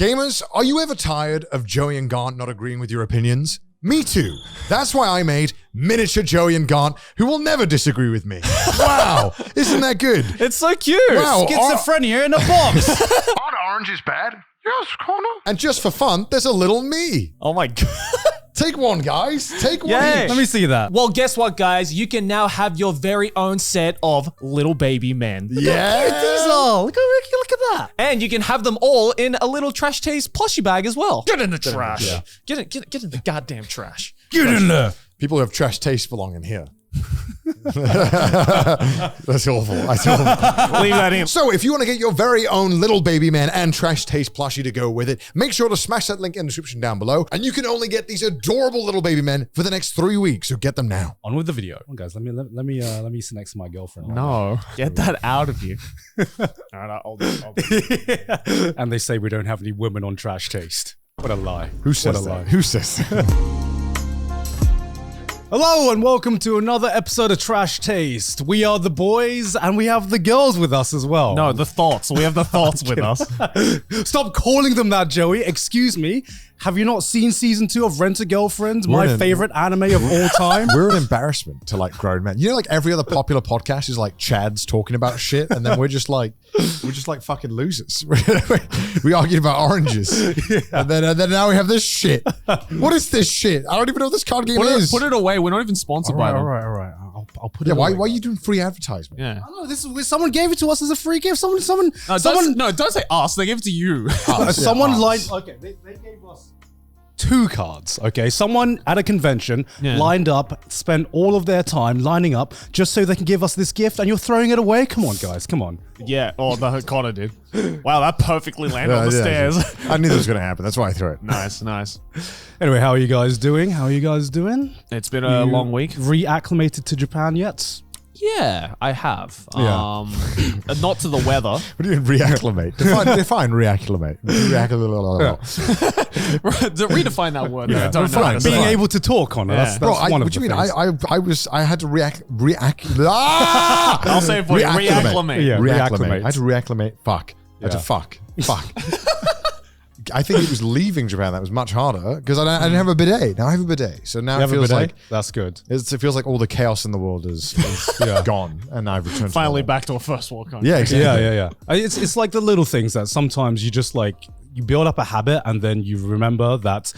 Gamers, are you ever tired of Joey and Garnt not agreeing with your opinions? Me too. That's why I made miniature Joey and Garnt, who will never disagree with me. Wow, isn't that good? It's so cute. Wow, schizophrenia in a box. Aren't oranges bad? Yes, Connor. And just for fun, there's a little me. Oh my God. Take one, guys. Take one Yay. each. Let me see that. Well, guess what, guys? You can now have your very own set of little baby men. Yeah. These are. Look at that. And you can have them all in a little Trash Taste plushie bag as well. Get in the trash. Yeah. Get in the goddamn trash. Get in there. People who have trash taste belong in here. That's awful. That's awful. Leave that in. So if you want to get your very own little baby man and trash taste plushie to go with it, make sure to smash that link in the description down below. And you can only get these adorable little baby men for the next 3 weeks. So get them now. On with the video. Come on, guys, let me sit next to my girlfriend. No, get that out of you. All right, I'll And they say we don't have any women on Trash Taste. What a lie. Who says that? Who says that? Hello and welcome to another episode of Trash Taste. We are the boys and we have the girls with us as well. No, the thoughts. We have the thoughts with us. Stop calling them that, Joey. Excuse me. Have you not seen season 2 of Rent-A-Girlfriend, my favorite anime of all time? We're an embarrassment to like grown men. You know, like every other popular podcast is like Chad's talking about shit, and then we're just like fucking losers. We argued about oranges, and then now we have this shit. What is this shit? I don't even know what this card game is. Put it away. We're not even sponsored by them. All right. I'll put it Yeah, away. why are you doing free advertisement? Yeah. I don't know. This is someone gave it to us as a free gift. Someone. No, don't say us. They gave it to you. Someone lined. Okay, they gave us 2 cards. Okay, someone at a convention lined up, spent all of their time lining up just so they can give us this gift, and you're throwing it away. Come on, guys. Come on. Yeah. Oh, the Connor did. Wow, that perfectly landed on the stairs. I knew this was going to happen. That's why I threw it. Nice. Anyway, how are you guys doing? It's been a long week. Reacclimated to Japan yet? Yeah, I have. Yeah. Not to the weather. What do you mean reacclimate? Define reacclimate. Redefine that word. Yeah. I don't know. Being able to talk on it. Yeah. That's Bro, one of what do the you mean? things. I had to react. I'll say it for you. Reacclimate. Yeah. Reacclimate. I had to reacclimate. Fuck. I had to Yeah. fuck. I think it was leaving Japan that was much harder because I didn't have a bidet. Now I have a bidet. So now You it have a feels bidet? like That's good. it feels like all the chaos in the world is gone, and I've returned. Finally to back to a first world country. Yeah, exactly. Yeah. It's like the little things that sometimes you just like, you build up a habit and then you remember that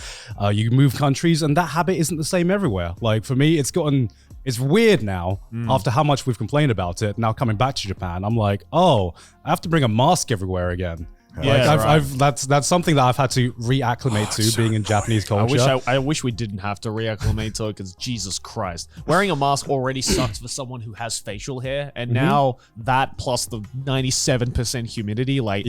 you move countries and that habit isn't the same everywhere. Like for me, it's weird now after how much we've complained about it. Now coming back to Japan, I'm like, oh, I have to bring a mask everywhere again. Yeah, like that's something that I've had to reacclimate to being in Japanese culture. I wish we didn't have to reacclimate to it because Jesus Christ, wearing a mask already sucks for someone who has facial hair, and now that plus the 97% humidity, like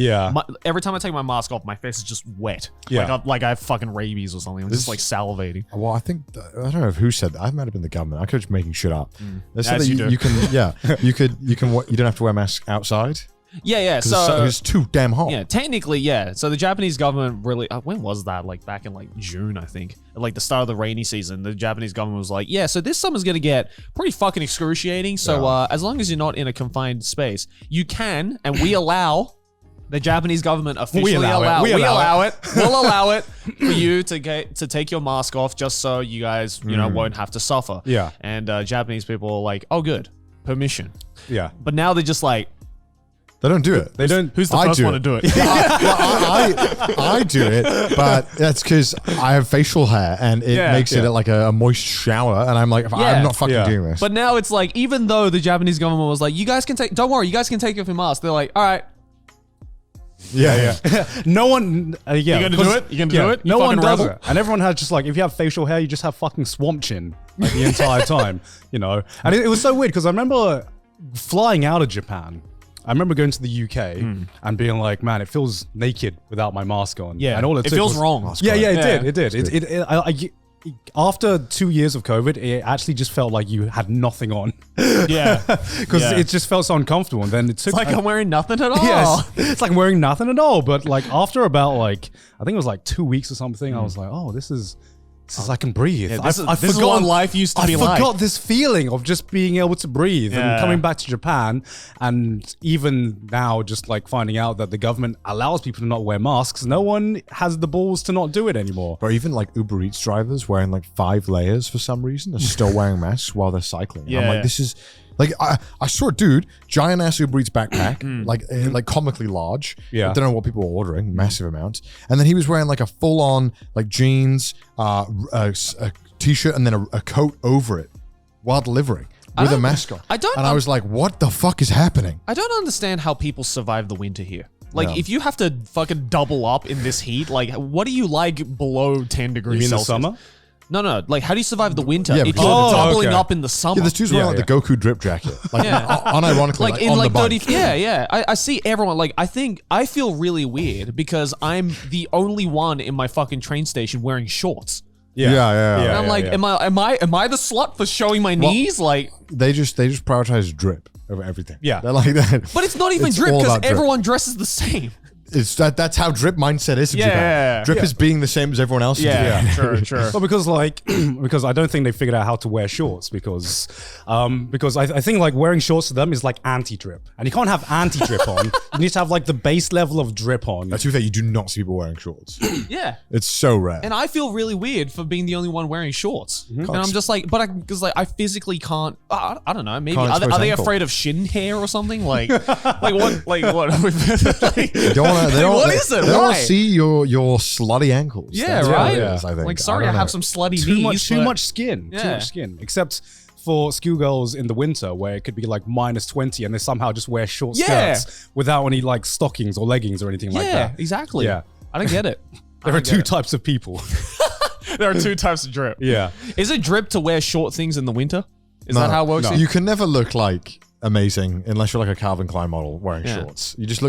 every time I take my mask off, my face is just wet. Yeah. like I have fucking rabies or something. I'm just like salivating. Well, I think I don't know who said that. I might have been the government. I could just making shit up. They said As that you do. you can. Yeah, you don't have to wear masks outside. Yeah. So it's too damn hot. Yeah, technically, yeah. So the Japanese government really, when was that? Like back in like June, I think. At like the start of the rainy season, the Japanese government was like, yeah, so this summer's going to get pretty fucking excruciating. So as long as you're not in a confined space, you can, and we allow, the Japanese government officially we'll allow it for you to take your mask off just so you guys, won't have to suffer. Yeah. And Japanese people are like, oh, good, permission. Yeah. But now they're just like, They don't do it. They don't. who's the first one to do it? I do it, but that's because I have facial hair and it makes it like a moist shower, and I'm like, I'm not fucking doing this. But now it's like, even though the Japanese government was like, you guys can don't worry, you guys can take off your mask. They're like, all right. Yeah. No one. You gonna do it? You gonna do it? No one does rebel? it. And everyone has just like, if you have facial hair, you just have fucking swamp chin like the entire time, And it was so weird because I remember flying out of Japan. I remember going to the UK and being like, man, it feels naked without my mask on. Yeah. And all it feels wrong. Yeah, it did. After 2 years of COVID, it actually just felt like you had nothing on. Yeah. Because it just felt so uncomfortable. And then it took... It's like I'm wearing nothing at all. Yes. It's like wearing nothing at all. But like after about like, I think it was like 2 weeks or something, I was like, oh, this is Since I can breathe. Yeah, this is what life used to be like. I forgot this feeling of just being able to breathe and coming back to Japan, and even now just like finding out that the government allows people to not wear masks. No one has the balls to not do it anymore. Or even like Uber Eats drivers wearing like 5 layers for some reason are still wearing masks while they're cycling. Yeah. I'm like, this is... Like I saw a dude, giant ass Uber Eats backpack, like comically large. Yeah. I don't know what people were ordering, massive amounts. And then he was wearing like a full on like jeans, a t-shirt, and then a coat over it while delivering with a mask on. I was like, what the fuck is happening? I don't understand how people survive the winter here. Like, if you have to fucking double up in this heat, like, what do you like below 10 degrees You mean Celsius? the summer? No. Like, how do you survive the winter Yeah, if but- you're doubling okay. up in the summer? Yeah, this dude's wearing like the Goku drip jacket. Like unironically, like in on like the 30 bike. yeah I see everyone. Like, I feel really weird because I'm the only one in my fucking train station wearing shorts. Yeah. And I'm like, am I the slut for showing my knees? Like, They just prioritize drip over everything. Yeah. They're like that. but it's not even It's drip all because about drip. everyone dresses the same. It's that's how drip mindset is in Yeah, Japan. yeah. Drip is being the same as everyone else. in Japan. sure. Well, because like, because I don't think they figured out how to wear shorts because I think like wearing shorts to them is like anti-drip, and you can't have anti-drip on. You need to have like the base level of drip on. To be fair, you do not see people wearing shorts. Yeah. It's so rare. And I feel really weird for being the only one wearing shorts. And I'm just like, because like I physically can't. I don't know. Maybe Can't are expose they ankle. afraid of shin hair or something? Like what? Like what? Like, They don't wanna, they don't, what they, is it? They don't want Why? to see your slutty ankles. Yeah, That's what right. it is, I think. Like, sorry, I don't have know. some slutty too knees. too but- much skin. Too Yeah. much skin. Except for schoolgirls in the winter where it could be like -20 and they somehow just wear short Yeah. skirts without any like stockings or leggings or anything like Yeah, that. exactly. Yeah. I don't get it. There are two types of people. There are two types of drip. Yeah. Is it drip to wear short things in the winter? Is that No, how it works? no. You can never look like amazing unless you're like a Calvin Klein model wearing Yeah. shorts. You just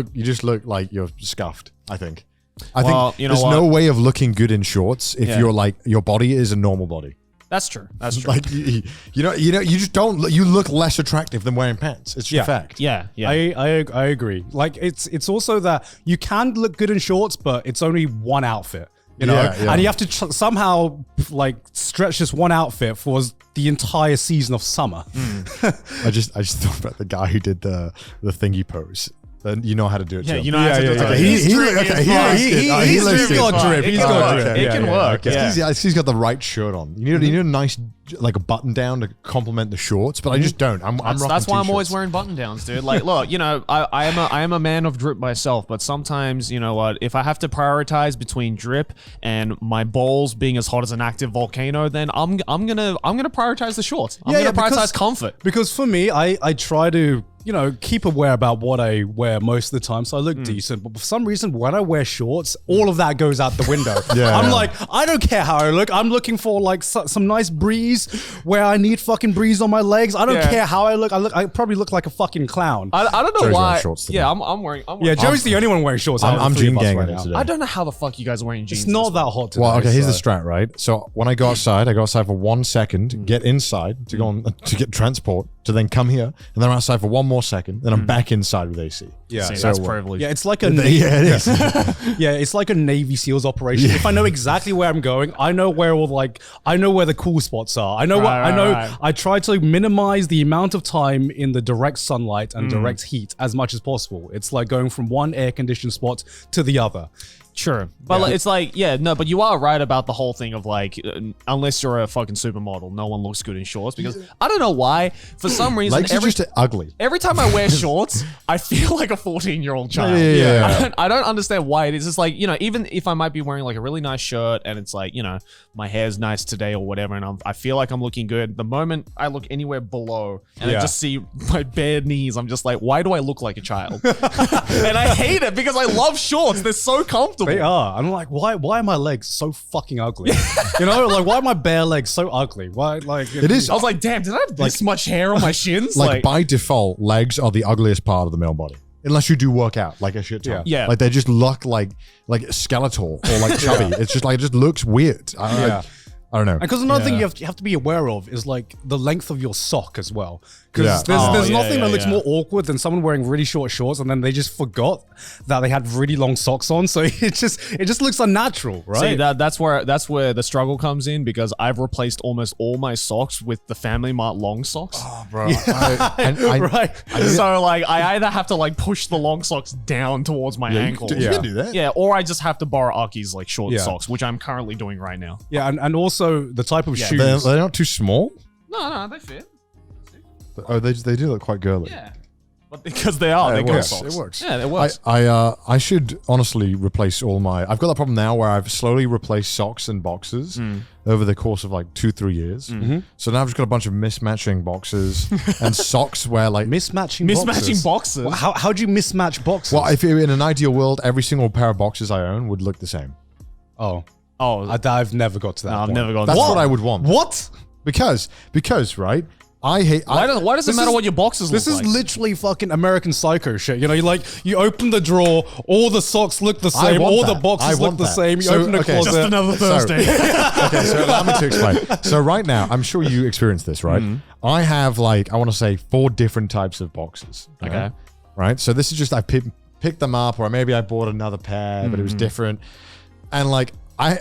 look like you're scuffed, I think. I Well, think you know there's what? no way of looking good in shorts if Yeah. you're like your body is a normal body. That's true. That's true. Like you just don't you look less attractive than wearing pants. It's just Yeah. a fact. yeah. I agree. Like it's also that you can look good in shorts, but it's only one outfit. You know, Yeah. and you have to somehow like stretch this one outfit for the entire season of summer. I just thought about the guy who did the thingy pose. You know how to do it. Yeah, too. you know how to do it. Okay, He's he drippy okay, as he fuck. looks good. He's looks good. got drip. He's got drip. It can work. Yeah. He's got the right shirt on. You need a nice like a button down to complement the shorts, but I just don't. I'm rocking That's why I'm t-shirts. always wearing button downs, dude. Like, look, you know, I am a man of drip myself, but sometimes, you know what, if I have to prioritize between drip and my balls being as hot as an active volcano, then I'm gonna prioritize the shorts. I'm gonna prioritize comfort. Because for me, I try to, you know, keep aware about what I wear most of the time, so I look decent. But for some reason, when I wear shorts, all of that goes out the window. I'm like, I don't care how I look. I'm looking for like some nice breeze where I need fucking breeze on my legs. I don't care how I look. I probably look like a fucking clown. I don't know Joey's why. wearing shorts today. Yeah, I'm wearing. Yeah, Joey's the only one wearing shorts. out of the I'm three of jean us ganging right it now. today. I don't know how the fuck you guys are wearing jeans. It's not that hot today. Well, okay, here's the so- strat, right? So when I go outside for 1 second, get inside to go on to get transport, to then come here, and then I'm outside for one more second, then I'm back inside with AC. Yeah. See, So, that's privilege. yeah, it's like a Yeah, it is. yeah, it's like a Navy SEALs operation. If I know exactly where I'm going, I know where the cool spots are. I know Right. I try to minimize the amount of time in the direct sunlight and direct heat as much as possible. It's like going from one air conditioned spot to the other. Sure. But like, it's like, yeah, no, but you are right about the whole thing of like, unless you're a fucking supermodel, no one looks good in shorts because I don't know why. For some reason, Legs are just ugly. every time I wear shorts, I feel like a 14-year-old child. Yeah. I don't understand why it is. It's like, you know, even if I might be wearing like a really nice shirt and it's like, you know, my hair's nice today or whatever, and I feel like I'm looking good. The moment I look anywhere below and I just see my bare knees, I'm just like, why do I look like a child? And I hate it because I love shorts. They're so comfortable. They are. I'm like, why are my legs so fucking ugly? You know, like why are my bare legs so ugly? Why like It is I was like, damn, did I have this much hair on my shins? like by default, legs are the ugliest part of the male body. Unless you do work out like a shit ton. Yeah. Like they just look like skeletal or like chubby. It's just like, it just looks weird. I I don't know. Because another thing you have to be aware of is like the length of your sock as well. Yeah. Because there's yeah, nothing that looks yeah. more awkward than someone wearing really short shorts and then they just forgot that they had really long socks on. So it just looks unnatural, right? See, that's where the struggle comes in, because I've replaced almost all my socks with the Family Mart long socks. Oh, bro. Right. So like I either have to like push the long socks down towards my ankles. You can do that. Yeah, or I just have to borrow Aki's like short Yeah. socks, which I'm currently doing right now. Yeah, and also the type of shoes. They're not too small. No, they fit. Oh, they do look quite girly. Yeah, but because they are, they're it girl works. socks. It works. Yeah, it works. I should honestly replace all my. I've got that problem now where I've slowly replaced socks and boxes over the course of like 2-3 years. So now I've just got a bunch of mismatching boxes and socks where like Mismatching boxes. Well, how do you mismatch boxes? Well, if in an ideal world, every single pair of boxes I own would look the same. Oh, I've never got to that. no, I've point. never gone. That's What? what I would want. What? Because right. I hate. Why does it matter what your boxes look This is like? literally fucking American Psycho shit. You know, you open the drawer, all the socks look the same, all the boxes look the same. You open the closet. Just another Thursday. Okay, so allow me to explain. So right now, I'm sure you experienced this, right? I have like, I want to say 4 different types of boxes. Okay. Right? So this is just, I picked them up, or maybe I bought another pair, but it was different. And like,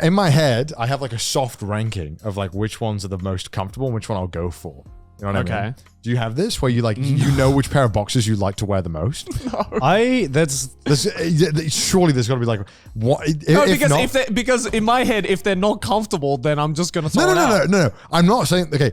in my head, I have like a soft ranking of like which ones are the most comfortable and which one I'll go for. You know what I mean? Do you have this where you like you know which pair of boxes you like to wear the most? Surely there's got to be like what? Because in my head, if they're not comfortable, then I'm just gonna throw it out. No. I'm not saying okay.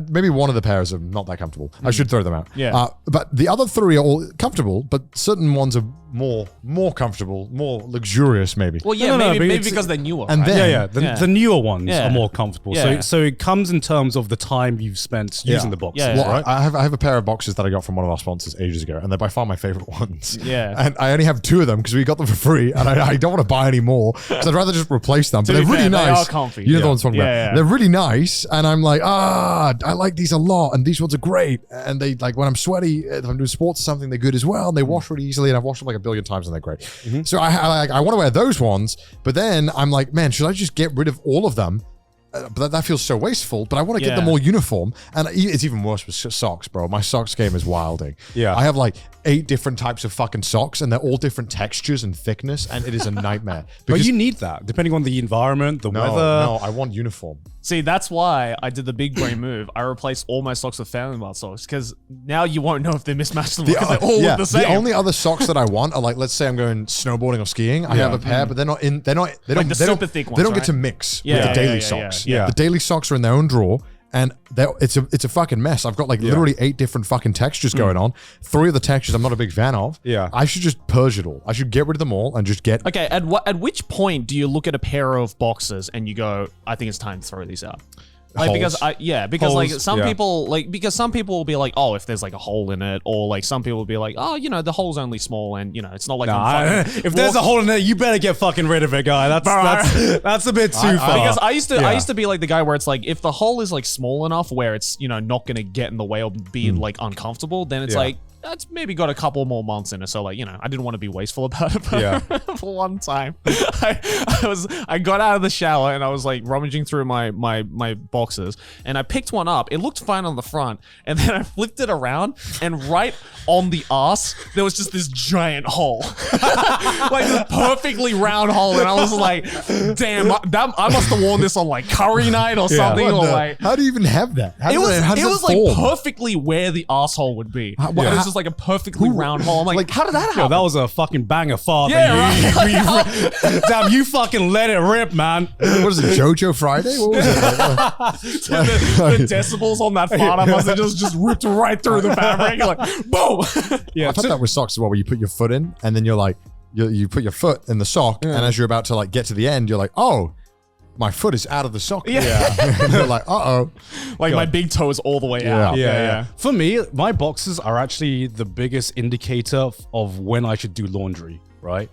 Maybe one of the pairs are not that comfortable. I should throw them out. Yeah. But the other 3 are all comfortable, but certain ones are more comfortable, more luxurious, maybe. Well, yeah, No, maybe because they're newer. And right? then The newer ones Yeah. are more comfortable. Yeah. So it comes in terms of the time you've spent using the boxes. Yeah, Well, right? I have a pair of boxes that I got from one of our sponsors ages ago, and they're by far my favorite ones. Yeah. And I only have 2 of them because we got them for free, and I don't want to buy any more because I'd rather just replace them. But be they're really fair, they nice. are comfy. You know the ones I'm talking about. Yeah. They're really nice, and I'm like, I like these a lot, and these ones are great. And they like when I'm sweaty, if I'm doing sports or something, they're good as well, and they wash really easily, and I've washed them like a billion times, and they're great. So I want to wear those ones, but then I'm like, man, should I just get rid of all of them? But that feels so wasteful. But I want to get them all uniform, and it's even worse with socks, bro. My socks game is wilding. Yeah. I have like 8 different types of fucking socks, and they're all different textures and thickness, and it is a nightmare. But you need that depending on the environment, the weather. No, I want uniform. See, that's why I did the big brain move. I replaced all my socks with Family Mart socks, because now you won't know if they're mismatched because they all look the same. The only other socks that I want are like, let's say I'm going snowboarding or skiing. I have a pair, but they don't super thick ones, They don't get right? to mix Yeah, with the daily yeah, socks. yeah. The daily socks are in their own drawer. And it's a fucking mess. I've got like literally 8 different fucking textures going on. 3 of the textures I'm not a big fan of. Yeah. I should just purge it all. I should get rid of them all and just get. Okay, at which point do you look at a pair of boxes and you go, I think it's time to throw these out? Like, Holes. because like Holes, some yeah. people some people will be like, oh, if there's like a hole in it, or like some people will be like, oh, the hole's only small and it's not like If there's a hole in it, you better get fucking rid of it, guy. That's a bit too far. Because I used to be like the guy where it's like, if the hole is like small enough where it's not gonna get in the way of being like uncomfortable, then it's like, that's maybe got a couple more months in it. So like, I didn't want to be wasteful about it. But for one time, I got out of the shower and I was like rummaging through my boxes, and I picked one up. It looked fine on the front, and then I flipped it around, and right on the ass there was just this giant hole, like this perfectly round hole, and I was like, damn, I must have worn this on like curry night or something, or like. How do you even have that? How It was like form? perfectly where the asshole would be. It was just like a perfectly round hole. I'm like, how did that happen? Yo, that was a fucking banger father. Yeah, Damn, you fucking let it rip, man. What is it, JoJo Friday? What was it? the decibels on that fart, I must have just ripped right through the fabric. Like, boom. Yeah, I've had that with socks as well, where you put your foot in, and then you're like, you put your foot in the sock, and as you're about to like get to the end, you're like, oh, my foot is out of the sock. And you're like, uh-oh. Like my big toe is all the way out. Yeah. For me, my boxes are actually the biggest indicator of when I should do laundry, right?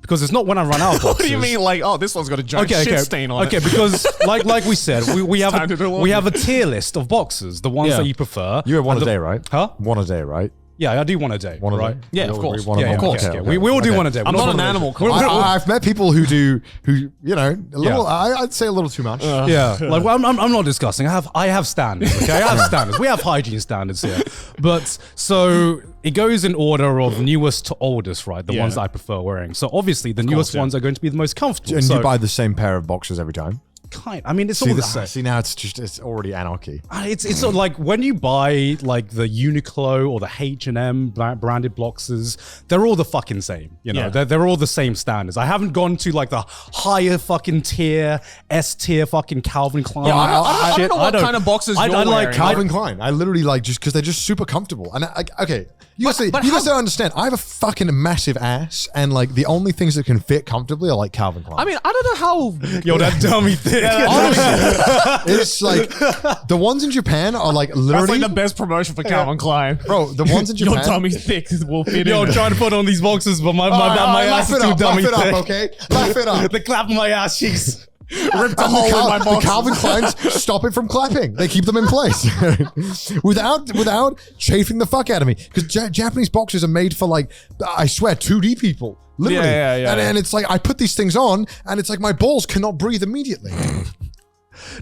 Because it's not when I run out of boxes. What do you mean, like, oh, this one's got a giant shit stain on it? Okay, because like we said, we have a tier list of boxes, the ones that you prefer. You have one a day, right? Huh? One a day, right? Yeah, I do one a day. One right? a day? Yeah, We of all course. agree, one a Yeah, day. of course. Okay, Yeah. okay. We all do Okay. one a day. I'm not an animal. I've met people who do, you know, a little. I'd say a little too much. Yeah, like well, I'm not discussing. I have standards. Okay, I have standards. We have hygiene standards here. But so it goes in order of newest to oldest, right? The ones that I prefer wearing. So obviously the newest ones are going to be the most comfortable. And so, you buy the same pair of boxers every time. I mean, it's all the same. See, now it's already anarchy. It's sort of like when you buy like the Uniqlo or the H&M branded boxes, they're all the fucking same. You know, they're all the same standards. I haven't gone to like the higher fucking tier, S tier fucking Calvin Klein. Yeah, I don't know what kind of boxes you're I like wearing. Calvin Klein. I literally like just because they're just super comfortable. And okay, you guys don't understand. I have a fucking massive ass, and like the only things that can fit comfortably are like Calvin Klein. I mean, I don't know how. Yo, that dummy thing. It's like the ones in Japan are like literally. That's like the best promotion for Calvin Klein. Bro, the ones in Japan. Your tummy thick will fit Yo, in. I'm trying to put on these boxes, but my ass is too dummy thick. Laugh it up, okay? Laugh it up. The clap of my ass cheeks. Ripped a hole in my The box. Calvin Kleins stop it from clapping. They keep them in place without chafing the fuck out of me. Because Japanese boxers are made for like, I swear, 2D people. Literally. Yeah. And it's like I put these things on, and it's like my balls cannot breathe immediately.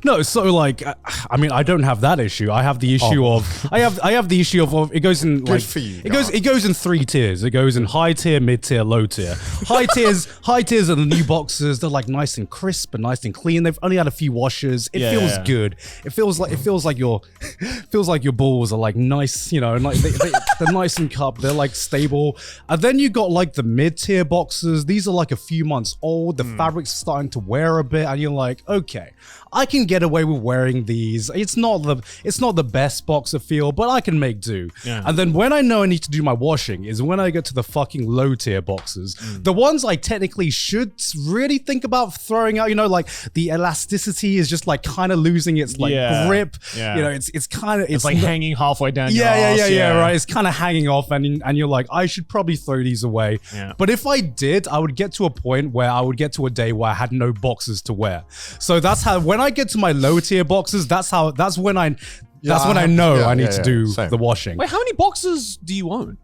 No, so like, I mean, I don't have that issue. I have the issue of, I have the issue of it goes in like, for you, it goes in 3 tiers. It goes in high tier, mid tier, low tier. High tiers are the new boxes. They're like nice and crisp and nice and clean. They've only had a few washes. It feels good. It feels like your balls are like nice, you know, and like they're nice and cupped. They're like stable. And then you got like the mid tier boxes. These are like a few months old. The fabric's starting to wear a bit, and you're like, okay, I can get away with wearing these. It's not the best boxer feel, but I can make do. Yeah. And then when I know I need to do my washing is when I get to the fucking low tier boxes. The ones I technically should really think about throwing out, you know, like the elasticity is just like kind of losing its like grip. Yeah. You know, it's kind of, it's like hanging halfway down your ass. Yeah, right. It's kind of hanging off, and you're like, I should probably throw these away. Yeah. But if I did, I would get to a point where I would get to a day where I had no boxes to wear. So that's how, when I get to my low tier boxes, that's when I know I need to do the washing. Wait, how many boxes do you own?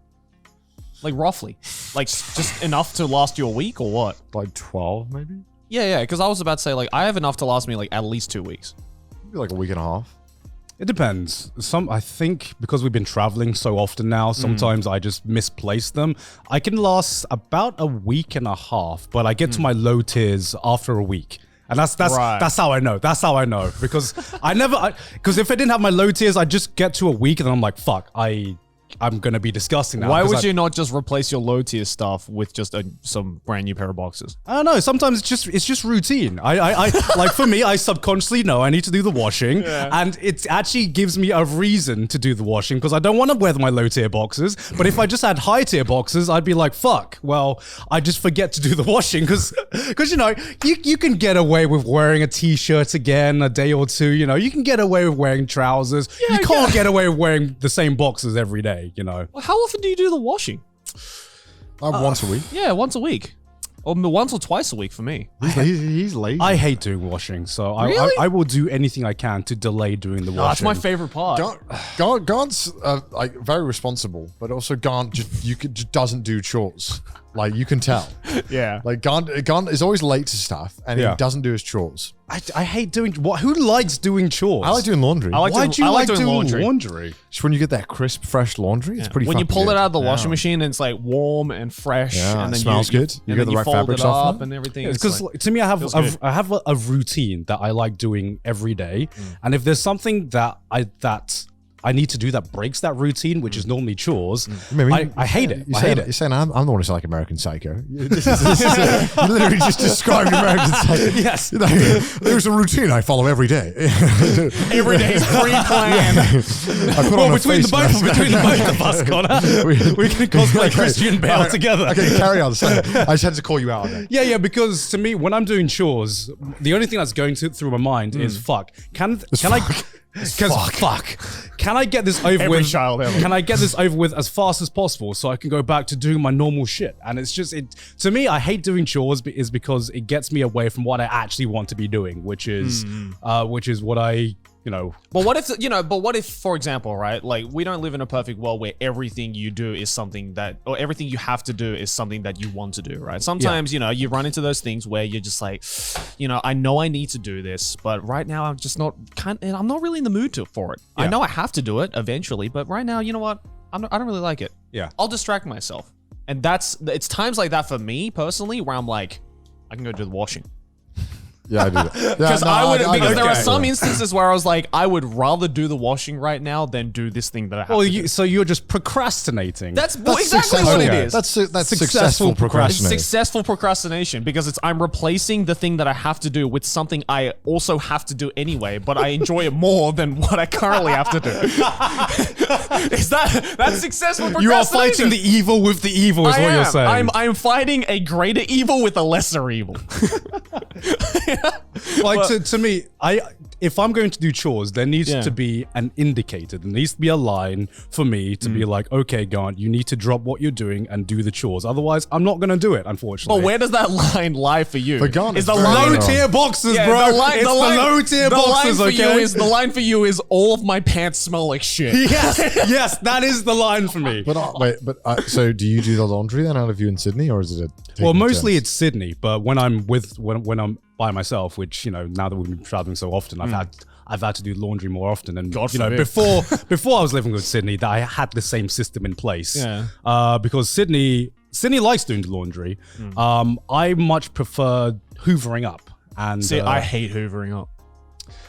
Like roughly? Like just enough to last you a week or what? Like 12 maybe? Yeah, because I was about to say like I have enough to last me like at least 2 weeks. Maybe like a week and a half. It depends. I think because we've been traveling so often now, sometimes I just misplace them. I can last about a week and a half, but I get to my low tiers after a week. And that's how I know. That's how I know. Because because if I didn't have my low tiers, I'd just get to a week and then I'm like, fuck, I'm gonna be disgusting now. Why would you not just replace your low tier stuff with just some brand new pair of boxes? I don't know. Sometimes it's just routine. I like for me, I subconsciously know I need to do the washing, and it actually gives me a reason to do the washing because I don't want to wear my low tier boxes. But if I just had high tier boxes, I'd be like, fuck. Well, I just forget to do the washing because you know you can get away with wearing a t-shirt again a day or two. You know you can get away with wearing trousers. You can't get away with wearing the same boxes every day. You know. Well, how often do you do the washing? Once a week. Yeah, once a week. Or once or twice a week for me. He's lazy. I hate doing washing, so Really? I will do anything I can to delay doing the washing. That's my favorite part. Garnt's like very responsible, but also Garnt just doesn't do chores. Like you can tell. Yeah. Like Garnt is always late to stuff, and he doesn't do his chores. I hate doing what? Who likes doing chores? I like doing laundry. Why do you like doing laundry? Just when you get that crisp, fresh laundry, it's pretty. When you fucking pull good. it out of the washing machine and it's like warm and fresh, and then it smells good. You get the right fabrics off and everything. Because to me, I have a routine that I like doing every day, and if there's something that I need to do that breaks that routine, which is normally chores, I hate it. You're saying I'm the one who's like American Psycho. This is you literally just described American Psycho. Yes. There's a routine I follow every day. Every day is pre-planned. I put on a between face mask. between the both of us, Connor, we can cosplay Christian Bale together. Okay, carry on. Sorry. I just had to call you out on that. Yeah, because to me, when I'm doing chores, the only thing that's going through my mind is fuck. Can I get this over Every with? child ever. Can I get this over with as fast as possible so I can go back to doing my normal shit? And it's just to me, I hate doing chores because it gets me away from what I actually want to be doing, which is what I But what if, for example, right? Like, we don't live in a perfect world where everything you do is something that, or everything you have to do is something that you want to do, right? Sometimes, you run into those things where you're just like, I know I need to do this, but right now I'm just I'm not really in the mood for it. Yeah. I know I have to do it eventually, but right now, you know what? I don't really like it. Yeah. I'll distract myself. And it's times like that for me personally where I'm like, I can go do the washing. Yeah, I do that. Because there are some instances where I was like, I would rather do the washing right now than do this thing that I have to do. So you're just procrastinating. That's exactly what it is. That's successful procrastination. Successful procrastination, because I'm replacing the thing that I have to do with something I also have to do anyway, but I enjoy it more than what I currently have to do. That's successful procrastination? You are fighting the evil with the evil, is what you're saying. I'm fighting a greater evil with a lesser evil. To me, if I'm going to do chores, there needs to be an indicator. There needs to be a line for me to be like, okay, Garnt, you need to drop what you're doing and do the chores. Otherwise, I'm not going to do it, unfortunately. But where does that line lie for you? For Garnt, is the line low-tier boxes, bro. The low-tier boxes, okay? The line for you is all of my pants smell like shit. Yes, that is the line for me. So do you do the laundry then out of you in Sydney, or is it mostly it's Sydney, but when I'm when I'm by myself, which now that we've been traveling so often, I've had to do laundry more often. And before I was living with Sydney, that I had the same system in place. Yeah. Because Sydney likes doing the laundry. I much prefer hoovering up. And see, I hate hoovering up.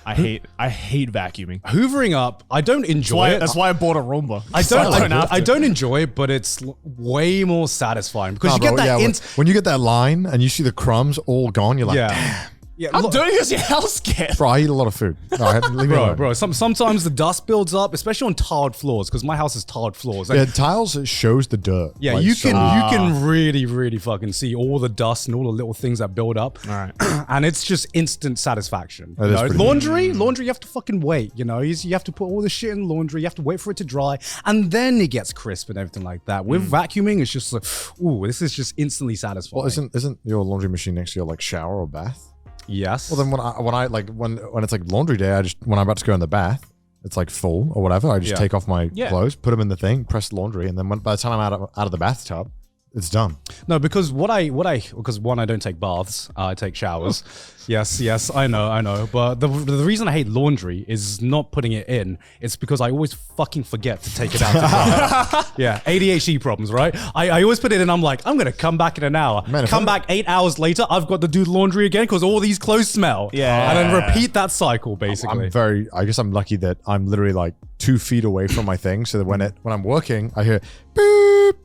I hate vacuuming. Hoovering up, I don't enjoy it. That's why I bought a Roomba. I don't enjoy it, but it's way more satisfying because you get that. When you get that line and you see the crumbs all gone, you're like, damn. Yeah, how dirty does your house get? Bro, I eat a lot of food. No, leave me alone. Bro, sometimes the dust builds up, especially on tiled floors, because my house has tiled floors. Yeah, tiles shows the dirt. Yeah, you can really, really fucking see all the dust and all the little things that build up. All right. And it's just instant satisfaction. Laundry, you have to fucking wait. You have to put all the shit in laundry. You have to wait for it to dry, and then it gets crisp and everything like that. With vacuuming, it's just like, ooh, this is just instantly satisfying. Well, isn't your laundry machine next to your shower or bath? Yes. Well, then when it's laundry day, when I'm about to go in the bath, it's full or whatever. I just take off my clothes, put them in the thing, press laundry, and then by the time I'm out of the bathtub, it's done. No, because because one, I don't take baths, I take showers. Yes, I know. But the reason I hate laundry is not putting it in. It's because I always fucking forget to take it out to dry. Yeah, ADHD problems, right? I always put it in. I'm like, I'm going to come back in an hour. Come back 8 hours later, I've got to do the laundry again because all these clothes smell. Yeah. And then repeat that cycle, basically. I guess I'm lucky that I'm literally 2 feet away from my thing. So that when I'm working, I hear boop.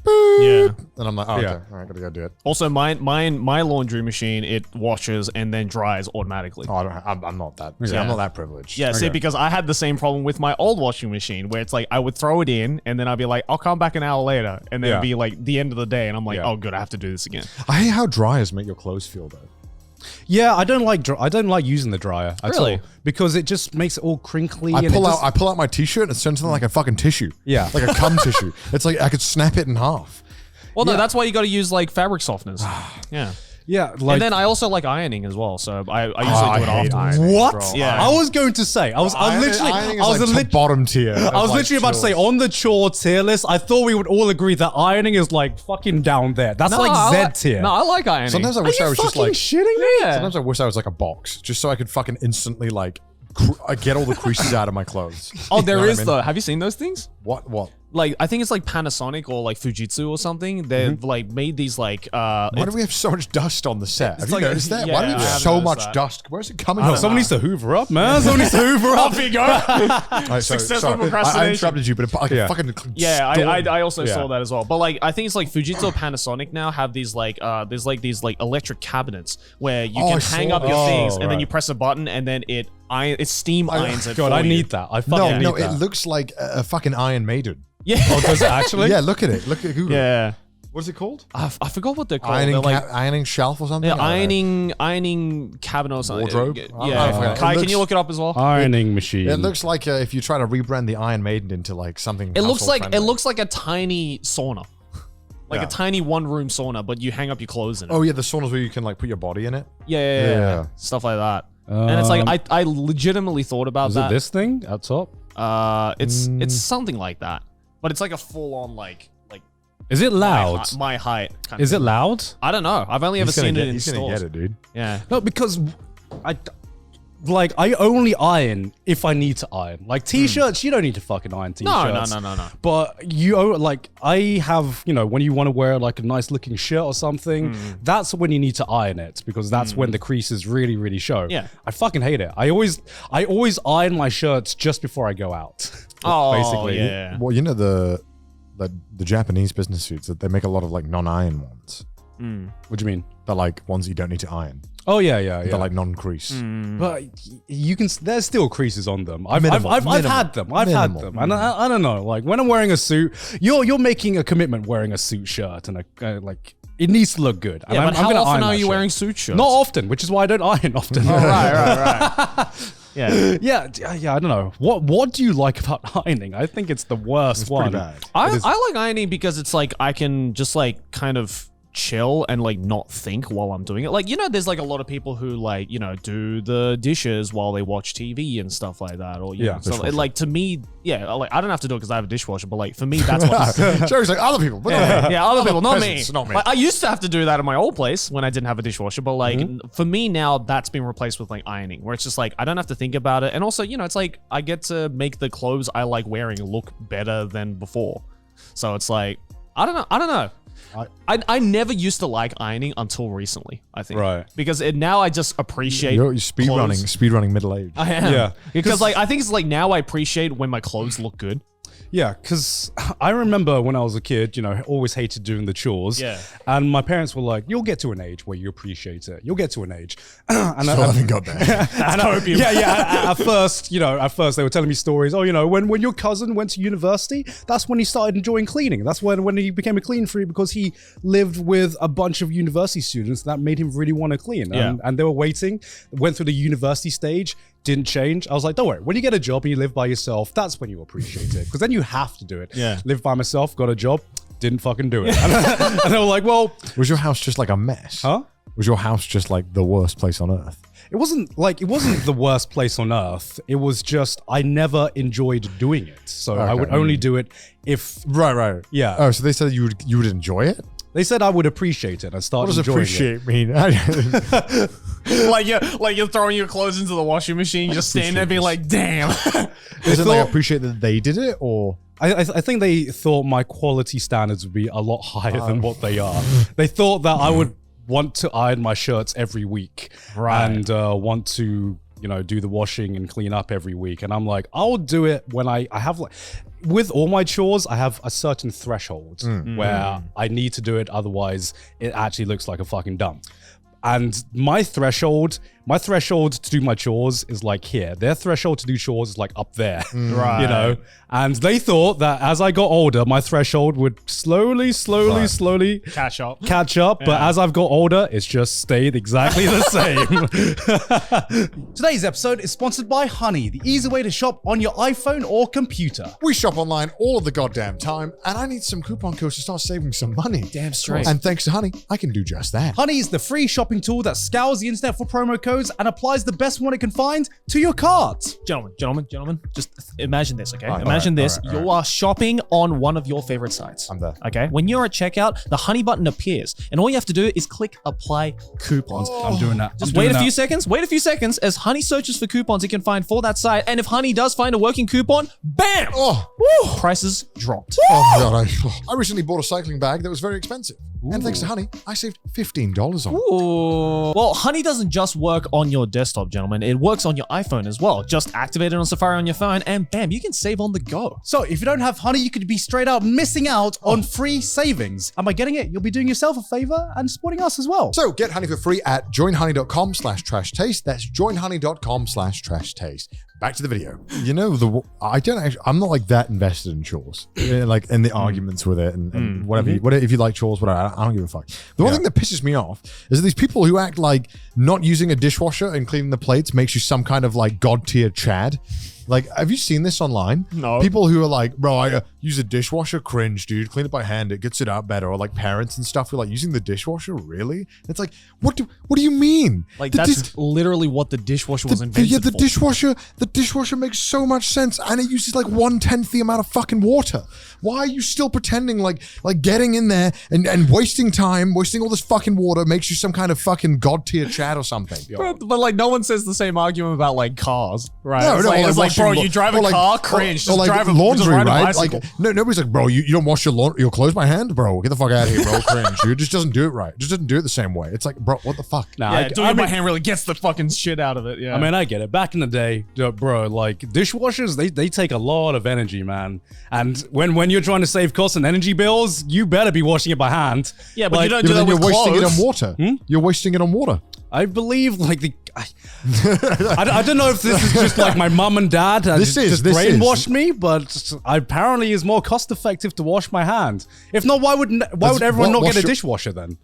Yeah, and I'm like, okay, all right, gotta go do it. Also, my laundry machine, it washes and then dries automatically. Oh, I'm not that. Yeah. I'm not that privileged. Yeah, see, because I had the same problem with my old washing machine, where it's I would throw it in, and then I'd be like, I'll come back an hour later, and then it'd be the end of the day, and I'm like, oh, good, I have to do this again. I hate how dryers make your clothes feel though. Yeah, I don't like using the dryer at all because it just makes it all crinkly. I pull out my t-shirt and it turns into like a fucking tissue. Yeah, like a cum tissue. It's like I could snap it in half. Well, no, that's why you got to use fabric softeners. Yeah. Yeah, and then I also like ironing as well, so I usually do it afterwards. What? Yeah, I was going to say I was literally bottom tier. I was literally about to say on the chore tier list. I thought we would all agree that ironing is fucking down there. That's Z tier. No, I like ironing. Sometimes I wish I was just shitting me. Yeah. Sometimes I wish I was a box, just so I could fucking instantly get all the creases out of my clothes. Oh, there is though. Have you seen those things? What? I think it's Panasonic or Fujitsu or something. They've made these Why do we have so much dust on the set? Have you noticed that? Yeah, why do we have so much dust? Where's it coming from? Someone needs to hoover up, man. Someone needs to hoover up. Off you go. Successful procrastination. I interrupted you, but fucking I also saw that as well. But I think it's Fujitsu or Panasonic now have these there's these electric cabinets where you can hang up your things and then you press a button and then it steam irons it. God, I need that. I fucking need that. It looks like a fucking Iron Maiden. Yeah. Oh, does it actually? Yeah, look at it. Look at Google. Yeah. What is it called? I forgot what they're called. Ironing shelf or something? Yeah, ironing cabinet or something. Wardrobe? Yeah. Kai, can you look it up as well? Ironing machine. It looks like if you try to rebrand the Iron Maiden into something. It looks like a tiny sauna. A tiny one-room sauna, but you hang up your clothes in it. Oh yeah, the saunas where you can put your body in it. Yeah. Stuff like that. And it's like I legitimately thought about that. Is it this thing at top? It's something like that, but it's like a full on like. Is it loud? My height. Kind Is of it loud? I don't know. I've only ever seen it in He's stores. gonna get it, dude. Yeah. No, because I only iron if I need to iron. Like t-shirts, you don't need to fucking iron t-shirts. No. But I have, when you want to wear like a nice looking shirt or something, that's when you need to iron it because that's when the creases really, really show. Yeah. I fucking hate it. I always iron my shirts just before I go out. Oh, basically. Yeah. Well, the Japanese business suits that they make a lot of like non-iron ones. What do you mean? They're like ones you don't need to iron. Oh yeah. They're like non-crease. But you can. There's still creases on them. I've had them. I've had them, and I don't know. Like when I'm wearing a suit, you're making a commitment wearing a suit shirt, and it needs to look good. Yeah, but how often are you wearing suit shirts? Not often, which is why I don't iron often. Oh, right. Yeah. I don't know. What do you like about ironing? I think it's the worst one. Pretty bad. I like ironing because it's like I can just like kind of chill and like not think while I'm doing it. Like, there's like a lot of people who like, do the dishes while they watch TV and stuff like that. Or, so like to me, like I don't have to do it because I have a dishwasher, but like for me, that's what Joey's like, other people, but not me. other people, not me. Peasants, not me. Like, I used to have to do that in my old place when I didn't have a dishwasher, but like for me now, that's been replaced with like ironing, where it's just like I don't have to think about it. And also, it's like I get to make the clothes I like wearing look better than before. So it's like, I don't know. I never used to like ironing until recently, I think. Right. Because now I just appreciate You're speedrunning middle age. I am. Yeah. Because like I think it's like now I appreciate when my clothes look good. Yeah, because I remember when I was a kid, always hated doing the chores. Yeah. And my parents were like, you'll get to an age where you appreciate it. You'll get to an age. And I haven't got there. That's copium. At first they were telling me stories. Oh, when your cousin went to university, that's when he started enjoying cleaning. That's when he became a clean freak because he lived with a bunch of university students that made him really want to clean. And they were waiting, went through the university stage, didn't change. I was like, don't worry. When you get a job and you live by yourself, that's when you appreciate it. Because then you have to do it. Yeah. Live by myself, got a job, didn't fucking do it. And they were like, well... Was your house just like a mess? Huh? Was your house just like the worst place on earth? It wasn't the worst place on earth. It was just, I never enjoyed doing it. So I would only do it if... Right. Yeah. Oh, so they said you would enjoy it? They said I would appreciate it and start What does enjoying appreciate mean? like you're throwing your clothes into the washing machine, just standing there being like, damn. Is it like appreciate that they did it, or I think they thought my quality standards would be a lot higher than what they are. They thought that I would want to iron my shirts every week, and want to do the washing and clean up every week. And I'm like, I'll do it when I have like, with all my chores, I have a certain threshold where I need to do it. Otherwise, it actually looks like a fucking dump. And my threshold to do my chores is like here. Their threshold to do chores is like up there, Right. And they thought that as I got older, my threshold would slowly Catch up. But as I've got older, it's just stayed exactly the same. Today's episode is sponsored by Honey, the easy way to shop on your iPhone or computer. we shop online all of the goddamn time, and I need some coupon codes to start saving some money. Damn straight. And thanks to Honey, I can do just that. Honey is the free shopping tool that scours the internet for promo codes and applies the best one it can find to your cart. Gentlemen, just imagine this, okay? Imagine this. You are shopping on one of your favorite sites. I'm there. Okay? When you're at checkout, the Honey button appears, and all you have to do is click apply coupons. I'm doing that. Just wait a few seconds. As Honey searches for coupons it can find for that site, and if Honey does find a working coupon, bam! Prices dropped. Oh god, I recently bought a cycling bag that was very expensive. And thanks to Honey, I saved $15 on it. Ooh. Well, Honey doesn't just work on your desktop, gentlemen. It works on your iPhone as well. Just activate it on Safari on your phone, and bam, you can save on the go. So if you don't have Honey, you could be straight out missing out on free savings. And by getting it, you'll be doing yourself a favor and supporting us as well. So get Honey for free at joinhoney.com/trashtaste. That's joinhoney.com/trashtaste. Back to the video. I'm not like that invested in chores, like in the arguments with it and whatever. If you like chores, whatever, I don't give a fuck. The one thing that pisses me off is that these people who act like not using a dishwasher and cleaning the plates makes you some kind of like god tier Chad. Like, have you seen this online? No. People who are like, bro, I use a dishwasher, cringe, dude. Clean it by hand, it gets it out better. Or like parents and stuff who are like, using the dishwasher, really? And it's like, what do you mean? Like The that's literally what the dishwasher was invented yeah, the for. dishwasher makes so much sense, and it uses like 1/10 the amount of fucking water. Why are you still pretending like getting in there and wasting time, wasting all this fucking water makes you some kind of fucking god tier Chad or something? But like no one says the same argument about like cars, right? No, it's no, like, it's like, bro, washing you drive a or like- car, cringe. or Just like drive a laundry, just ride a right? bicycle. Like nobody's like, bro, you don't wash your clothes by hand, bro. Get the fuck out of here, bro. Cringe. It just doesn't do it right. It just doesn't do it the same way. It's like, bro, what the fuck? Nah, Yeah, doing it by hand really gets the fucking shit out of it. Yeah. I mean, I get it. Back in the day, bro, like dishwashers, they take a lot of energy, man. And when you're trying to save costs and energy bills, you better be washing it by hand. Yeah, but Like, you don't Yeah, do but that then you're with wasting it clothes. on water. You're wasting it on water. I believe like I don't know if this is just like my mum and dad This is- just this is. brainwashed me, but apparently it's more cost effective to wash my hand. If not, why would everyone not get a dishwasher then?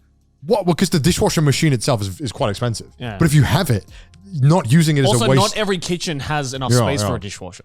What? Well, because the dishwasher machine itself is quite expensive. Yeah. But if you have it, not using it Also, as a waste. not every kitchen has enough Yeah, space yeah. for a dishwasher.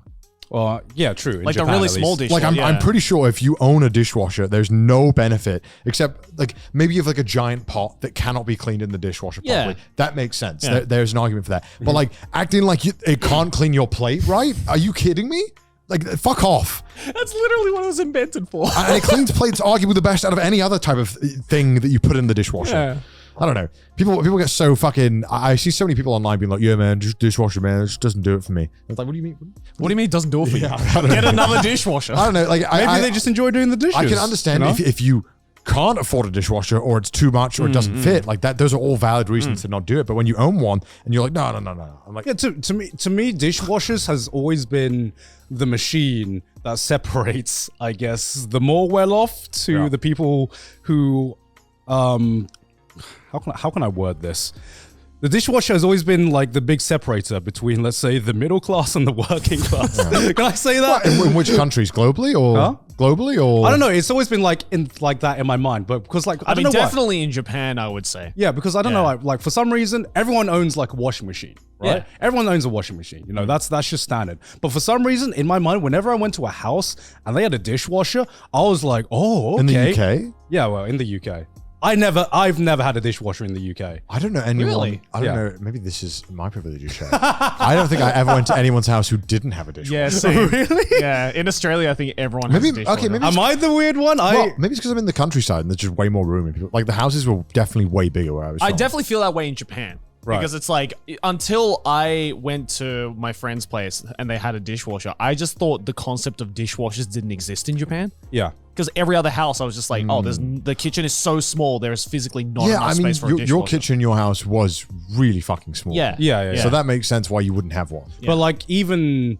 Well, yeah, true. In Like the Japan, really at small least. dishwasher. Like I'm pretty sure if you own a dishwasher, there's no benefit except like maybe you have like a giant pot that cannot be cleaned in the dishwasher Yeah. properly. That makes sense. Yeah. There's an argument for that. But like acting like it can't clean your plate, right? Are you kidding me? Like fuck off. That's literally what it was invented for. And it cleans plates arguably the best out of any other type of thing that you put in the dishwasher. Yeah. I don't know. People get so fucking. I see so many people online being like, "Yeah, man, just dishwasher, man. It just doesn't do it for me." It's like, what do you mean? What do you mean it doesn't do it for I you? don't Get know. another dishwasher. I don't know. Like, Maybe they just enjoy doing the dishes. I can understand you know? if you can't afford a dishwasher or it's too much or it doesn't fit. Like that, those are all valid reasons to not do it. But when you own one and you're like, no, I'm like, Yeah, to me, dishwashers has always been the machine that separates, I guess, the more well-off to Yeah. the people who, how can I word this? The dishwasher has always been like the big separator between, let's say, the middle class and the working class. Can I say that? in which countries? Globally or Huh? globally or I don't know. It's always been like that in my mind, but because like I I don't mean, know why. definitely in Japan, I would say. Yeah, because I don't Yeah. know, like for some reason, everyone owns like a washing machine, right? Yeah. Everyone owns a washing machine. You know, that's just standard. But for some reason, in my mind, whenever I went to a house and they had a dishwasher, I was like, oh, okay. in the UK? Yeah, well, in the UK. I've never had a dishwasher in the UK. I don't know anyone. Really? I don't Yeah. know. Maybe this is my privilege to share. I don't think I ever went to anyone's house who didn't have a dishwasher. Yeah, same. Really? Yeah, in Australia, I think everyone Maybe- has a dishwasher. okay, maybe- Am I the weird one? Well, maybe it's because I'm in the countryside and there's just way more room. And people, like the houses were definitely way bigger where I was. I from. definitely feel that way in Japan. Right. Because it's like, until I went to my friend's place and they had a dishwasher, I just thought the concept of dishwashers didn't exist in Japan. Yeah. Because every other house, I was just like, oh, the kitchen is so small, there is physically not Yeah, enough I mean, space for a dishwasher. your kitchen, your house was really fucking small. Yeah. Yeah. So that makes sense why you wouldn't have one. But like even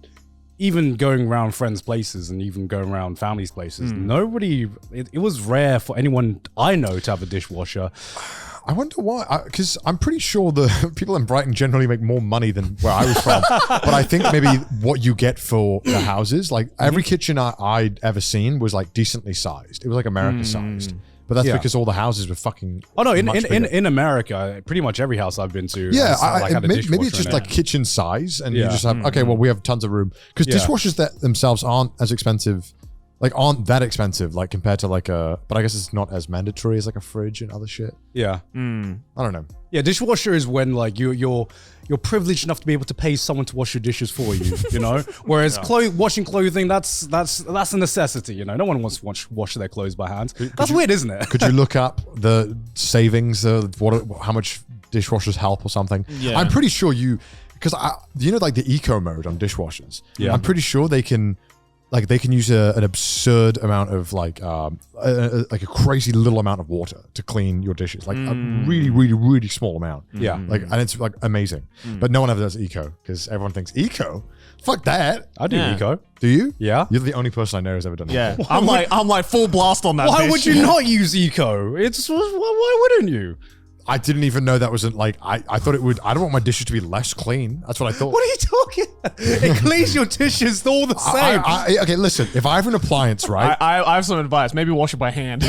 going around friends' places and even going around families' places, nobody. It was rare for anyone I know to have a dishwasher. I wonder why, because I'm pretty sure the people in Brighton generally make more money than where I was from. But I think maybe what you get for the houses, like every kitchen I'd ever seen was like decently sized. It was like America sized. But that's Yeah. because all the houses were fucking. Oh no! much bigger. In America, pretty much every house I've been to, Yeah, has, had a maybe dishwasher it's just in like it. kitchen size, and you Yeah. just have okay. Well, we have tons of room because Yeah. dishwashers that themselves aren't as expensive, like aren't that expensive, like compared to like a. But I guess it's not as mandatory as like a fridge and other shit. Yeah, I don't know. yeah. Dishwasher is when like you're privileged enough to be able to pay someone to wash your dishes for you. You know, whereas washing clothing that's a necessity. You know, no one wants to wash their clothes by hand. That's weird, isn't it? Could you look up the savings, how much dishwashers help or something? Yeah. I'm pretty sure because you know, like the eco mode on dishwashers. Yeah. I'm pretty sure they can use an absurd amount of like a crazy little amount of water to clean your dishes, like a really, really, really small amount. Yeah. Like, and it's like amazing, but no one ever does eco because everyone thinks eco. Fuck that. I do Yeah. eco. Do you? Yeah. You're the only person I know who's ever done Yeah. eco. I'm like full blast on that. Why bitch. would you not use eco? Why wouldn't you? I didn't even know that wasn't like I thought it would. I don't want my dishes to be less clean. That's what I thought. What are you talking? It cleans your dishes all the same. Okay, listen. If I have an appliance, right? I have some advice. Maybe wash it by hand.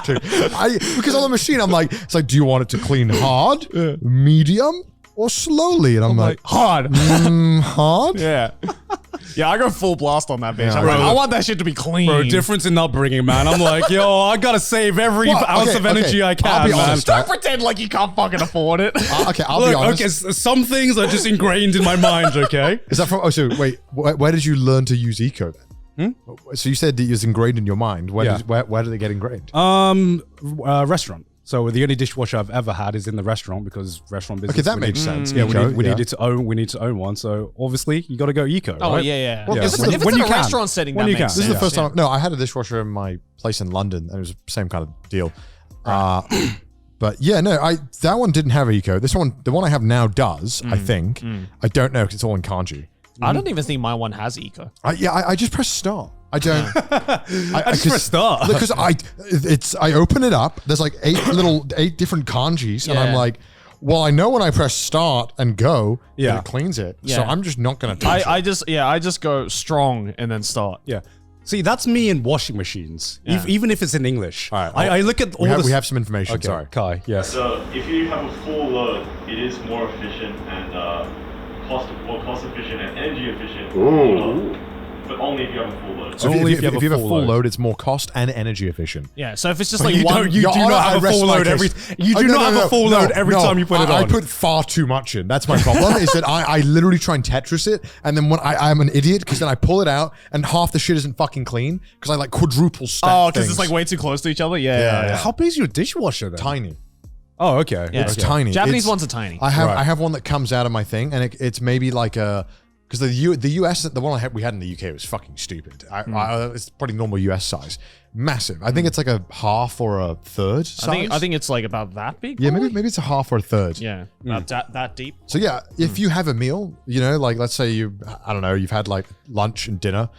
True. Because on the machine, I'm like, it's like, do you want it to clean hard, medium, or slowly? And I'm like, hard. hard? Yeah. Yeah, I go full blast on that bitch. Yeah, I'm like, I want that shit to be clean. Bro, difference in upbringing, man. I'm like, yo, I gotta save every ounce of energy I can, I'll be man. honest, Don't pretend like you can't fucking afford it. Okay, I'll Look, be honest. okay, some things are just ingrained in my mind, okay? Is that from? Oh, so wait, where did you learn to use eco then? So you said that it was ingrained in your mind. Where did it get ingrained? Restaurant. So the only dishwasher I've ever had is in the restaurant because restaurant business. Okay, that makes sense. Yeah, Eco, we needed to own. We need to own one. So obviously you got to go eco. Oh right? yeah. Well, If it's when in you a can. restaurant setting, When that you makes can. This is the sense. first time. No, I had a dishwasher in my place in London, and it was the same kind of deal. But yeah, no, that one didn't have eco. This one, the one I have now, does. I think. I don't know because it's all in kanji. I don't even think my one has eco. I just press start. I don't. I just press start. Because I open it up. There's like 8 different kanjis, and I'm like, well, I know when I press start and go, that it cleans it. So I'm just not gonna touch it. I just go strong and then start. Yeah. See, that's me in washing machines, even if it's in English. All right, I look at all we have some information. Okay, Sorry, Kai. Yes. So if you have a full load, it is more efficient and more cost efficient and energy efficient. But only if you have a full load. So if you have a full load, it's more cost and energy efficient. Yeah. So if it's just But like you one, do not have a full load every. You do not have a full load every time you put it on. I put far too much in. That's my problem. Is that I literally try and Tetris it, and then when I'm an idiot because then I pull it out and half the shit isn't fucking clean because I like quadruple stack. oh, because it's like way too close to each other. Yeah. How big is your dishwasher then? Tiny. Oh, okay. Yeah. It's tiny. Japanese ones are tiny. I have one that comes out of my thing, and it's maybe like a. Because the US, the one we had in the UK was fucking stupid. It's probably normal US size, massive. I think it's like a half or a third size. I think it's like about that big. Yeah, probably? maybe it's a half or a third. Yeah, about that deep. So yeah, if you have a meal, like let's say you've had like lunch and dinner,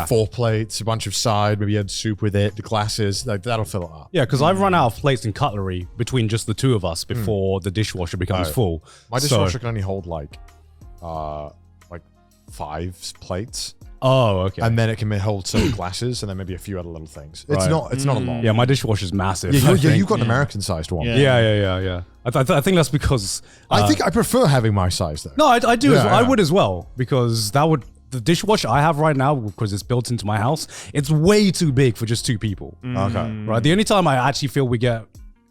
4 plates, a bunch of side, maybe you had soup with it, the glasses, like that'll fill it up. Yeah, because I've run out of plates and cutlery between just the two of us before the dishwasher becomes full. My dishwasher can only hold like 5 plates. Oh, okay. And then it can hold some glasses and then maybe a few other little things. It's not a lot. Yeah, my dishwasher's massive. You've got an American sized one. Yeah. I think that's because I think I prefer having my size though. no, I do. Yeah, I would as well because the dishwasher I have right now because it's built into my house. It's way too big for just 2 people. Okay. Right. The only time I actually feel we get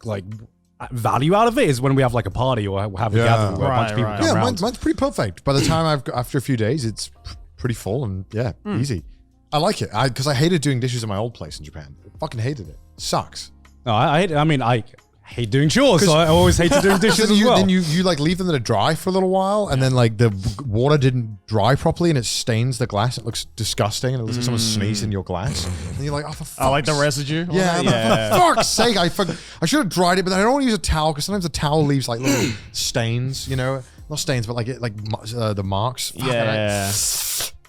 like value out of it is when we have like a party or have a gathering where a bunch of people come around. Mine's pretty perfect. By the time after a few days, it's pretty full and easy. I like it because I hated doing dishes in my old place in Japan. I fucking hated it. Sucks. No, I hate doing chores, so I always hate doing dishes as well. Then you like leave them to dry for a little while, and then like the water didn't dry properly, and it stains the glass. It looks disgusting, and it looks like someone sneezed in your glass. And you're like, oh, for fuck's I like the residue. Yeah, for fuck's sake, I should have dried it, but I don't want to use a towel because sometimes the towel leaves like little stains, not stains, but the marks. Yeah.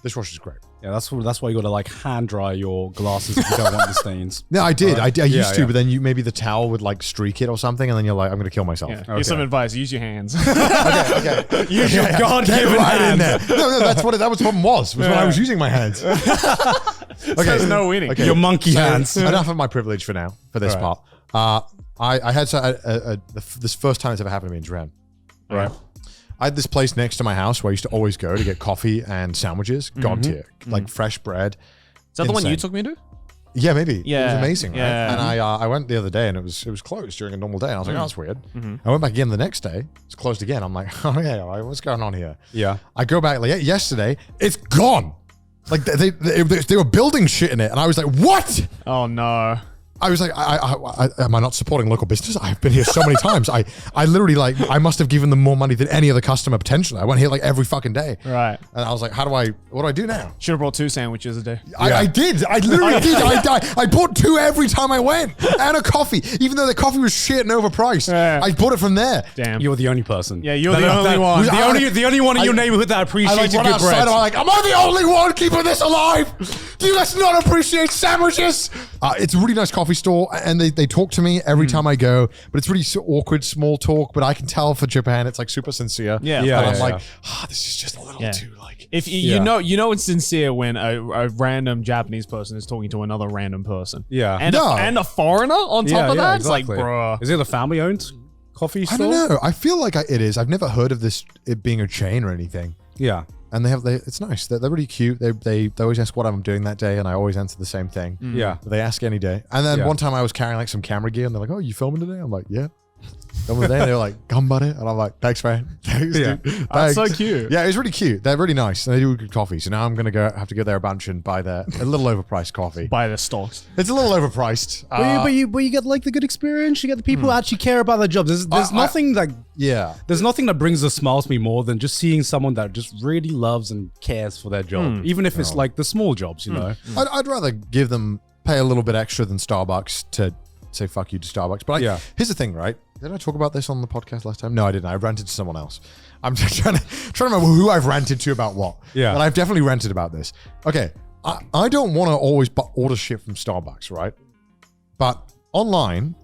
Dishwasher's great. Yeah, that's why you got to like hand dry your glasses if you don't want the stains. Yeah, I did. I used to, yeah. but then maybe the towel would like streak it or something, and then you're like, I'm gonna kill myself. Yeah. Here's some advice: use your hands. Okay. Use your God-given in hands. there. No, that was the problem was when I was using my hands. Okay, There's no winning. Okay. Your monkey hands. Enough of my privilege for now. For this part, I had this first time it's ever happened to me in Japan. Right. I had this place next to my house where I used to always go to get coffee and sandwiches. God tier, like fresh bread. Is that the one you Insane. took me to? Yeah, maybe. It Yeah. was amazing, Yeah. right? And I went the other day and it was closed during a normal day. And I was like, oh, that's weird. I went back again the next day. It's closed again. I'm like, oh yeah, all right, what's going on here? Yeah. I go back like yesterday. It's gone. Like they were building shit in it, and I was like, what? Oh no. I was like, am I not supporting local business? I've been here so many times. I literally I must have given them more money than any other customer potentially. I went here like every fucking day. Right. And I was like, what do I do now? Should have brought 2 sandwiches a day. I did. I literally did. I bought 2 every time I went, and a coffee, even though the coffee was shit and overpriced. Yeah. I bought it from there. Damn. You're the only person. Yeah, you're the only one. The only one in your neighborhood that appreciates I good went outside, bread. I'm like, am I the only one keeping this alive? Do you guys not appreciate sandwiches? It's a really nice coffee store, and they talk to me every time I go, but it's really awkward, small talk, but I can tell for Japan, it's like super sincere. Yeah. Yeah, And I'm yeah, like, yeah. this is just a little Yeah. too like. If you know it's sincere when a random Japanese person is talking to another random person. Yeah. And, No. and a foreigner on top of that. exactly. It's like, bruh. Is it a family owned? coffee I store? don't know. I feel like it is. I've never heard of it being a chain or anything. Yeah. And it's nice. They're really cute. They always ask what I'm doing that day, and I always answer the same thing. Yeah. They ask any day. And then one time I was carrying like some camera gear, and they're like, "Oh, you filming today?" I'm like, "Yeah." Filming today. And they were like, "Come, buddy," and I'm like, "Thanks, man. Thanks, Yeah. dude. That's so Thanks." cute. Yeah, it's really cute. They're really nice, and they do good coffee. So now I'm gonna have to go there a bunch and buy a little overpriced coffee. Buy the stocks. It's a little overpriced. But you get like the good experience. You get the people who actually care about their jobs. There's nothing that yeah. there's nothing that brings a smile to me more than just seeing someone that just really loves and cares for their job, even if it's like the small jobs. You know, I'd rather pay a little bit extra than Starbucks to say fuck you to Starbucks. But here's the thing, right? Did I talk about this on the podcast last time? No, I didn't. I ranted to someone else. I'm just trying to remember who I've ranted to about what. Yeah. But I've definitely ranted about this. Okay. I don't want to always order shit from Starbucks, right? But online,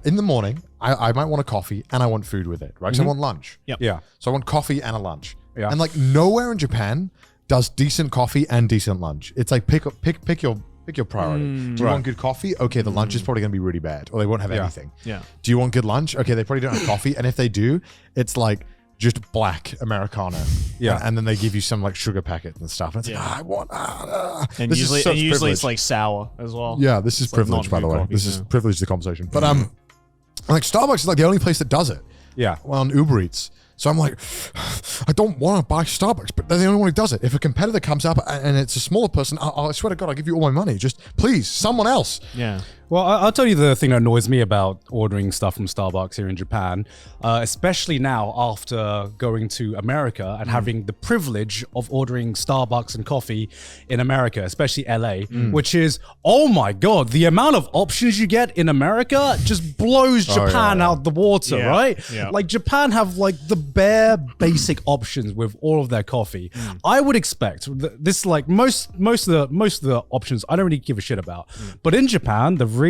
in the morning, I might want a coffee and I want food with it, right? So I want lunch. Yep. Yeah. So I want coffee and a lunch. Yeah. And like nowhere in Japan does decent coffee and decent lunch. It's like pick your priority. Do you want good coffee? Okay, the lunch is probably going to be really bad, or they won't have anything. Yeah. Do you want good lunch? Okay, they probably don't have coffee, and if they do, it's like just black Americano. Yeah. And then they give you some like sugar packet and stuff. And it's like, I want. And This usually, is such it's privilege. like sour as well. Yeah, this is It's like privilege, by the non-food way. coffee, This is yeah. privilege to the conversation. But like Starbucks is like the only place that does it. Yeah. Well, on Uber Eats. So I'm like, I don't want to buy Starbucks, but they're the only one who does it. If a competitor comes up and it's a smaller person, I swear to God, I'll give you all my money. Just please, someone else. Yeah. Well, I'll tell you the thing that annoys me about ordering stuff from Starbucks here in Japan, especially now after going to America and having the privilege of ordering Starbucks and coffee in America, especially LA, which is, oh my God, the amount of options you get in America just blows Japan out the water, Yeah. right? Yeah. Like Japan have like the bare basic options with all of their coffee. I would expect this, like most of the options I don't really give a shit about, but in Japan, the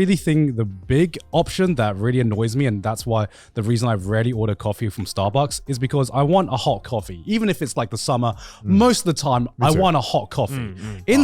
big option that really annoys me, and that's why the reason I rarely order coffee from Starbucks is because I want a hot coffee. Even if it's like the summer, most of the time I want a hot coffee. In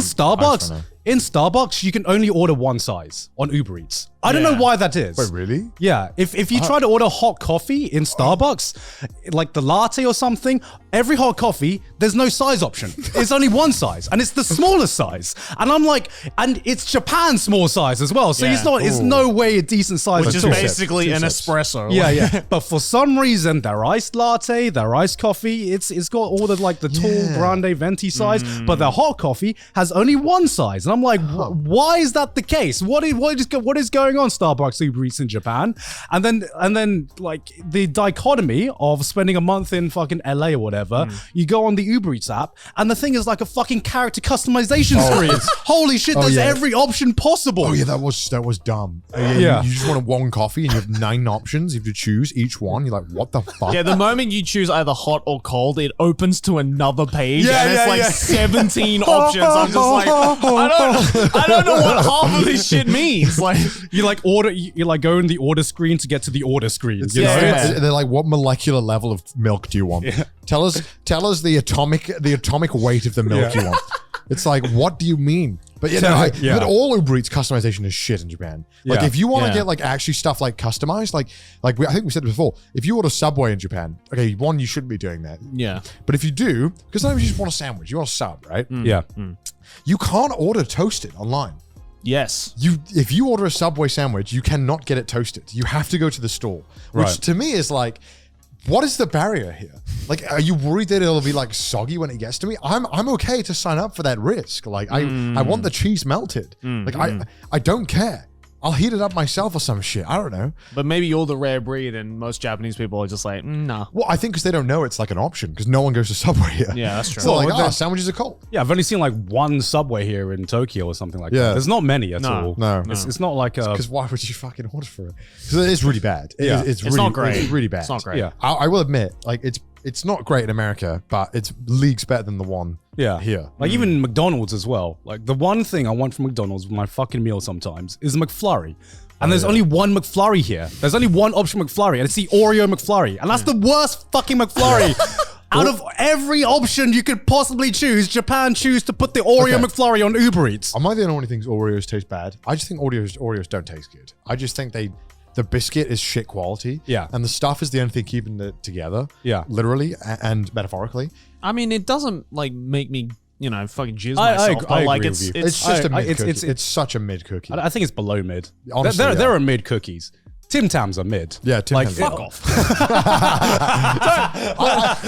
Starbucks, you can only order one size on Uber Eats. I don't know why that is. Wait, really? Yeah, if you try to order hot coffee in Starbucks, like the latte or something, every hot coffee, there's no size option. It's only one size, and it's the smallest size. And I'm like, and it's Japan's small size as well, so it's no way a decent size. Which is at all. basically an espresso. Yeah. But for some reason, their iced latte, their iced coffee, it's got all the like the tall grande venti size, but their hot coffee has only one size. And I'm like, why is that the case? What is going on, Starbucks Uber Eats in Japan? And then like the dichotomy of spending a month in fucking LA or whatever, you go on the Uber Eats app, and the thing is like a fucking character customization screen. Holy shit, there's every option possible. Oh yeah, that was dumb. Yeah. You just want one coffee and you have 9 options. You have to choose each one. You're like, what the fuck? Yeah, the moment you choose either hot or cold, it opens to another page and it's like 17 options. I'm just like, I don't know what half of this shit means. Like you like go in the order screen to get to the order screen. You know? They're like, what molecular level of milk do you want? Tell us the atomic weight of the milk you want. It's like, what do you mean? But but all Uber Eats customization is shit in Japan. Like if you want to get like actually stuff like customized, I think we said it before. If you order Subway in Japan, okay, one, you shouldn't be doing that. Yeah. But if you do, because sometimes you just want a sandwich, you want a sub, right? Yeah. You can't order toasted online. Yes. If you order a Subway sandwich, you cannot get it toasted. You have to go to the store, which to me is like, what is the barrier here? Like, are you worried that it'll be like soggy when it gets to me? I'm okay to sign up for that risk. Like, I want the cheese melted. Like, I don't care. I'll heat it up myself or some shit. I don't know. But maybe you're the rare breed and most Japanese people are just like, nah. Well, I think because they don't know it's like an option because no one goes to Subway here. Yeah, that's true. So like, sandwiches are cold. Yeah, I've only seen like one Subway here in Tokyo or something like that. There's not many at all. No. It's not like a... Because why would you fucking order for it? Because it's really bad. It's really, not great. It's really bad. It's not great. Yeah. I will admit, like, it's not great in America, but it's leagues better than the one here. Like even McDonald's as well. Like the one thing I want from McDonald's with my fucking meal sometimes is a McFlurry. And there's only one McFlurry here. There's only one option McFlurry, and it's the Oreo McFlurry. And that's the worst fucking McFlurry. Out of every option you could possibly choose, Japan choose to put the Oreo McFlurry on Uber Eats. Am I the only one who thinks Oreos taste bad? I just think Oreos don't taste good. I just think they the biscuit is shit quality. Yeah. And the stuff is the only thing keeping it together. Yeah. Literally and metaphorically. I mean, it doesn't like make me, fucking jizz I myself. agree like with you. It's just a mid cookie. it's- It's such a mid cookie. I think it's below mid. Honestly, there are mid cookies. Tim Tams are mid. Yeah, Tim Tams. fuck off.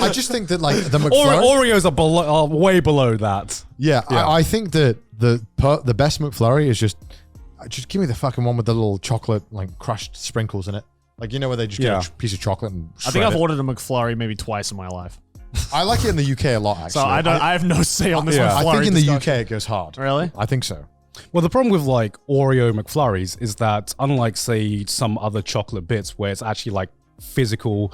I just think that like the McFlurry. Oreos are way below that. Yeah, I think that the best McFlurry is just give me the fucking one with the little chocolate like crushed sprinkles in it. Like where they just get a piece of chocolate and I think I've shred it. ordered a McFlurry maybe twice in my life. I like it in the UK a lot actually. So I have no say on this McFlurry I think in the discussion. UK it goes hard. Really? I think so. Well, the problem with like Oreo McFlurries is that unlike say some other chocolate bits where it's actually like physical,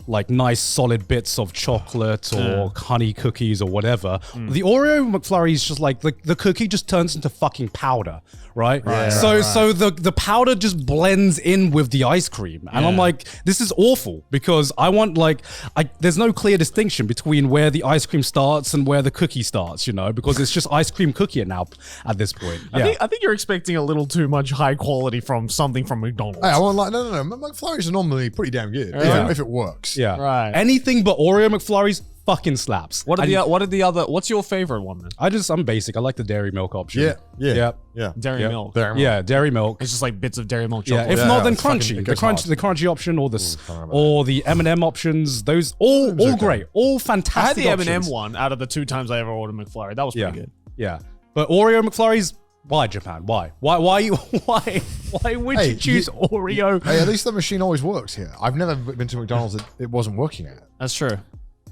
like nice solid bits of chocolate or honey cookies or whatever, the Oreo McFlurry is just like the cookie just turns into fucking powder, right? So the powder just blends in with the ice cream, and I'm like, this is awful because I want there's no clear distinction between where the ice cream starts and where the cookie starts, because it's just ice cream cookie now at this point. I think you're expecting a little too much high quality from something from McDonald's. Hey, I want no. McFlurries are normally pretty damn good if it works. Yeah. Right. Anything but Oreo McFlurries fucking slaps. What are the other? What's your favorite one then? I'm basic. I like the dairy milk option. Yeah. Dairy milk. Yeah, dairy milk. It's just like bits of dairy milk Yeah, chocolate. if not, then it's fucking- crunchy. it The goes hard. crunchy option, or the M&M options. Those all great, all I had fantastic. the M&M options. one out of the 2 times I ever ordered McFlurry. That was pretty good. Yeah, but Oreo McFlurries. Why Japan? Why would you choose Oreo? Hey, at least the machine always works here. I've never been to McDonald's that it wasn't working at. That's true.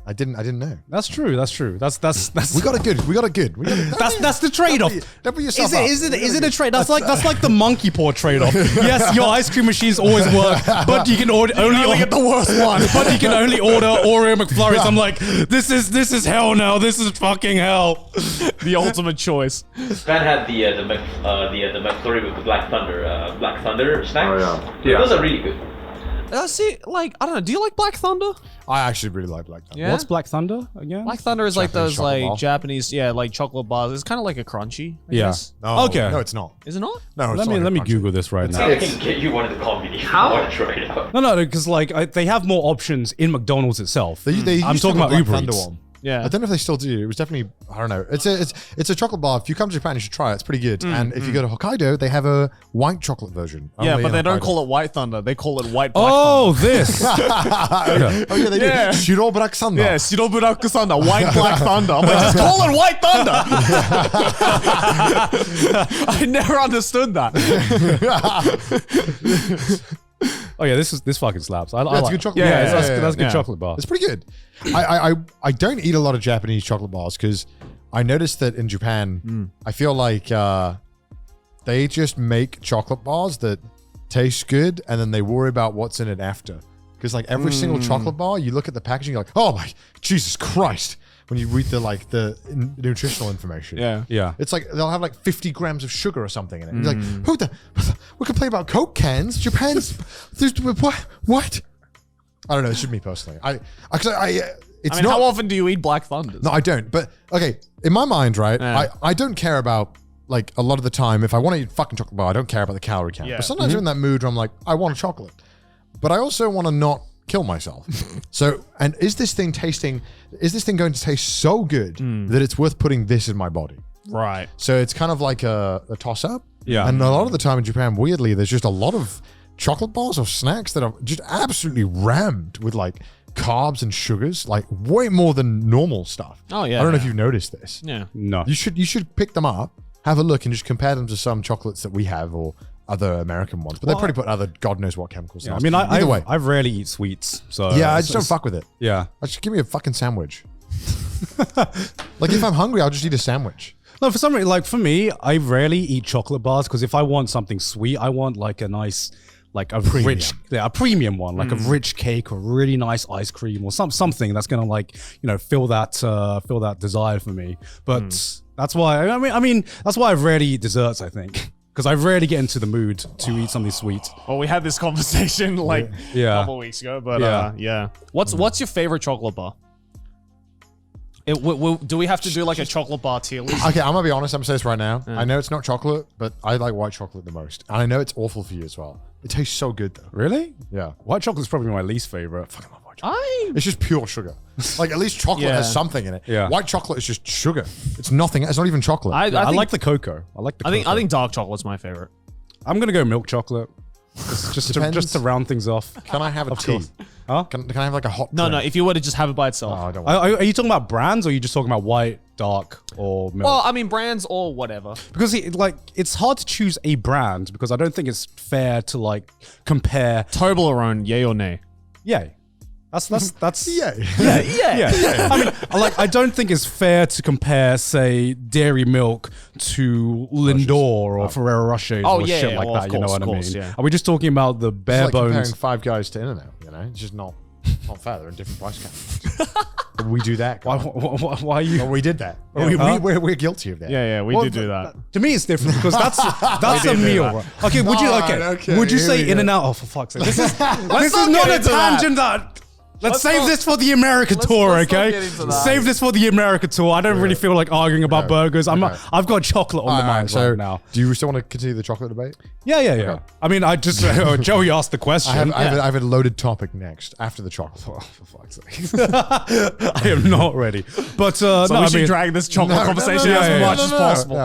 I didn't know. That's true. That's We got it good. That's the trade-off. Don't put yourself Is it a trade? That's like the monkey paw trade-off. Yes, your ice cream machines always work, but you can only get the worst one. But you can only order Oreo McFlurries. I'm like, this is hell now. This is fucking hell. The ultimate choice. Van had the McFlurry with the Black Thunder snacks. Oh, yeah. Those are really good. See, like, I don't know. Do you like Black Thunder? I actually really like Black Thunder. Yeah. What's Black Thunder again? Black Thunder is like Japanese those chocolate like bar. Japanese, like chocolate bars. It's kind of like a crunchy. I Yeah. guess. No, Okay. No, it's not. Is it not? No, it's Let not me like a Google crunchy. this right now. I can get you one of the combination if you want to try it out. No, because they have more options in McDonald's itself. They I'm used to talking have about a Black Uber Thunder Eats. one. Yeah. I don't know if they still do. It was definitely, I don't know. It's a chocolate bar. If you come to Japan, you should try it. It's pretty good. And if you go to Hokkaido, they have a white chocolate version. Yeah, Only but in they don't Hokkaido. call it White Thunder. They call it White Black Oh, this. Oh yeah, they Yeah. do. Shiro Black Thunder. Thunder. Yeah, Shiroburaku Thunder, White Black Thunder. I'm like, just call it White Thunder. I never understood that. Oh yeah, this fucking slaps. I it's like a good chocolate. Yeah, that's a good yeah. chocolate bar. It's pretty good. I don't eat a lot of Japanese chocolate bars because I noticed that in Japan, I feel like they just make chocolate bars that taste good and then they worry about what's in it after. Because like every single chocolate bar, you look at the packaging, you're like, oh my Jesus Christ. When you read the nutritional information. Yeah. It's like they'll have like 50 grams of sugar or something in it. You're like, we complain about Coke cans. Japan's, what? I don't know. It's just me personally. It's not. How often do you eat Black Thunders? No, I don't. But okay, in my mind, right? Yeah. I don't care about like a lot of the time. If I want to eat a fucking chocolate bar, I don't care about the calorie count. Yeah. But sometimes I'm in that mood where I'm like, I want a chocolate, but I also want to not kill myself. So, and is this thing going to taste so good that it's worth putting this in my body? Right. So it's kind of like a toss up. Yeah. And a lot of the time in Japan, weirdly, there's just a lot of chocolate bars or snacks that are just absolutely rammed with like carbs and sugars, like way more than normal stuff. Oh, yeah. I don't know if you've noticed this. Yeah. No. You should pick them up, have a look, and just compare them to some chocolates that we have or other American ones. But they probably put other God knows what chemicals. Yeah, in I it. mean, either way. I rarely eat sweets, so Yeah, I just don't fuck with it. Yeah. Just give me a fucking sandwich. Like if I'm hungry, I'll just eat a sandwich. No, for some reason, like for me, I rarely eat chocolate bars because if I want something sweet, I want like a nice, like a rich, a premium one, like a rich cake or really nice ice cream or something that's gonna like fill that desire for me. But that's why I mean that's why I rarely eat desserts. I think. Because I rarely get into the mood to eat something sweet. Well, we had this conversation like a couple weeks ago, but yeah. What's your favorite chocolate bar? Do we have to do like a chocolate bar tier list? Okay, I'm gonna be honest. I'm gonna say this right now. I know it's not chocolate, but I like white chocolate the most, and I know it's awful for you as well. It tastes so good though. Really? Yeah. White chocolate's probably my least favorite. Fucking love white chocolate. It's just pure sugar. Like at least chocolate has something in it. Yeah. White chocolate is just sugar. It's nothing. It's not even chocolate. I think, like the cocoa. I think dark chocolate's my favorite. I'm gonna go milk chocolate. Just to round things off. Can I have a tea? Huh? Can I have like a hot? No, drink? if you were to just have it by itself. Oh, I don't want Are you talking about brands or are you just talking about white, dark, or milk? Well, I mean brands or whatever. Because it's hard to choose a brand because I don't think it's fair to like compare. Toblerone, yay or nay? Yay. That's Yeah. yeah. I mean, I don't think it's fair to compare, say, dairy milk to Lindor or Ferrero Rocher or shit like that. You know what I mean? Yeah. Are we just talking about the bare It's like comparing bones? Five Guys to In-N-Out, you know? It's just not fair. They're in different price categories. We do that. Why are you? Well, we did that. Huh? We're guilty of that. Yeah, we Well, did do that. To me, it's different because that's a meal. Right? Okay, would you okay, Would you here say we In go. and Out? Oh, for fuck's sake! This is not not get a into that. tangent. Let's save this for the America tour, let's not okay? get into that. Save this for the America tour. I don't really feel like arguing about burgers. I've got chocolate on the mind so right now. do you still want to continue the chocolate debate? Yeah. Okay. I mean, I just Joey asked the question. I have a loaded topic next after the chocolate. Oh, for fuck's sake! I am not ready. But So no, we I should mean, drag this chocolate conversation no, as yeah, much yeah. as possible.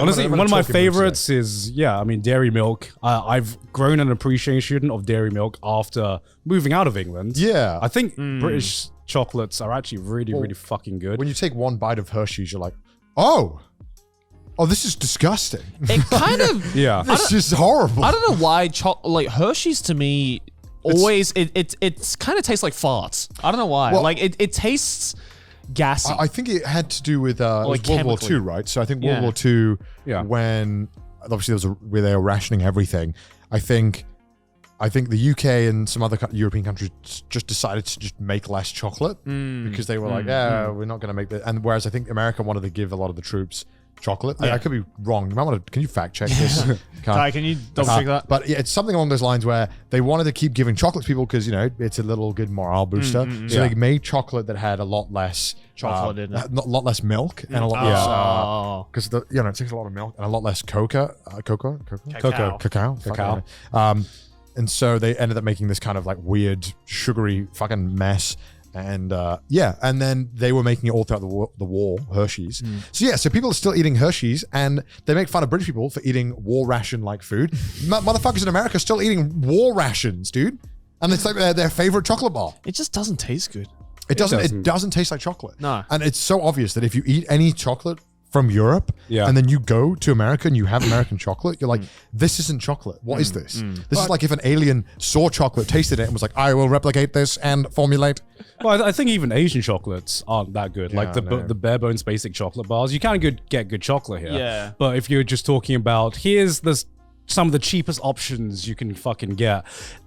honestly, I'm in one a of my talking mood favorites is dairy milk. I've grown an appreciation of dairy milk after moving out of England. Yeah. I think British chocolates are actually really fucking good. When you take one bite of Hershey's, you're like, oh, this is disgusting. It kind of yeah. This is horrible. I don't know why like Hershey's to me always it kind of tastes like farts. I don't know why. Well- like it tastes gassy. I think it had to do with it was World War chemically. II, right? So I think World Yeah. War II, Yeah. when obviously where they were rationing everything. I think the UK and some other European countries just decided to just make less chocolate because they were like, we're not going to make that. And whereas I think America wanted to give a lot of the troops chocolate. I could be wrong. You might want to. Can you fact check this? Kai, can you double check that? But yeah, it's something along those lines where they wanted to keep giving chocolate to people because it's a little good morale booster. So they made chocolate that had a lot less Chocolate in it. a lot less milk and a lot less because it takes a lot of milk and a lot less cocoa. And so they ended up making this kind of like weird sugary fucking mess. And and then they were making it all throughout the war, Hershey's. So people are still eating Hershey's, and they make fun of British people for eating war ration like food. Motherfuckers in America are still eating war rations, dude. And it's like their favorite chocolate bar. It just doesn't taste good. It doesn't taste like chocolate. No. And it's so obvious that if you eat any chocolate from Europe Yeah. and then you go to America and you have American chocolate, you're like, this isn't chocolate. What is this? This is like if an alien saw chocolate, tasted it, and was like, I will replicate this and formulate. Well, I think even Asian chocolates aren't that good. Like no. the bare bones basic chocolate bars, you can get good chocolate here. Yeah. But if you're just talking about here's some of the cheapest options you can fucking get,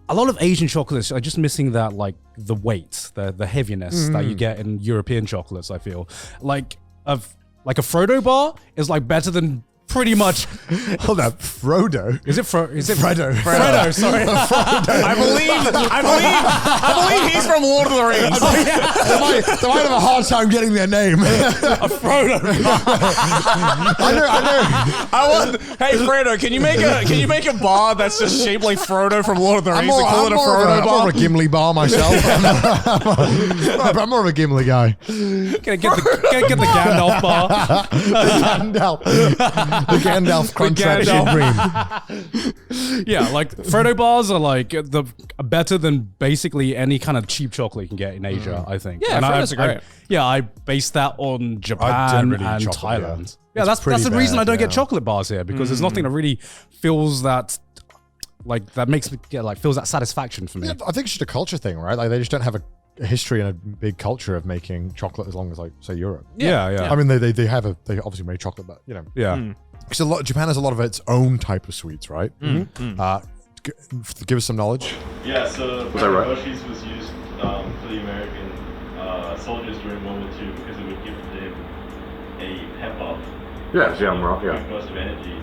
a lot of Asian chocolates are just missing that like the weight, the heaviness that you get in European chocolates. I feel like a Frodo bar is like better than pretty much. Hold up, Frodo. Is it Frodo? Frodo, sorry. I believe he's from Lord of the Rings. They might have a hard time getting their name. Frodo. I know. Hey Frodo, can you make a bar that's just shaped like Frodo from Lord of the Rings and call it a I'm Frodo bar? more of a Gimli bar myself. I'm more of a Gimli guy. Get the Gandalf bar. The Gandalf Crunch Gandalf. Cream. Yeah, like Frodo bars are like better than basically any kind of cheap chocolate you can get in Asia, I think. Yeah, Frodo's great. I base that on Japan generally and eat chocolate, yeah. Thailand. Yeah, It's that's pretty the reason bad, I don't get yeah. chocolate bars here because there's nothing that really feels that makes me feels that satisfaction for me. Yeah, I think it's just a culture thing, right? Like they just don't have a history and a big culture of making chocolate as long as like say Europe. Yeah. I mean, they obviously made chocolate, but Yeah. because Japan has a lot of its own type of sweets, right? Give us some knowledge. Yeah, so that right? Hershey's was used for the American soldiers during World War II because it would give them a pep up. Yeah, I'm right. Quick burst of energy.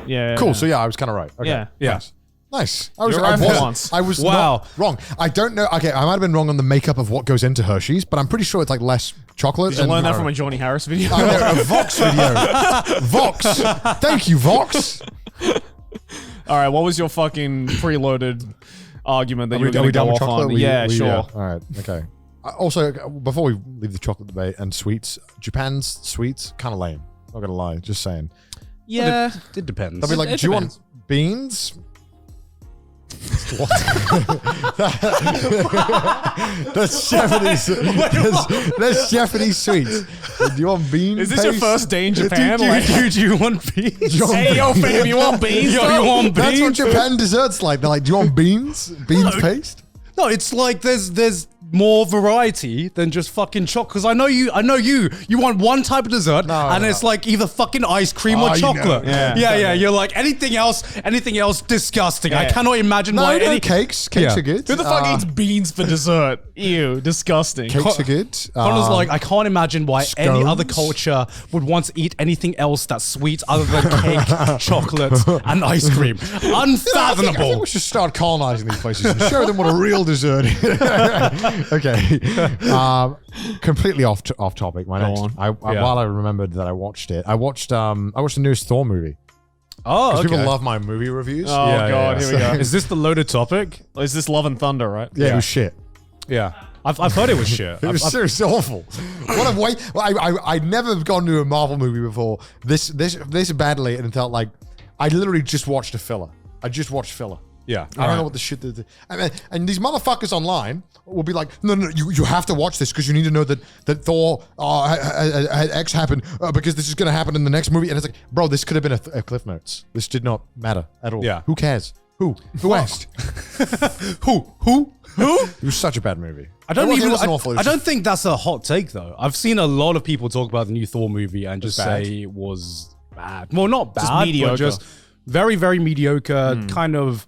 Yeah. Cool. So I was kind of right. Okay. Yeah. Yeah. Nice. Nice. You're right for once. I was Wow. not wrong. I don't know. Okay, I might have been wrong on the makeup of what goes into Hershey's, but I'm pretty sure it's like less chocolate. Did you learn that from a Johnny Harris video? I know, a Vox video. Vox. Thank you, Vox. All right, what was your fucking preloaded argument that you were Are going we to done go with off chocolate? on? Yeah, sure. All right. Okay. Also, before we leave the chocolate debate and sweets, Japan's sweets kind of lame. Not gonna lie, just saying. Yeah. It depends. They'll be like, It do you depends. want beans? What? That's Japanese. That's Japanese sweets. Do you want beans? Is this your first day in Japan? Do you want beans? Hey, yo, fam, you want beans? Yo, though? you want That's what beans? Japan desserts like. They're like, do you want beans? Beans paste? No, it's like there's more variety than just fucking chocolate. Because I know you want one type of dessert, and it's like either fucking ice cream or Oh, you chocolate. know. Yeah. You're like anything else, disgusting. I Yeah. cannot imagine why No, any cakes. Cakes Yeah. are good. Who the fuck eats beans for dessert? Ew, disgusting. Cakes are good. Connor's like, I can't imagine why any other scones. culture would want to eat anything else that's sweet other than cake, chocolate, and ice cream. I think Unfathomable. we should start colonizing these places and show them what a real dessert is. Okay. Completely off topic. My next. on. While I remembered that I watched it, I watched the newest Thor movie. Oh, Because okay. people love my movie reviews. Oh, God, here we go. Is this the loaded topic? Is this Love and Thunder, right? Yeah, it was shit. Yeah. I've heard it was shit. It was seriously awful. What a way! I'd never gone to a Marvel movie before this badly, and it felt like I literally just watched a filler. I just watched filler. Yeah. I don't know what the shit. And these motherfuckers online will be like, no, you have to watch this because you need to know that Thor had X happen because this is going to happen in the next movie. And it's like, bro, this could have been a Cliff Notes. This did not matter at all. Yeah. Who cares? Who asked? Who? It was such a bad movie. I don't It wasn't awful. It was I don't just- think that's a hot take though. I've seen a lot of people talk about the new Thor movie and just bad. say it was bad. Well, not bad, Just but mediocre. just very, very mediocre. Kind of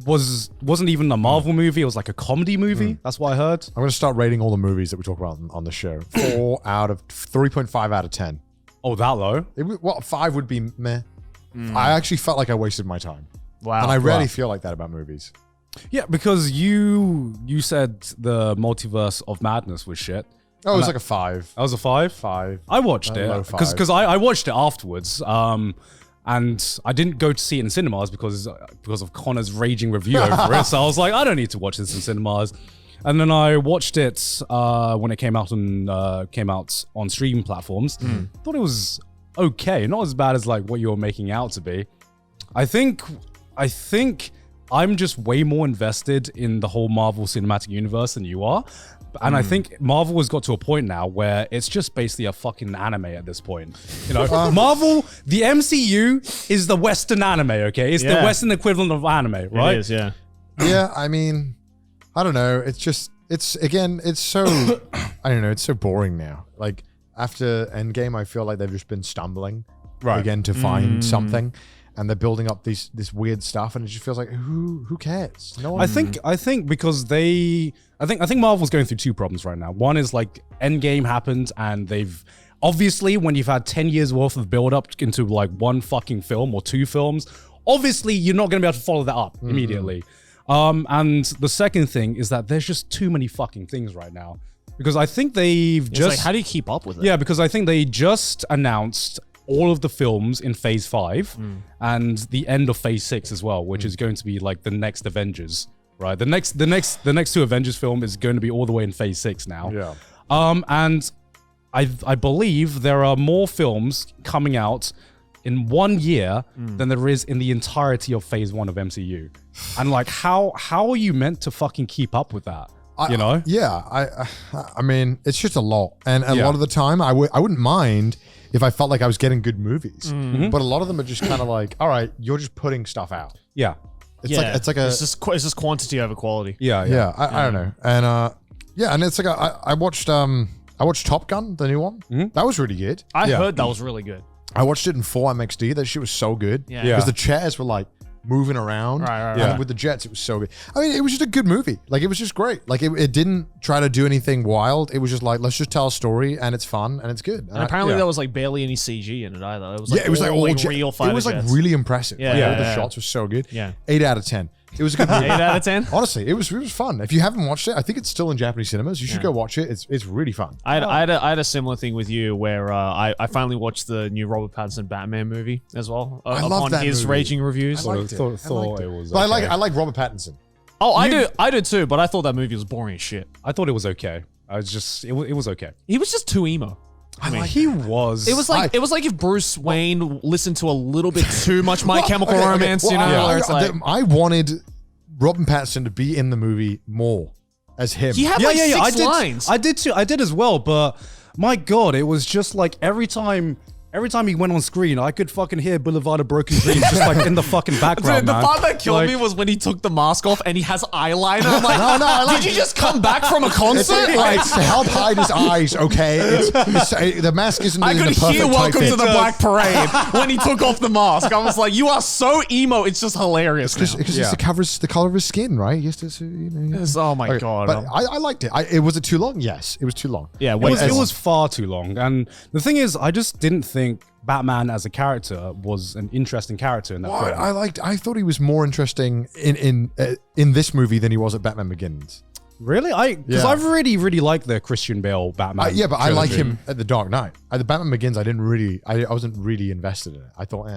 wasn't even a Marvel movie. It was like a comedy movie. That's what I heard. I'm going to start rating all the movies that we talk about on the show. 3.5 out of 10. Oh, that low? What 5 would be meh. I actually felt like I wasted my time. Wow. And I rarely feel like that about movies. Yeah, because you said the Multiverse of Madness was shit. Oh, it was like a 5. That was a 5? 5. I watched low it 5. because I watched it afterwards. And I didn't go to see it in cinemas because of Connor's raging review over it. So I was like, I don't need to watch this in cinemas. And then I watched it when it came out on streaming platforms. Thought it was okay, not as bad as like what you're making out to be. I think I'm just way more invested in the whole Marvel Cinematic Universe than you are. And I think Marvel has got to a point now where it's just basically a fucking anime at this point. You know, Marvel, the MCU is the Western anime, okay? It's the Western equivalent of anime, right? It is, yeah. Yeah, I mean, I don't know. It's so, I don't know, it's so boring now. Like, after Endgame, I feel like they've just been stumbling again to find something. And they're building up this weird stuff, and it just feels like who cares? No one. I think because I think Marvel's going through two problems right now. One is like Endgame happened, and they've obviously when you've had 10 years worth of build up into like one fucking film or two films, obviously you're not going to be able to follow that up immediately. And the second thing is that there's just too many fucking things right now because I think they've It's just like, how do you keep up with it? Yeah, because I think they just announced all of the films in Phase 5 and the end of Phase 6 as well, which is going to be like the next Avengers, right? The next two Avengers film is going to be all the way in Phase 6 now. Yeah. And I believe there are more films coming out in 1 year than there is in the entirety of Phase 1 of MCU. And like, how are you meant to fucking keep up with that? You know? I mean, it's just a lot. And a lot of the time, I wouldn't mind if I felt like I was getting good movies. But a lot of them are just kind of like, all right, you're just putting stuff out. Yeah. It's like a... It's just quantity over quality. Yeah. I don't know. And and it's like I watched Top Gun, the new one. That was really good. I heard that was really good. I watched it in 4MXD. That shit was so good. Yeah. Because the chairs were like moving around. Right. And with the jets, it was so good. I mean, it was just a good movie. Like, it was just great. Like, it didn't try to do anything wild. It was just like, let's just tell a story, and it's fun, and it's good. And apparently there was like barely any CG in it either. It was like it was all like real fighter It was like jets. really impressive. Yeah, Like, yeah, all the yeah. shots were so good. Yeah. 8 out of 10. It was a good movie. 8 out of 10? Honestly, it was fun. If you haven't watched it, I think it's still in Japanese cinemas. You should go watch it. It's really fun. I had a similar thing with you where I finally watched the new Robert Pattinson Batman movie as well. I love upon that his movie. raging reviews. I liked it. Thought it was. But Okay. I like Robert Pattinson. Oh, I do too, but I thought that movie was boring as shit. I thought it was okay. I was just, it was okay. He was just too emo. I mean, he was. It was like if Bruce Wayne listened to a little bit too much My Chemical Romance, Well, you know, where it's like I wanted Robert Pattinson to be in the movie more as him. he had like six lines. I did too. I did as well. But my God, it was just like every time he went on screen, I could fucking hear Boulevard of Broken Dreams just like in the fucking background. The man. part that killed Like- me was when he took the mask off and he has eyeliner. I'm like, I like did you just come back from a concert? It's to help hide his eyes, okay? The mask isn't I in could the perfect hear Welcome type to the Black Parade when he took off the mask. I was like, you are so emo. It's just hilarious. Because it's the color of his skin, right? He has to, Oh my Okay, God. But I liked it. Was it too long? Yes, it was too long. Yeah, It was far too long. And the thing is, I just didn't think Batman as a character was an interesting character in that film. I thought he was more interesting in this movie than he was at Batman Begins. Really? Because Yeah. I've really liked the Christian Bale Batman. Yeah, but I like trilogy. him at The Dark Knight. At the Batman Begins, I wasn't really invested in it. I thought,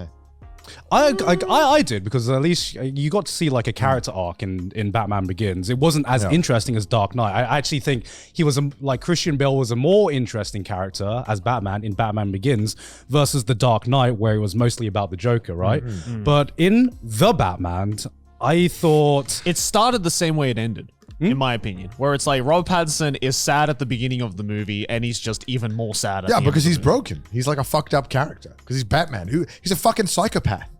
I did, because at least you got to see like a character arc in Batman Begins. It wasn't as interesting as Dark Knight. I actually think he was like Christian Bale was a more interesting character as Batman in Batman Begins versus the Dark Knight, where it was mostly about the Joker, right? But in the Batman, I thought it started the same way it ended. In my opinion, where it's like Robert Pattinson is sad at the beginning of the movie and he's just even more sad at the end because of the he's movie. broken. He's like a fucked up character because he's Batman. He's a fucking psychopath.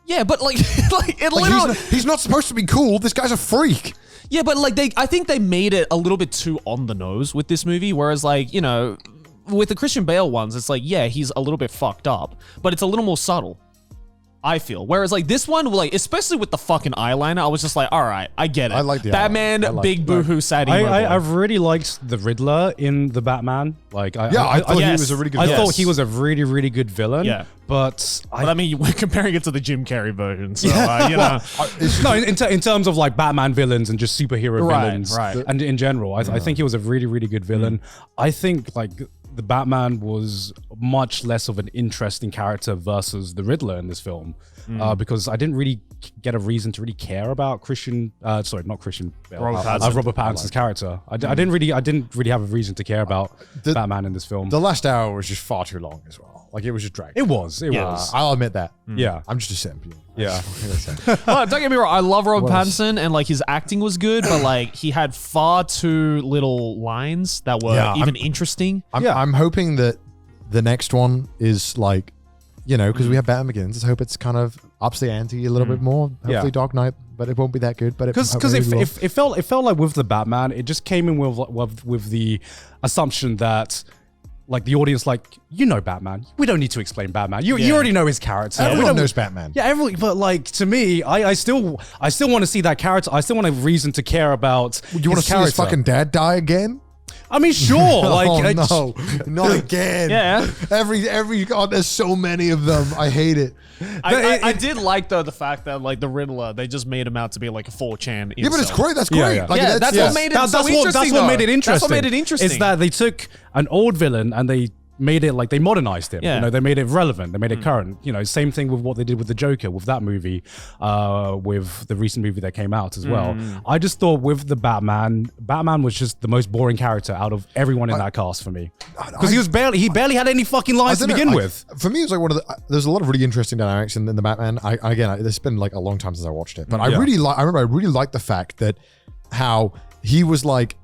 Yeah, but like, it Like literally. he's not supposed to be cool. This guy's a freak. Yeah, but like I think they made it a little bit too on the nose with this movie. Whereas like, you know, with the Christian Bale ones, it's like, yeah, he's a little bit fucked up, but it's a little more subtle, I feel. Whereas like this one, like especially with the fucking eyeliner, I was just like, all right, I get it. I like the Batman, eyeliner. I like big it. boohoo, sad emo boy. I've really liked the Riddler in the Batman. Like, I thought he yes. was a really good I villain. thought he was a really good villain. Yeah. But But I mean, we're comparing it to the Jim Carrey version, so you know. no, in terms of like Batman villains and just superhero Right, villains, right. and in general, I think he was a really good villain. I think like the Batman was much less of an interesting character versus the Riddler in this film, because I didn't really get a reason to really care about not Christian Bale, Robert Pattinson. Robert Pattinson's character. I didn't really have a reason to care about Batman in this film. The last hour was just far too long as well. Like it was just dragged. It was. I'll admit that. Yeah. I'm just a simp. Yeah. Oh, don't get me wrong, I love Robert Pattinson and like his acting was good, but like he had far too little lines that were even interesting. I'm hoping that the next one is like, you know, because we have Batman Begins. I hope it's kind of ups the ante a little bit more. Hopefully Dark Knight, but it won't be that good. But because it felt like with the Batman, it just came in with the assumption that like the audience, like, you know Batman. We don't need to explain Batman. You already know his character. Everyone knows Batman. Yeah, but like to me, I still want to see that character. I still want a reason to care about. You want to see his fucking dad die again? I mean, sure. Like, oh no, not again. Yeah. Every God, there's so many of them. I hate it. I did like though the fact that like the Riddler, they just made him out to be like a 4chan. Yeah, but it's great. That's great. Yeah. Like, Yeah, that's what made it so interesting. That's what made it interesting. That's what made it interesting. Is that they took an old villain and they made it like they modernized him. Yeah. You know, they made it relevant. They made it current. You know, same thing with what they did with the Joker, with that movie, with the recent movie that came out as well. I just thought with the Batman was just the most boring character out of everyone in that cast for me. Because he barely had any fucking lines to begin with. For me, it was like one of the. There's a lot of really interesting dynamics in the Batman. It's been like a long time since I watched it, but I remember I really liked the fact that how he was like,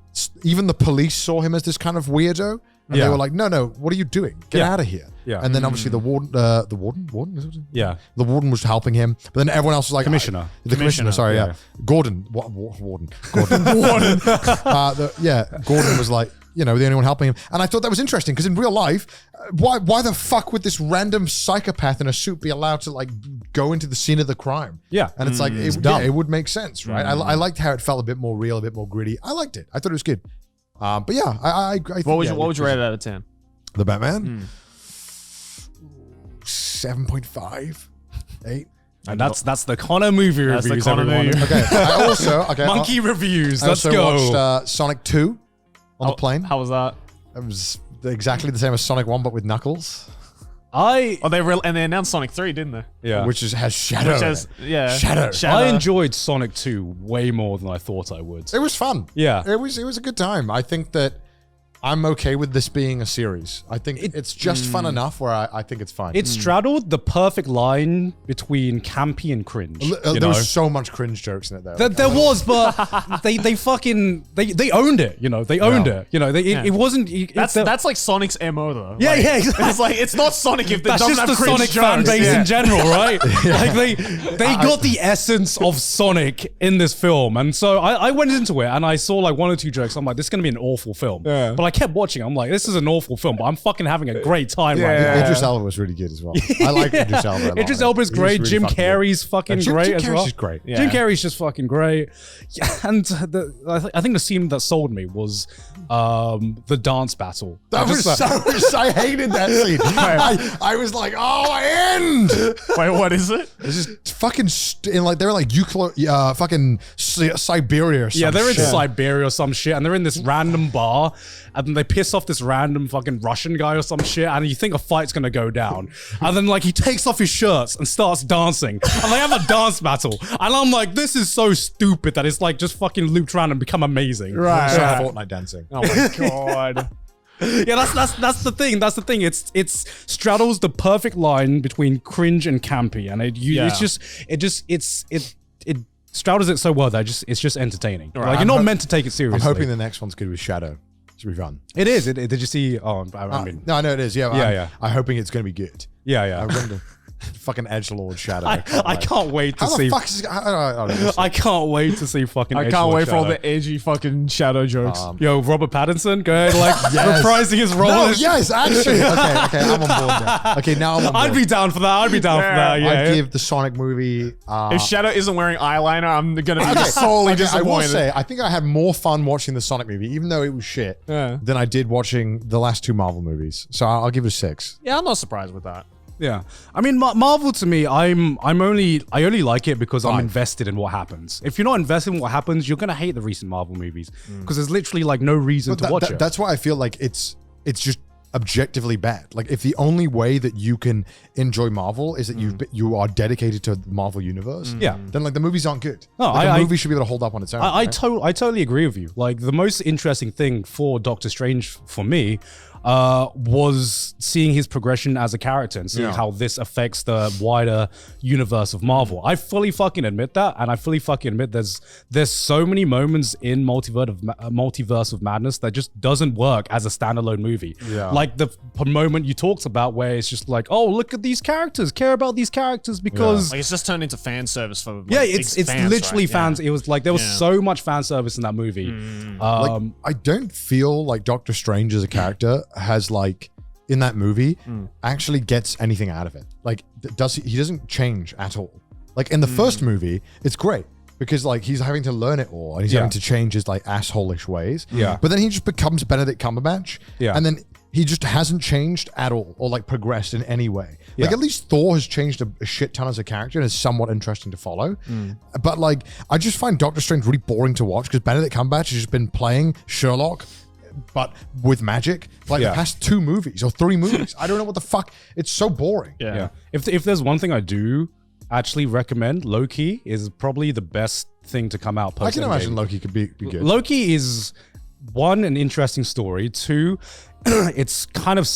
even the police saw him as this kind of weirdo. And they were like, no, what are you doing? Get out of here. Yeah. And then obviously the warden? Yeah. The warden was helping him. But then everyone else was like... Commissioner. The commissioner, sorry, yeah. Gordon. Warden. Gordon. Gordon was like, the only one helping him. And I thought that was interesting because in real life, why the fuck would this random psychopath in a suit be allowed to like go into the scene of the crime? Yeah. And it's like, it would make sense, right? I liked how it felt a bit more real, a bit more gritty. I liked it. I thought it was good. But yeah, I think, what would you rate it out of 10? The Batman? 7.5, 8. And that's the Connor movie That's the reviews, Connor everyone. movie. Okay. I also Monkey reviews. I Let's also go. watched Sonic 2 on the plane. How was that? It was exactly the same as Sonic 1, but with Knuckles, They announced Sonic 3, didn't they? Yeah. which has Shadow. I Shadow. enjoyed Sonic 2 way more than I thought I would. It was fun. Yeah. It was a good time. I think that I'm okay with this being a series. I think it's just fun enough where I think it's fine. It straddled the perfect line between campy and cringe. There was so much cringe jokes in it though. There was, but they owned it. They owned it. It wasn't. That's like Sonic's MO though. Yeah, Like, yeah, exactly. It's like it's not Sonic if they That's doesn't just have the cringe Sonic jokes. fan base Yeah. in general, right? Like they got the essence of Sonic in this film, and so I went into it and I saw like one or two jokes. I'm like, this is gonna be an awful film. Yeah. But I kept watching. I'm like, this is an awful film, but I'm fucking having a great time right now. Idris Elba was really good as well. I like Idris Elba a lot. Idris Elba's He was great. really Jim fucking good. Carrey's fucking great Jim as Carrey's well. just great. Yeah. Jim Carrey's just fucking great. Yeah, and I think the scene that sold me was the dance battle. That was so. I hated that scene. I was like, end. Wait, what is it? It's just fucking they're in like fucking Siberia or some Yeah, they're in shit. Siberia or some shit, and they're in this random bar, and then they piss off this random fucking Russian guy or some shit, and you think a fight's gonna go down, and then like he takes off his shirts and starts dancing, and they have a dance battle, and I'm like, this is so stupid that it's like just fucking looped around and become amazing. Right. So Yeah. Fortnite dancing. Oh my god. Yeah, that's the thing. That's the thing. It's straddles the perfect line between cringe and campy, and it straddles it so well that it's just entertaining. Right. Like you're not meant to take it seriously. I'm hoping the next one's good with Shadow. Should be fun. it is. Did you see? Oh, I mean, No, it is. Yeah, Yeah. I'm hoping it's going to be good. yeah. I'm going to fucking edgelord Shadow. I can't wait to How see. the fuck is this? I don't know. I can't wait to see fucking. I can't Edgelord wait for all Shadow. the edgy fucking Shadow jokes. Yo, Robert Pattinson, go ahead, like reprising his role. No, as- yes, actually. Okay, I'm on board now. Okay, now I'm on board. I'd be down for that. Yeah. I'd give the Sonic movie. If Shadow isn't wearing eyeliner, I'm gonna be Okay, sorely I will disappointed. say, I think I had more fun watching the Sonic movie, even though it was shit, Yeah. than I did watching the last two Marvel movies. So I'll give it a 6. Yeah, I'm not surprised with that. Yeah, I mean, Marvel to me, I only like it because I'm Fine. invested in what happens. If you're not invested in what happens, you're gonna hate the recent Marvel movies because there's literally like no reason to watch it. That's why I feel like it's just objectively bad. Like if the only way that you can enjoy Marvel is that you are dedicated to the Marvel universe, Yeah. then like the movies aren't good. No, like, I a movie should be able to hold up on its own. I right? totally agree with you. Like the most interesting thing for Doctor Strange for me was seeing his progression as a character and seeing how this affects the wider universe of Marvel. I fully fucking admit that, and I fully fucking admit there's so many moments in Multiverse of Madness that just doesn't work as a standalone movie. Yeah. Like the moment you talked about where it's just like, oh, look at these characters, care about these characters because Like it's just turned into fan service for like, it's fans, literally right? fans. Yeah. It was like there was so much fan service in that movie. Like, I don't feel like Doctor Strange as a character has like in that movie actually gets anything out of it. Like he doesn't change at all. Like in the first movie, it's great because like he's having to learn it all and he's having to change his like asshole-ish ways. Yeah. But then he just becomes Benedict Cumberbatch. Yeah. And then he just hasn't changed at all or like progressed in any way. Like Yeah. at least Thor has changed a shit ton as a character and is somewhat interesting to follow. But like I just find Doctor Strange really boring to watch because Benedict Cumberbatch has just been playing Sherlock but with magic for like the past 2 movies or 3 movies. I don't know what the fuck. It's so boring. Yeah. If there's one thing I do actually recommend, Loki is probably the best thing to come out. I can imagine Loki could be good. Loki is one, an interesting story. 2, it's kind of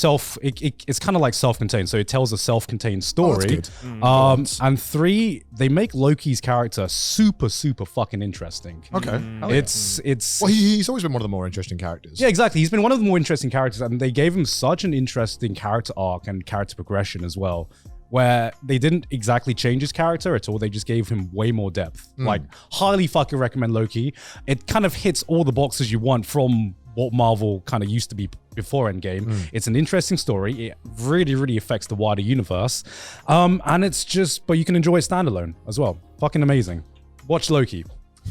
it's kind of like self-contained, so it tells a self-contained story. that's good. And 3, they make Loki's character super fucking interesting. Okay. It's Well, he's always been one of the more interesting characters. yeah, exactly. He's been one of the more interesting characters, and they gave him such an interesting character arc and character progression as well, where they didn't exactly change his character at all. They just gave him way more depth. Like, highly fucking recommend Loki. It kind of hits all the boxes you want from what Marvel kind of used to be before Endgame. It's an interesting story. It really, really affects the wider universe. And it's just, but you can enjoy it standalone as well. Fucking amazing. Watch Loki.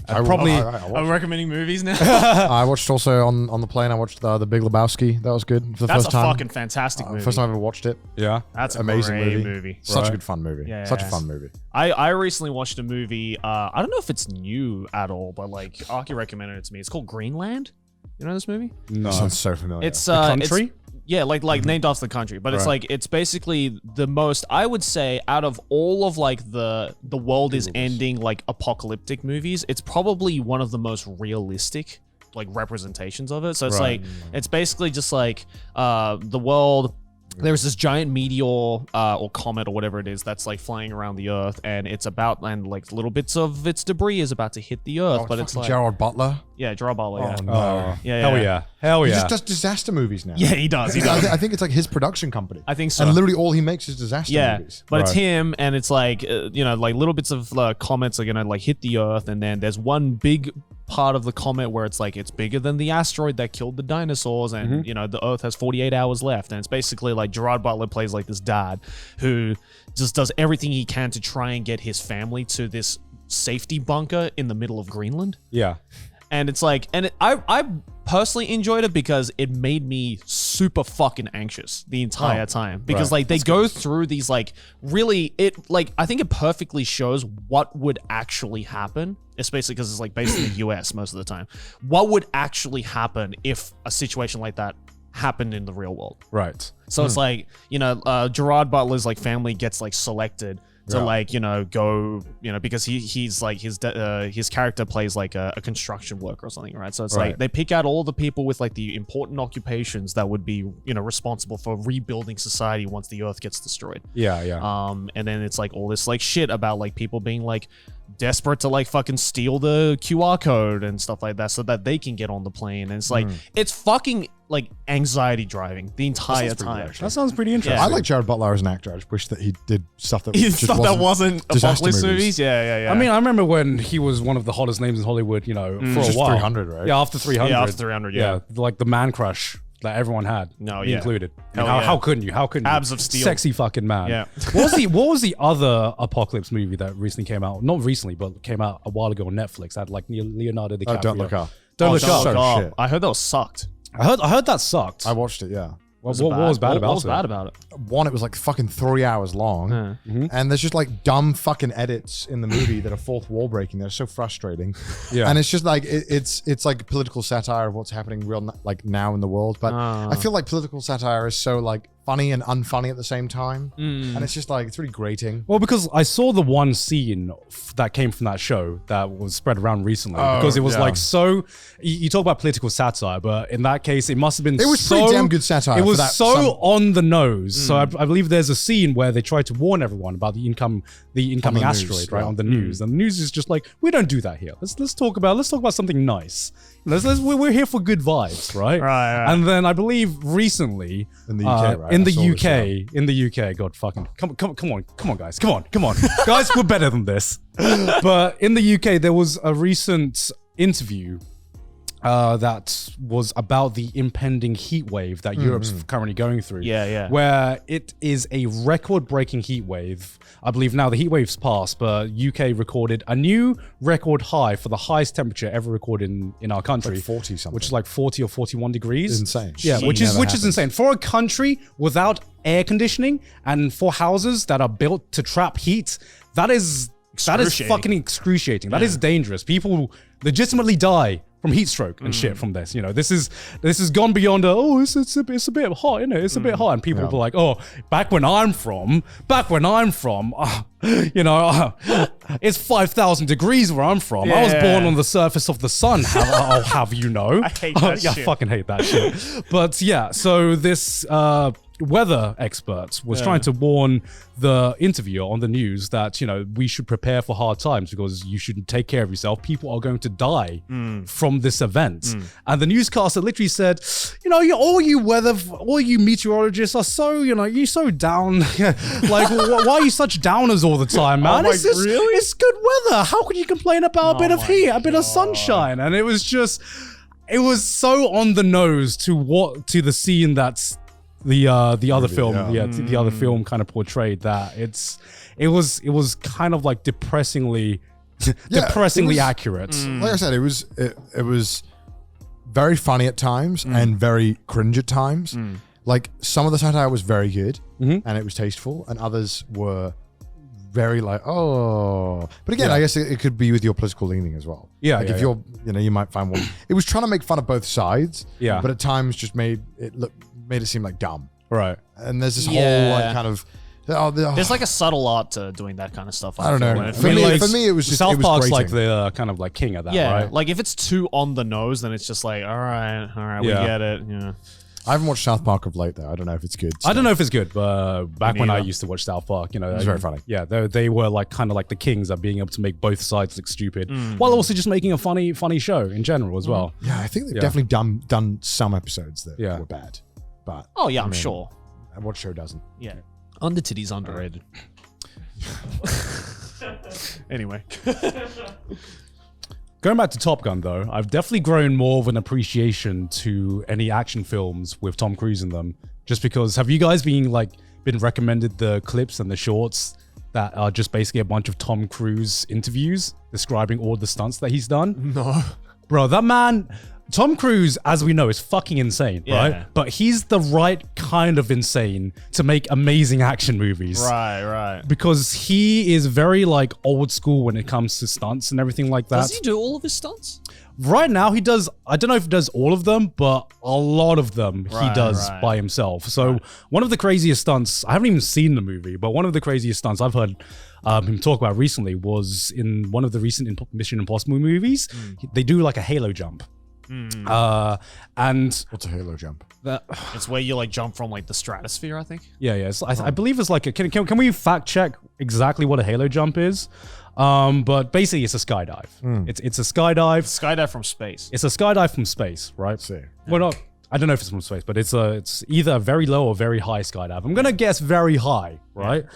I'm recommending movies now. I watched also on the plane. I watched the Big Lebowski. That was good for the That's first a time. fucking fantastic movie. First time I ever watched it. Yeah. That's a amazing great movie. Such a good fun movie. Yeah, Such a yeah. fun movie. I recently watched a movie. I don't know if it's new at all, but like Aki recommended it to me. It's called Greenland. You know this movie? No. Sounds so familiar. It's country? Yeah, like named after the country, but it's like it's basically the most, I would say, out of all of like the world is ending like apocalyptic movies, it's probably one of the most realistic like representations of it. So it's like it's basically just like the world. There's this giant meteor or comet or whatever it is that's like flying around the Earth, and it's about, and like little bits of its debris is about to hit the Earth, but it's like Gerard Butler. yeah, Gerard Butler. Yeah. Oh, no. Hell yeah. Hell He yeah. just does disaster movies now. Yeah, he does. He does. I think it's like his production company. I think so. And literally all he makes is disaster movies. But it's him, and it's like like little bits of comets are gonna like hit the Earth, and then there's one big part of the comet where it's like it's bigger than the asteroid that killed the dinosaurs, and the Earth has 48 hours left, and it's basically like Gerard Butler plays like this dad who just does everything he can to try and get his family to this safety bunker in the middle of Greenland. Yeah. And it's like, and I personally enjoyed it because it made me super fucking anxious the entire time. Because like they go through these like really, I think it perfectly shows what would actually happen, especially because it's like based in the US most of the time. What would actually happen if a situation like that happened in the real world? Right. So it's like, Gerard Butler's like family gets like selected to like, go, because he's like his character plays like a construction worker or something, right? So it's like they pick out all the people with like the important occupations that would be, responsible for rebuilding society once the Earth gets destroyed. Yeah, yeah. And then it's like all this like shit about like people being like desperate to like fucking steal the QR code and stuff like that so that they can get on the plane. And it's like it's fucking like anxiety driving the entire time. That sounds pretty interesting. I like Gerard Butler as an actor. I just wish that he did stuff that wasn't apocalypse movies. Yeah. I mean, I remember when he was one of the hottest names in Hollywood, for a while. 300, right? Yeah, after 300. Yeah, after 300, yeah. Like the man crush that everyone had. No, me yeah. included. Hell How couldn't you? How couldn't Abs you? of steel. Sexy fucking man. Yeah. What was the other apocalypse movie that recently came out? Not recently, but came out a while ago on Netflix. Had like Leonardo DiCaprio. Don't Look Up. Don't Look Up. So shit. I heard that was sucked. I heard that sucked. I watched it, yeah. What was bad about it? What was bad about it? One, it was like fucking 3 hours long, and there's just like dumb fucking edits in the movie that are fourth wall breaking. They're so frustrating. Yeah. And it's just like it's like political satire of what's happening like now in the world. But I feel like political satire is so like funny and unfunny at the same time, and it's just like it's really grating. Well, because I saw the one scene that came from that show that was spread around recently, because it was like so. You talk about political satire, but in that case, it must have been. It was pretty damn good satire. It was for that, so on the nose. So I believe there's a scene where they try to warn everyone about the incoming asteroid, news, right, on the news, and the news is just like, we don't do that here. Let's talk about something nice. We're here for good vibes, right? Right. And then I believe recently in the UK, right? In the UK, God fucking come on, guys, come on, guys, we're better than this. But in the UK, there was a recent interview that was about the impending heat wave that Europe's currently going through. Yeah. Where it is a record-breaking heat wave. I believe now the heat wave's passed, but UK recorded a new record high for the highest temperature ever recorded in our country. Like 40 something. Which is like 40 or 41 degrees. Insane. Yeah, which is insane. For a country without air conditioning and for houses that are built to trap heat, that is fucking excruciating. That is dangerous. People legitimately die from heat stroke and shit from this. This is gone beyond it's a bit hot, isn't it? It's a bit hot. And people are like, back when I'm from, it's 5,000 degrees where I'm from. I was born on the surface of the sun. I'll have you know. I hate that shit. I fucking hate that shit. But yeah, so this weather expert was trying to warn the interviewer on the news that, we should prepare for hard times because you should take care of yourself. People are going to die from this event. And the newscaster literally said, all you meteorologists are so, you're so down. Like, why are you such downers all the time, man? It's good weather. How can you complain about a bit of heat, a bit of sunshine? And it was just... it was so on the nose to the scene that's the other film, the other film kind of portrayed that it was kind of like depressingly accurate. Like I said, it was very funny at times and very cringe at times. Like some of the satire was very good and it was tasteful, and others were very like, oh. But again, I guess it could be with your political leaning as well. Yeah, like if you're, you might find one. It was trying to make fun of both sides. Yeah, but at times just made it seem like dumb. Right. And there's this whole like kind of. There's like a subtle art to doing that kind of stuff. I don't know. For me, it was just South Park's grating. like the kind of like king of that. Yeah, right? like if it's too on the nose, then it's just like, all right, we get it. Yeah. I haven't watched South Park of late though. I don't know if it's good. I don't know if it's good, but back when I used to watch South Park, it was very funny. Yeah, they were like kind of like the kings at being able to make both sides look stupid, while also just making a funny show in general as well. Yeah, I think they've definitely done some episodes that were bad, but I'm sure. What show doesn't? Yeah, Under Titty's underrated. Anyway. Going back to Top Gun, though, I've definitely grown more of an appreciation to any action films with Tom Cruise in them. Just because, have you guys been recommended the clips and the shorts that are just basically a bunch of Tom Cruise interviews describing all the stunts that he's done? No. Bro, that man, Tom Cruise, as we know, is fucking insane, right? But he's the right kind of insane to make amazing action movies. Right. Because he is very like old school when it comes to stunts and everything like that. Does he do all of his stunts? Right now he does, I don't know if he does all of them, but a lot of them he does by himself. So one of the craziest stunts, I haven't even seen the movie, but one of the craziest stunts I've heard him talk about recently was in one of the recent Mission Impossible movies. They do like a halo jump. And what's a halo jump? It's where you like jump from like the stratosphere, I think. Yeah. I believe it's like can we fact check exactly what a halo jump is? But basically it's a skydive. It's a skydive. Skydive from space. It's a skydive from space, right? See. Well, not. I don't know if it's from space, but it's either a very low or very high skydive. I'm gonna guess very high, right?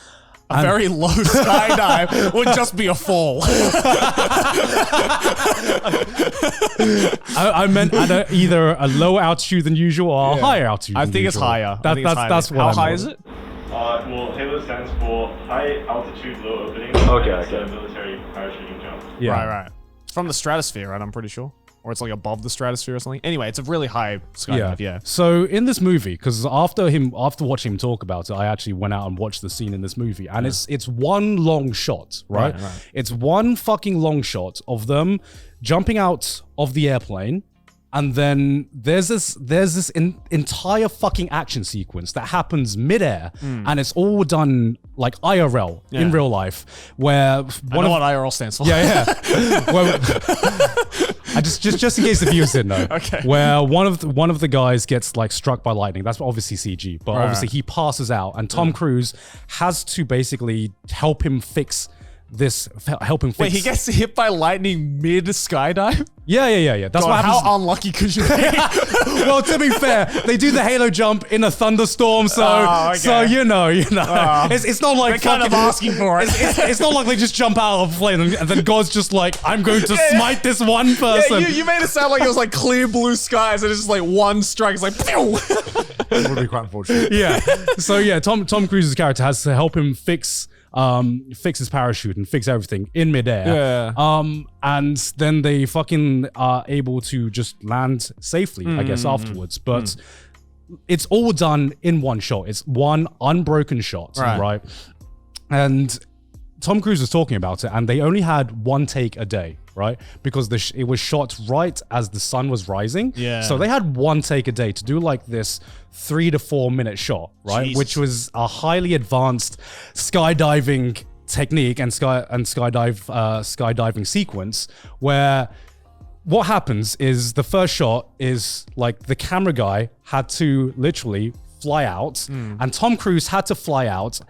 A very low skydive would just be a fall. I meant at either a lower altitude than usual or a higher altitude. I think it's higher. That's what. How high is it? Well, HALO stands for High Altitude Low Opening. Okay. It's a military parachuting jump. Yeah. Right. From the stratosphere, right? I'm pretty sure. Or it's like above the stratosphere or something. Anyway, it's a really high skydive, yeah. So in this movie, because after watching him talk about it, I actually went out and watched the scene in this movie, and it's one long shot, right? It's one fucking long shot of them jumping out of the airplane, and then there's this entire fucking action sequence that happens midair, and it's all done like IRL in real life, where I know what IRL stands for. Yeah. Well, just in case the viewers didn't know. Okay. Where one of the guys gets like struck by lightning. That's obviously CG, but obviously he passes out, and Tom Cruise has to basically help him fix. Wait, he gets hit by lightning mid skydive? Yeah. That's what happens. How unlucky could you be? Well, to be fair, they do the halo jump in a thunderstorm, so you know. It's not like they're kind of asking for it. It's not like they just jump out of a plane and then God's just like, I'm going to smite this one person. Yeah, you made it sound like it was like clear blue skies and it's just like one strike. It's like, pew! It would be quite unfortunate. Yeah. So yeah, Tom Cruise's character has to help him fix his parachute and fix everything in midair. And then they fucking are able to just land safely, I guess, afterwards. But it's all done in one shot. It's one unbroken shot, right? And Tom Cruise was talking about it, and they only had one take a day, right? Because it was shot right as the sun was rising. Yeah. So they had one take a day to do like this 3 to 4 minute shot, right? Jesus. Which was a highly advanced skydiving technique and skydiving sequence, where what happens is the first shot is like the camera guy had to literally fly out, and Tom Cruise had to fly out.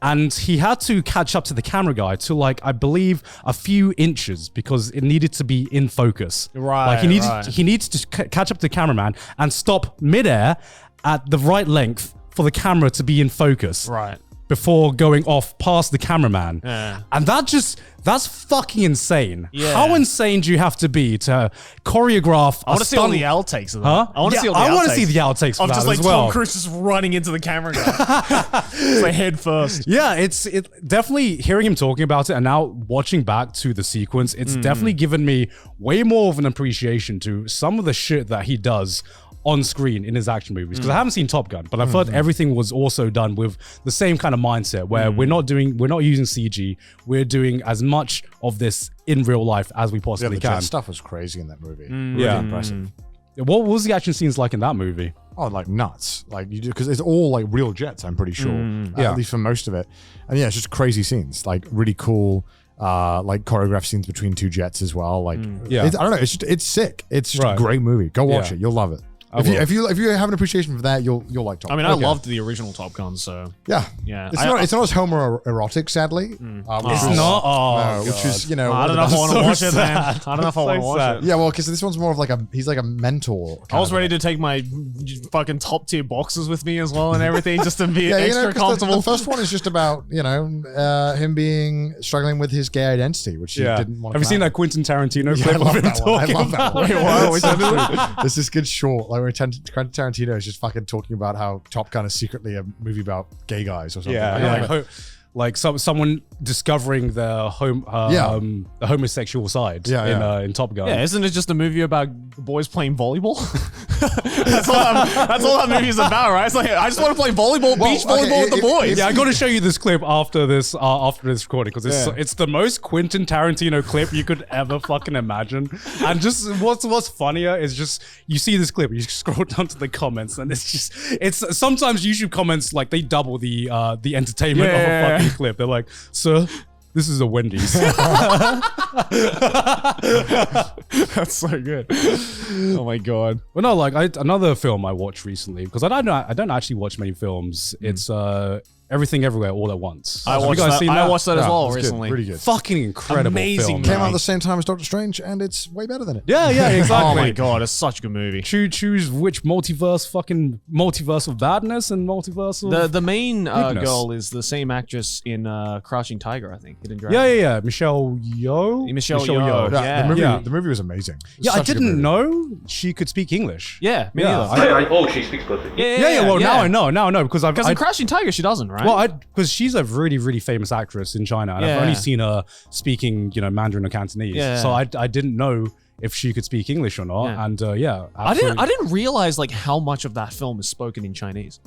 And he had to catch up to the camera guy to like, I believe, a few inches because it needed to be in focus. Right. Like he needs to catch up to the cameraman and stop midair at the right length for the camera to be in focus. Right. before going off past the cameraman. Yeah. And that's fucking insane. Yeah. How insane do you have to be to choreograph I want to see all the outtakes of that. Huh? I want to Yeah, see all the I outtakes. want to see the outtakes for Of that just like as well. Tom Cruise just running into the camera guy. It's like head first. Yeah, it's definitely hearing him talking about it and now watching back to the sequence, it's definitely given me way more of an appreciation to some of the shit that he does on screen in his action movies. Because I haven't seen Top Gun, but I've heard everything was also done with the same kind of mindset where we're not using CG, we're doing as much of this in real life as we Yeah, possibly the can. jet stuff was crazy in that movie. Really Yeah. impressive. What was the action scenes like in that movie? Oh, like nuts. Like you do, because it's all like real jets, I'm pretty sure. Yeah. At least for most of it. And yeah, it's just crazy scenes. Like really cool, like choreographed scenes between two jets as well. Like, Yeah. I don't know. It's sick. It's just Right. a great movie. Go watch Yeah. it. You'll love it. will. If you have an appreciation for that, you'll like Top I mean, Gun. I loved the original Top Gun, so Yeah. yeah. It's not as homoerotic, sadly. It's Which not. is- Oh, which is, you know, I one don't of know if the I want to so watch it, man. sad. I don't know if I want to So watch sad. it. Yeah, well, because this one's more of like he's like a mentor. I was ready to take my fucking top tier boxes with me as well and everything just to be Yeah, extra 'cause comfortable. The first one is just about, him struggling with his gay identity, which he Yeah. didn't want to Have you seen come that Quentin Tarantino Yeah, clip I love of him that one. I talking love that about? one. Wait, what? Which one is it? There's this good short, like where Quentin Tarantino is just fucking talking about how Top Gun is secretly a movie about gay guys or something. Yeah, I yeah. love it. Like someone discovering their the homosexual side in Top Gun. Yeah, isn't it just a movie about boys playing volleyball? that's all that movie is about, right? It's like I just want to play volleyball, beach volleyball with the boys. Yeah, I got to show you this clip after this recording because it's the most Quentin Tarantino clip you could ever fucking imagine. And just what's funnier is just you see this clip, you scroll down to the comments, and it's sometimes YouTube comments like they double the entertainment of a fucking clip. They're like, "Sir, this is a Wendy's." That's so good. Oh my god. Well, no, like another film I watched recently because I don't actually watch many films. It's Everything Everywhere All at Once. I Have you watched guys that. seen I that? watched that as well it's good, recently. Pretty good. Fucking incredible Amazing film. movie. Came out at the same time as Doctor Strange, and it's way better than it. Yeah, exactly. Oh my god, it's such a good movie. Choose which multiverse of badness and multiverse of The main Goodness. girl is the same actress in Crouching Tiger, I think. Hidden Dragon. yeah. Michelle Yeoh. Michelle Yeoh. Yeah. The movie was amazing. It's Yeah, I such a good didn't movie. know she could speak English. Yeah, me Yeah, neither. Oh, she speaks perfectly. Yeah. Well, now I know because Because in Crouching Tiger, she doesn't, right? because she's a really, really famous actress in China, and I've Yeah. only seen her speaking, Mandarin or Cantonese. Yeah. So I didn't know if she could speak English or not. Yeah. And I didn't realize like how much of that film is spoken in Chinese.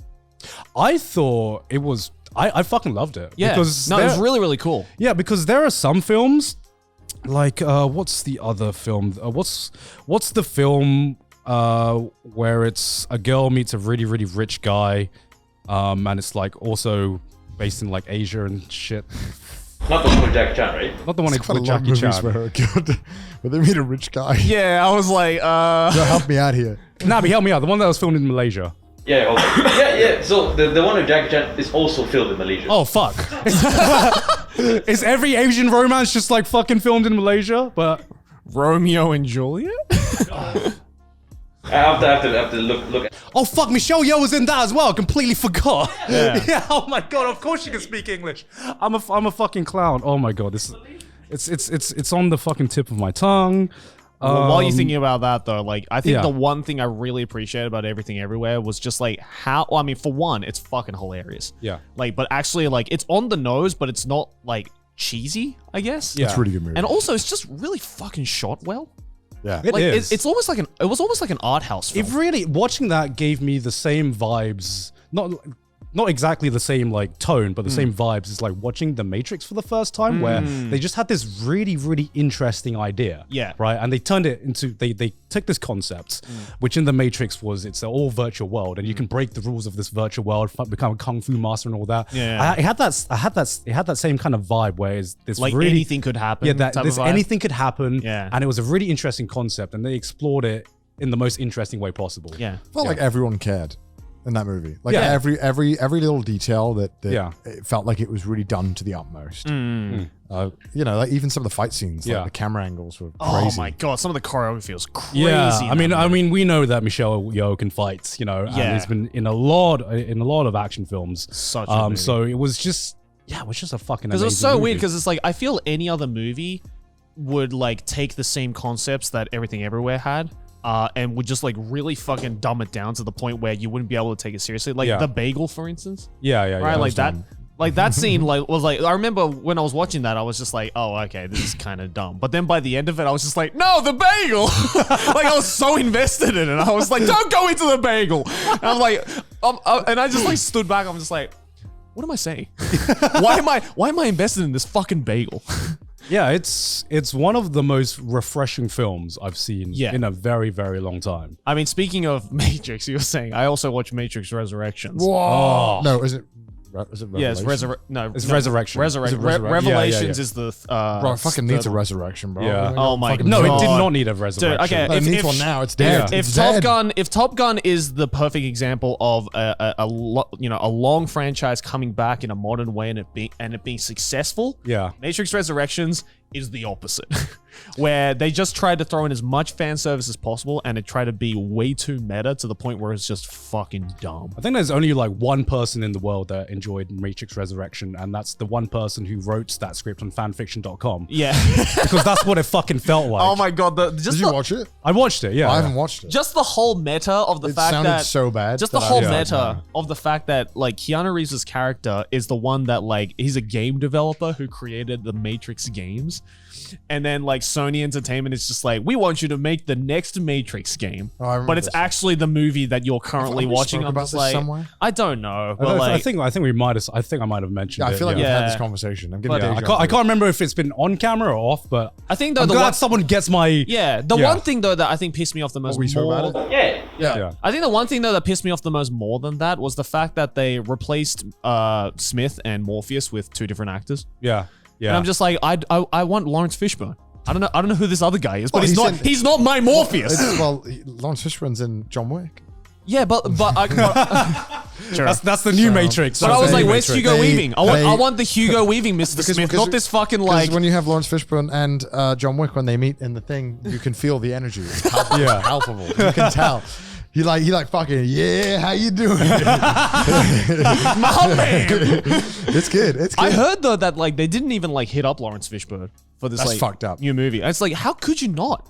I thought it was. I fucking loved it. Yeah, Because no, it was really, really cool. Yeah, because there are some films, like what's the other film? What's the film where it's a girl meets a really, really rich guy, and it's like also based in like Asia and shit. Not the one with Jackie Chan, right? Not the one Quite a with lot of Jackie movies Chan. where they meet a rich guy. Yeah, I was like, Yo, help me out here. Nabi, help me out. The one that was filmed in Malaysia. Yeah, okay. yeah. So the one with Jackie Chan is also filmed in Malaysia. Oh fuck! Is every Asian romance just like fucking filmed in Malaysia? But Romeo and Juliet? I have to look. oh fuck, Michelle Yeoh was in that as well. Completely forgot. Yeah. Oh my god. Of course she can speak English. I'm a fucking clown. Oh my god. It's on the fucking tip of my tongue. Well, while you're thinking about that, though, like, I think yeah. the one thing I really appreciated about Everything Everywhere was just, like, how... Well, I mean, for one, it's fucking hilarious. Yeah. Like, but actually, like, it's on the nose, but it's not, like, cheesy, I guess. Yeah. It's a really good movie. And also, it's just really fucking shot well. yeah. It Like, is. it's almost like it was almost like an art house film. It really, watching that gave me the same vibes. Not exactly the same like tone, but the same vibes as like watching The Matrix for the first time, where they just had this really, really interesting idea. Yeah. Right. And they turned it into, they took this concept, which in The Matrix was it's an all virtual world, and you can break the rules of this virtual world, become a kung fu master and all that. Yeah. It had that same kind of vibe where it's this like, really, anything could happen. yeah, that type this of vibe. anything could happen. Yeah. And it was a really interesting concept, and they explored it in the most interesting way possible. Yeah. Felt like everyone cared. in that movie. Like Yeah. every little detail that Yeah. it felt like it was really done to the utmost. You know, like even some of the fight scenes, like Yeah. the camera angles were Oh crazy. my god, some of the choreography was crazy. Yeah, in I that movie. mean, we know that Michelle Yeoh can fight, you know, Yeah. and he's been in a lot of action films. Such a movie. So it was just, it was just a fucking Because amazing it was so movie. weird. Because it's like I feel any other movie would like take the same concepts that Everything Everywhere had, and would just like really fucking dumb it down to the point where you wouldn't be able to take it seriously. Like Yeah. the bagel, for instance. yeah, Right, like that. dumb. Like that scene, like was like I remember when I was watching that, I was just like, "Oh, okay, this is kind of dumb." But then by the end of it, I was just like, "No, the bagel!" Like I was so invested in it. I was like, "Don't go into the bagel!" And I'm like, and I just like stood back. I'm just like, "What am I saying? Why am I invested in this fucking bagel?" Yeah, it's one of the most refreshing films I've seen in a very, very long time. I mean, speaking of Matrix, you were saying I also watched Matrix Resurrections. Whoa. No, is it Yeah, it's Revelation? It's Resurrection. Resurrection. Is it Resurrection? Revelations Yeah. is the Bro, it fucking needs a third- resurrection, bro. Yeah. Oh my Fucking No, God. it did not need a resurrection. okay, No, it needs one now. It's dead. Yeah. If It's Top dead. Gun, if Top Gun is the perfect example of a long franchise coming back in a modern way and it being successful, Yeah. Matrix Resurrections is the opposite, where they just tried to throw in as much fan service as possible and it tried to be way too meta to the point where it's just fucking dumb. I think there's only like one person in the world that enjoyed Matrix Resurrection, and that's the one person who wrote that script on fanfiction.com. Yeah. Because that's what it fucking felt like. Oh my god. Did you watch it? I watched it, yeah. I haven't watched it. Just the whole meta of the It fact sounded that so bad just that the I whole was like, meta no. of the fact that like Keanu Reeves' character is the one that like he's a game developer who created the Matrix games, and then like Sony Entertainment is just like, we want you to make the next Matrix game, Oh, I remember but it's this. actually the movie that you're currently Have we watching. spoke I'm about just this like, somewhere? I don't know, but I like, think we might have. I think I might have mentioned Yeah, it. I feel like yeah. we've had Yeah. this conversation. I'm getting But, I deja can't vu. remember if it's been on camera or off, but I think though I'm the glad one, someone gets my the Yeah. one thing though that I think pissed me off the most we spoke more. about Yeah. yeah. I think the one thing though that pissed me off the most more than that was the fact that they replaced Smith and Morpheus with two different actors. Yeah. Yeah. And I'm just like, I want Lawrence Fishburne. I don't know who this other guy is, but Well, he's not my Morpheus. Lawrence Fishburne's in John Wick. Yeah, but sure. that's the new Matrix. But That's I was the like, new where's Matrix. Hugo Weaving? I they- want the Hugo Weaving Mr. Smith, because- not this fucking Because like. when you have Lawrence Fishburne and John Wick, when they meet in the thing, you can feel the energy. It's palpable. Yeah. It's palpable. You can tell. He like fucking, yeah, how you doing? My man. It's good. It's good. I heard though that like they didn't even like hit up Lawrence Fishburne for this That's like fucked up. new movie. And it's like, how could you not?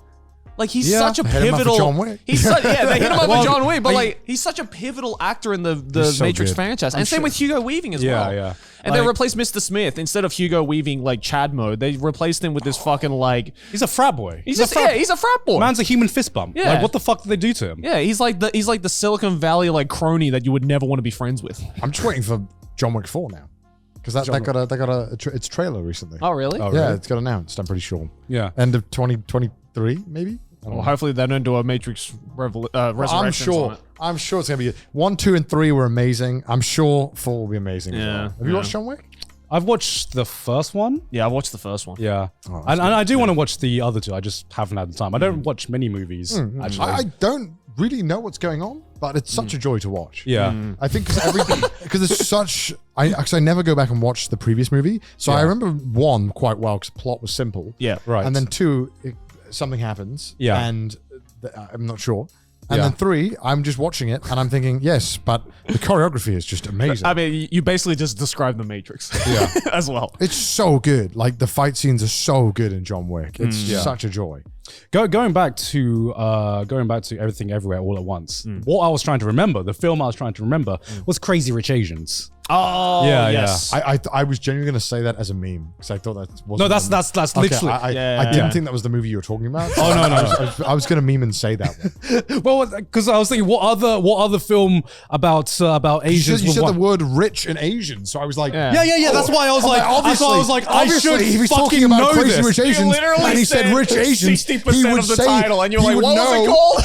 Like he's Yeah. such a Hit him up for pivotal. John Wick. He's such, yeah, they hit him up Well, for John Wick, but I- like he's such a pivotal actor in the He's so Matrix good. franchise, and I'm same sure- with Hugo Weaving as Yeah, well. yeah. And they Like- replaced Mr. Smith instead of Hugo Weaving like Chad mode. They replaced him with this fucking like He's a frat boy. he's a frat boy. Man's a human fist bump. Yeah. Like, what the fuck did they do to him? Yeah, he's like the Silicon Valley like crony that you would never want to be friends with. I'm just waiting for John Wick 4 now. Because that got its trailer recently. Oh really? Oh, yeah, really? it's got announced, I'm pretty sure. Yeah. End of 2023, maybe? I don't Well, know. hopefully they don't do a Matrix Resurrections. I'm sure it's gonna be good. 1, 2, and 3 were amazing. I'm sure 4 will be amazing as Yeah, well. Have you yeah. watched John Wick? I've watched the first one. Yeah, I watched the first one. Yeah. Oh, that's and I do want to watch the other two. I just haven't had the time. I don't watch many movies, actually. I don't really know what's going on, but it's such a joy to watch. yeah. I think because it's such. I never go back and watch the previous movie, so I remember 1 quite well because the plot was simple. Yeah. Right. And then 2, something happens. Yeah. And I'm not sure. And Yeah. then 3, I'm just watching it and I'm thinking, yes, but the choreography is just amazing. I mean, you basically just described the Matrix. Yeah. as well. It's so good. Like the fight scenes are so good in John Wick. It's Yeah. such a joy. Going back to Everything Everywhere All at Once. What I was trying to remember, the film I was trying to remember, was Crazy Rich Asians. Oh, Yeah, yes. I was genuinely going to say that as a meme because I thought that wasn't. No, that's Okay, literally. I Yeah. didn't think that was the movie you were talking about. Oh, no. I was going to meme and say that one. Well, because I was thinking, what other film about Asians? You with said one- the word rich and Asian, so I was like, Yeah. Yeah. That's why I was like, I obviously, should if he's fucking talking about know Crazy this. Rich Asians, You literally and he said rich Asians, 60% he would of the say, title, and you're he like, would what was it know- called?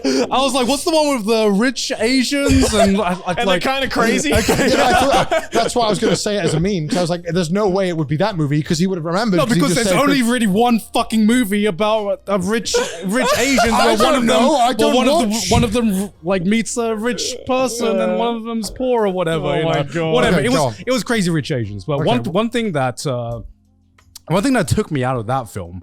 I was like, what's the one with the rich Asians and And they're kind of crazy. Yeah, I thought, that's why I was going to say it as a meme. Because I was like, there's no way it would be that movie because he would have remembered. No, because there's only really one fucking movie about a rich Asians. I don't know. I don't watch. One of them like meets a rich person and one of them's poor or whatever. Oh you my know? God. Whatever. Okay, It was crazy rich Asians. But one thing that took me out of that film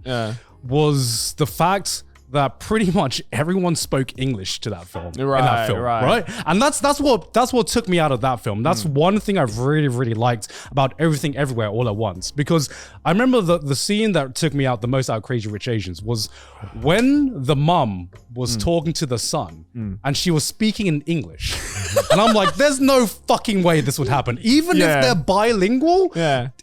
was the fact that pretty much everyone spoke English to that film. In that film, right? And that's what took me out of that film. That's one thing I really, really liked about Everything Everywhere All at Once. Because I remember the scene that took me out the most out of Crazy Rich Asians was when the mum was talking to the son and she was speaking in English. And I'm like, there's no fucking way this would happen. Even if they're bilingual,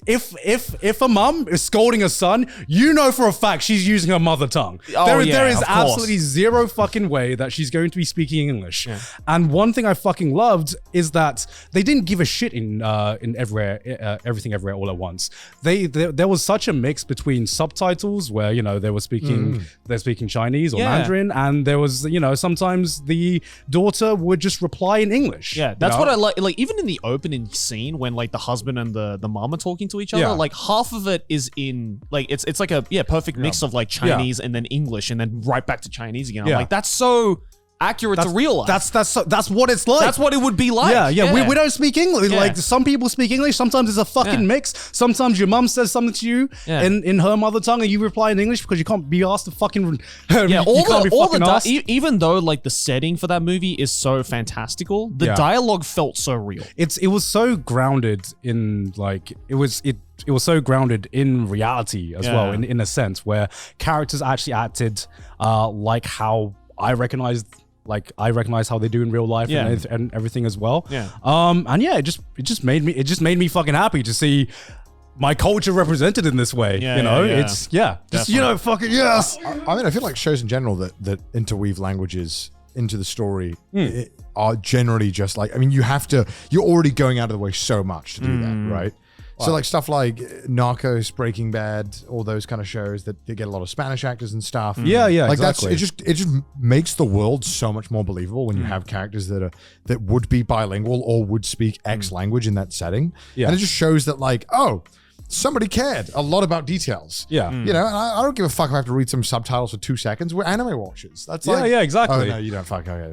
if a mum is scolding a son, you know for a fact she's using her mother tongue. There is absolutely zero fucking way that she's going to be speaking English. And one thing I fucking loved is that they didn't give a shit in Everything Everywhere All at Once. There was such a mix between subtitles where, you know, they're speaking Chinese or Mandarin, and there was, you know, sometimes the daughter would just reply in English. Yeah, that's what I like. Like, even in the opening scene when like the husband and the mom are talking to each other, like half of it is in like it's like a perfect mix of like Chinese and then English and then right back to Chinese again. I'm like, that's so accurate to real life. That's what it's like. That's what it would be like. Yeah. We don't speak English. Like, some people speak English. Sometimes it's a fucking mix. Sometimes your mum says something to you in her mother tongue and you reply in English because you can't be asked to fucking even though like the setting for that movie is so fantastical, the dialogue felt so real. It was so grounded in like it was so grounded in reality as well, in a sense where characters actually acted like how I recognize how they do in real life and everything as well. And it just made me fucking happy to see my culture represented in this way. It's just, you know, fucking yes. I mean, I feel like shows in general that interweave languages into the story are generally just like, I mean, you're already going out of the way so much to do that, right? So like stuff like Narcos, Breaking Bad, all those kind of shows that they get a lot of Spanish actors and stuff. Yeah, like exactly. It just makes the world so much more believable when you have characters that would be bilingual or would speak X language in that setting. Yeah. And it just shows that like, oh, somebody cared a lot about details. Yeah. You know, and I don't give a fuck if I have to read some subtitles for 2 seconds. We're anime watchers. That's like, exactly. Oh, no, you don't fuck. Okay.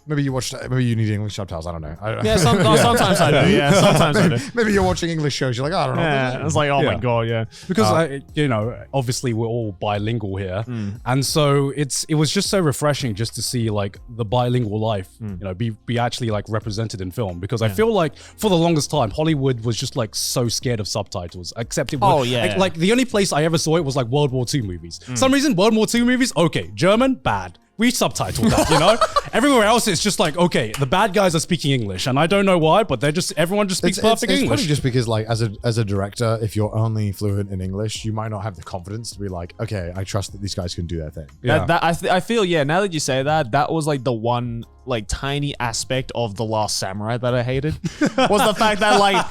Maybe you need English subtitles. I don't know. Sometimes I do. Yeah, sometimes I do. Maybe you're watching English shows. You're like, I don't know. Yeah, it's like, oh my God, yeah. Because you know, obviously we're all bilingual here, and so it was just so refreshing just to see like the bilingual life, you know, be actually like represented in film. Because I feel like for the longest time, Hollywood was just like so scared of subtitles. Except it was like the only place I ever saw it was like World War II movies. Some reason World War II movies, okay, German, bad. We subtitled that, you know? Everywhere else, it's just like, okay, the bad guys are speaking English, and I don't know why, but everyone just speaks perfect English. It's funny just because, like, as a director, if you're only fluent in English, you might not have the confidence to be like, okay, I trust that these guys can do their thing. Yeah. I feel, now that you say that was like the one like tiny aspect of The Last Samurai that I hated was the fact that like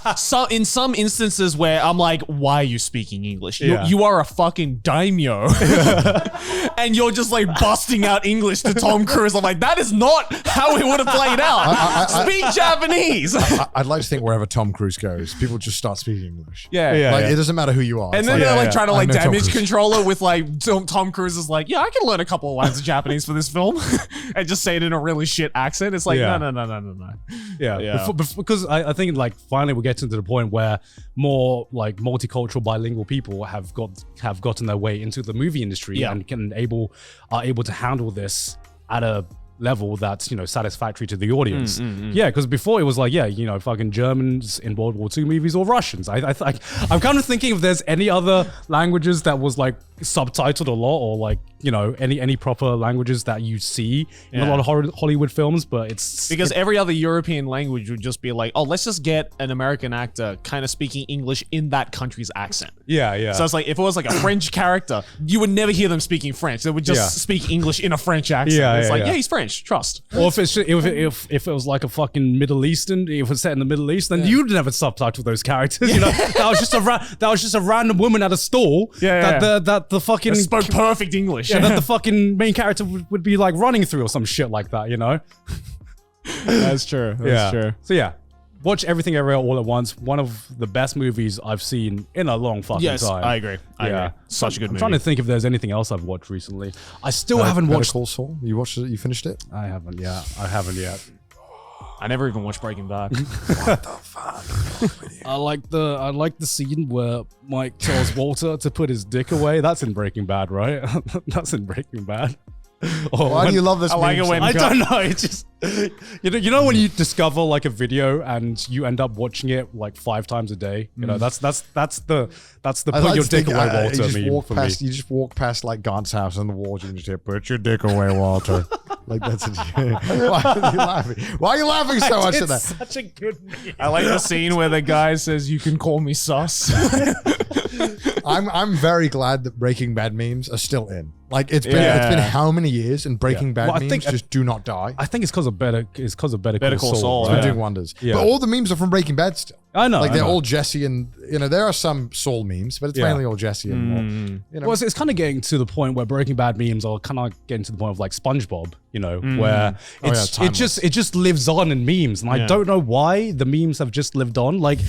in some instances where I'm like, why are you speaking English? You are a fucking daimyo and you're just like busting out English to Tom Cruise. I'm like, that is not how it would have played out. Speak Japanese. I'd like to think wherever Tom Cruise goes, people just start speaking English. It doesn't matter who you are. And then they're like trying to like damage control it with like Tom Cruise is like, I can learn a couple of lines of Japanese for this film and just say it in a really shit accent. It's like, no. Yeah. Because I think like finally we're getting to the point where more like multicultural bilingual people have gotten their way into the movie industry and are able to handle this at a level that's, you know, satisfactory to the audience. Because before it was like, you know, fucking Germans in World War II movies or Russians. I'm kind of thinking if there's any other languages that was like subtitled a lot, or like, you know, any proper languages that you see in a lot of Hollywood films, but it's because every other European language would just be like, oh, let's just get an American actor kind of speaking English in that country's accent. So it's like if it was like a French character, you would never hear them speaking French. They would just speak English in a French accent. It's like, he's French, trust. Or if it was like a fucking Middle Eastern, if it was set in the Middle East, then you'd never subtitle those characters. You know, that was just a random woman at a stall that the fucking spoke perfect English. that the fucking main character would be like running through or some shit like that, you know? That's true. That's true. So yeah, watch Everything Everywhere All at Once. One of the best movies I've seen in a long fucking Yes, time. I agree. I agree. Such a good I'm movie. trying to think if there's anything else I've watched recently. I still haven't Better watched. Call Saul. You watched it? You finished it? I haven't yet. I haven't yet. I never even watched Breaking Bad. What the fuck? I like the scene where Mike tells Walter to put his dick away. That's in Breaking Bad, right? That's in Breaking Bad. Why do you love this? I like it when I don't know. It's just you know when you discover like a video and you end up watching it like 5 times a day. You know that's the put your dick away, Walter. You just walk past like Garnt's house and the walls. You just hear, "Put your dick away, Walter." Like that's it. Why are you laughing? Why are you laughing so much at that? Such a good meme. I like the scene where the guy says, "You can call me sus." I'm very glad that Breaking Bad memes are still in. Like it's been how many years, and Breaking Bad Well, I memes think- just do not die. I think it's because of Better Call Call Saul, They're right? doing wonders. Yeah. But all the memes are from Breaking Bad still. I know. Like I they're know. all Jesse and there are some Saul memes, but it's mainly all Jesse and more. Well, it's kind of getting to the point where Breaking Bad memes are kind of getting to the point of like SpongeBob, where it just lives on in memes, and I don't know why the memes have just lived on. Like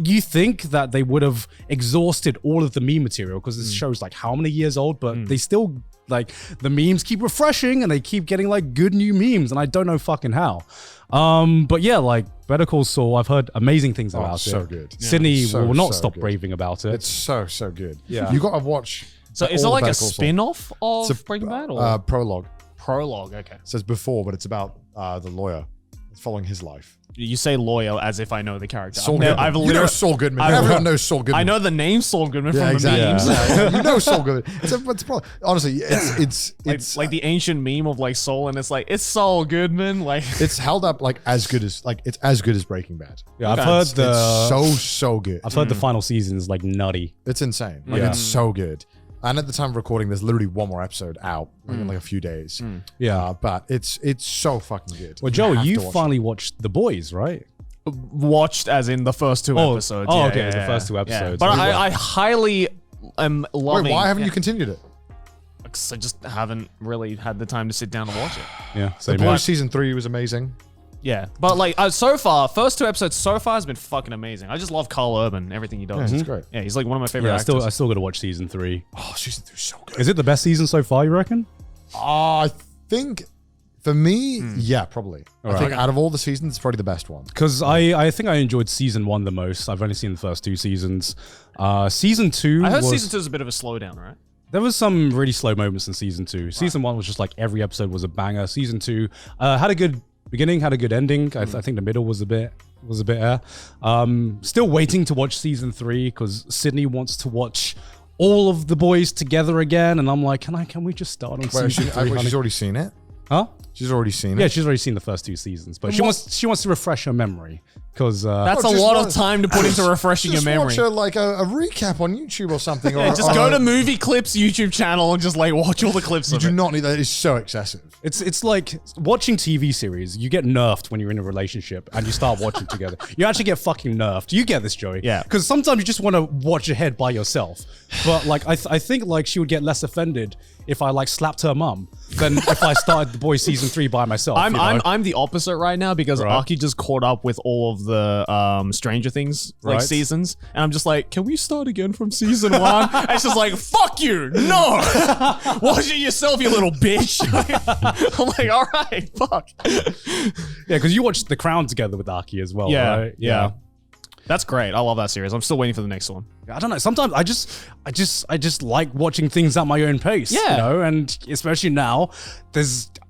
you think that they would have exhausted all of the meme material because this show's like how many years old, but they still like the memes keep refreshing and they keep getting like good new memes, and I don't know fucking how. But yeah, like Better Call Saul, I've heard amazing things about it. So good. Sydney So, will not so stop good. raving about it. It's so good. Yeah. You got to watch. So is it all like the a Better Call Saul. spin-off of It's a Breaking Bad or prologue? prologue? Okay. It says before, but it's about the lawyer. It's following his life. You say lawyer as if I know the character. Saul Goodman. I've You know literally Saul Goodman. I've- Everyone knows Saul Goodman. I know the name Saul Goodman from exactly. the memes. Yeah, you know Saul Goodman. It's probably, honestly, it's Like the ancient meme of like Saul, and it's like it's Saul Goodman. Like it's held up like as good as it's as good as Breaking Bad. Yeah, I've heard It's so good. I've heard the final season is like nutty. It's insane. Like Yeah. it's so good. And at the time of recording, there's literally one more episode out in like a few days. Yeah. But it's so fucking good. Well, Joe, have you to watch finally watched The Boys, right? watched as in the first 2 episodes. oh, Yeah, okay, yeah, the yeah. first 2 Yeah. episodes. But Really I highly am Wait, loving. why haven't you continued it? 'Cause I just haven't really had the time to sit down and watch it. Yeah, The same Boys here. season 3 was amazing. Yeah, but like so far, first 2 episodes so far has been fucking amazing. I just love Carl Urban, everything he does. Yeah, it's great. Yeah, he's like one of my favorite Yeah, actors. I still got to watch season 3. Oh, season 3 is so good. Is it the best season so far, you reckon? I think for me, yeah, probably. I think Alright. out of all the seasons, it's probably the best one. Because I think I enjoyed season 1 the most. I've only seen the first 2 seasons. Season 2 I heard was, season 2 is a bit of a slowdown, right? There was some really slow moments in season 2. Season 1 was just like every episode was a banger. Season 2 had a good beginning, had a good ending. I think the middle was a bit Still waiting to watch season 3 because Sydney wants to watch all of the boys together again, and I'm like, can we just start on Wait, season 3? honey? she's already seen it? Huh? She's already seen Yeah, it? she's already seen the first 2 seasons, but she wants to refresh her memory because That's a just lot watch- of time to put into refreshing your Just memory. watch a recap on YouTube or something. Yeah, or, just go to Movie Clips YouTube channel and just like watch all the clips You of do it. not need that. It's so excessive. it's like watching TV series. You get nerfed when you're in a relationship and you start watching together. You actually get fucking nerfed. You get this, Joey? Yeah. Because sometimes you just want to watch ahead by yourself. But like I think like she would get less offended if I like slapped her mum than if I started The Boys season 3 by myself. I'm the opposite right now because Right. Aki just caught up with all of the Stranger Things like Right. seasons, and I'm just like, can we start again from season 1? And it's just like, fuck you, no, watch it yourself, you little bitch. I'm like, all right, fuck. Yeah, because you watched The Crown together with Aki as well, Yeah, right? yeah. That's great. I love that series. I'm still waiting for the next one. I don't know. Sometimes I just like watching things at my own pace. Yeah. You know, and especially now,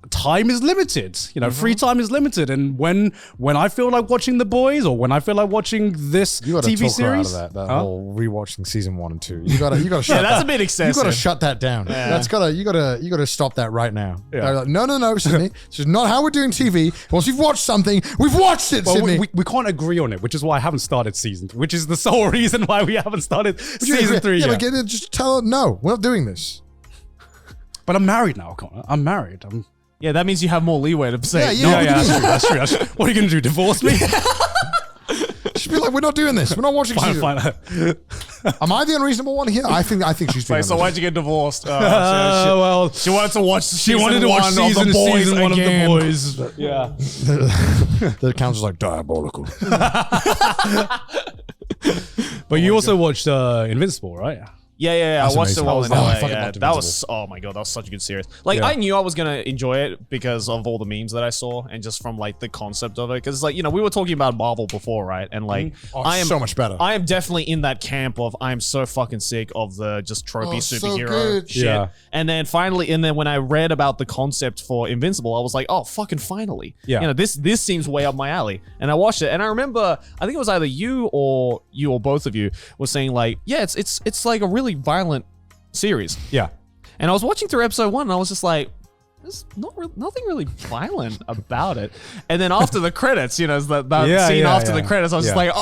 time is limited. You know, free time is limited. And when I feel like watching The Boys or when I feel like watching this You got to TV talk series, her out of that Huh? whole rewatching season 1 and 2. You got to shut. Yeah, that's that. a bit excessive. You got to shut that down. That's you got to stop that right now. Yeah. They're like, no, Sydney. This is not how we're doing TV. Once we've watched something, we've watched it, Well, Sydney. we can't agree on it, which is why I haven't started season 3, which is the sole reason why we haven't started season 3 yeah, yet. but just tell her no. We're not doing this. But I'm married now, Connor. I'm married. Yeah, that means you have more leeway to say. Yeah, Yeah, that's true. That's true. What are you going to do? Divorce me? Just be like, we're not doing this. We're not watching fine, season. fine. Am I the unreasonable one here? I think she's being Wait, so unreasonable. why'd you get divorced? Well, she wanted to watch. she wanted to watch season one of The Boys. Yeah. The council's like diabolical. But you also watched Invincible, right? Yeah. That's I watched amazing. it while in Oh, I LA. fucking Yeah. loved That was, Invincible. oh my god, that was such a good series. Like, Yeah. I knew I was gonna enjoy it because of all the memes that I saw and just from like the concept of it. Because like, we were talking about Marvel before, right? And like, Oh, so much better. I am definitely in that camp of I am so fucking sick of the just tropey so superhero good. shit. Yeah. And then when I read about the concept for Invincible, I was like, oh fucking finally. Yeah. This seems way up my alley. And I watched it, and I remember I think it was either you or both of you were saying like, yeah, it's like a really violent series. Yeah. And I was watching through episode 1, and I was just like, there's nothing really violent about it. And then after the credits, that scene after the credits, I was just like,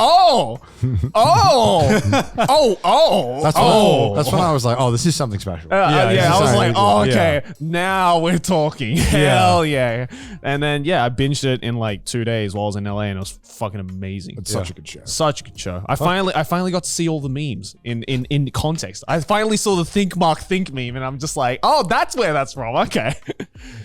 That's when I was like, oh, this is something special. I was like, oh, okay, Yeah. now we're talking. Hell yeah. And then, I binged it in like 2 days while I was in LA, and it was fucking amazing. It's such a good show. Such a good show. I finally got to see all the memes in context. I finally saw the think meme, and I'm just like, oh, that's where that's from. Okay.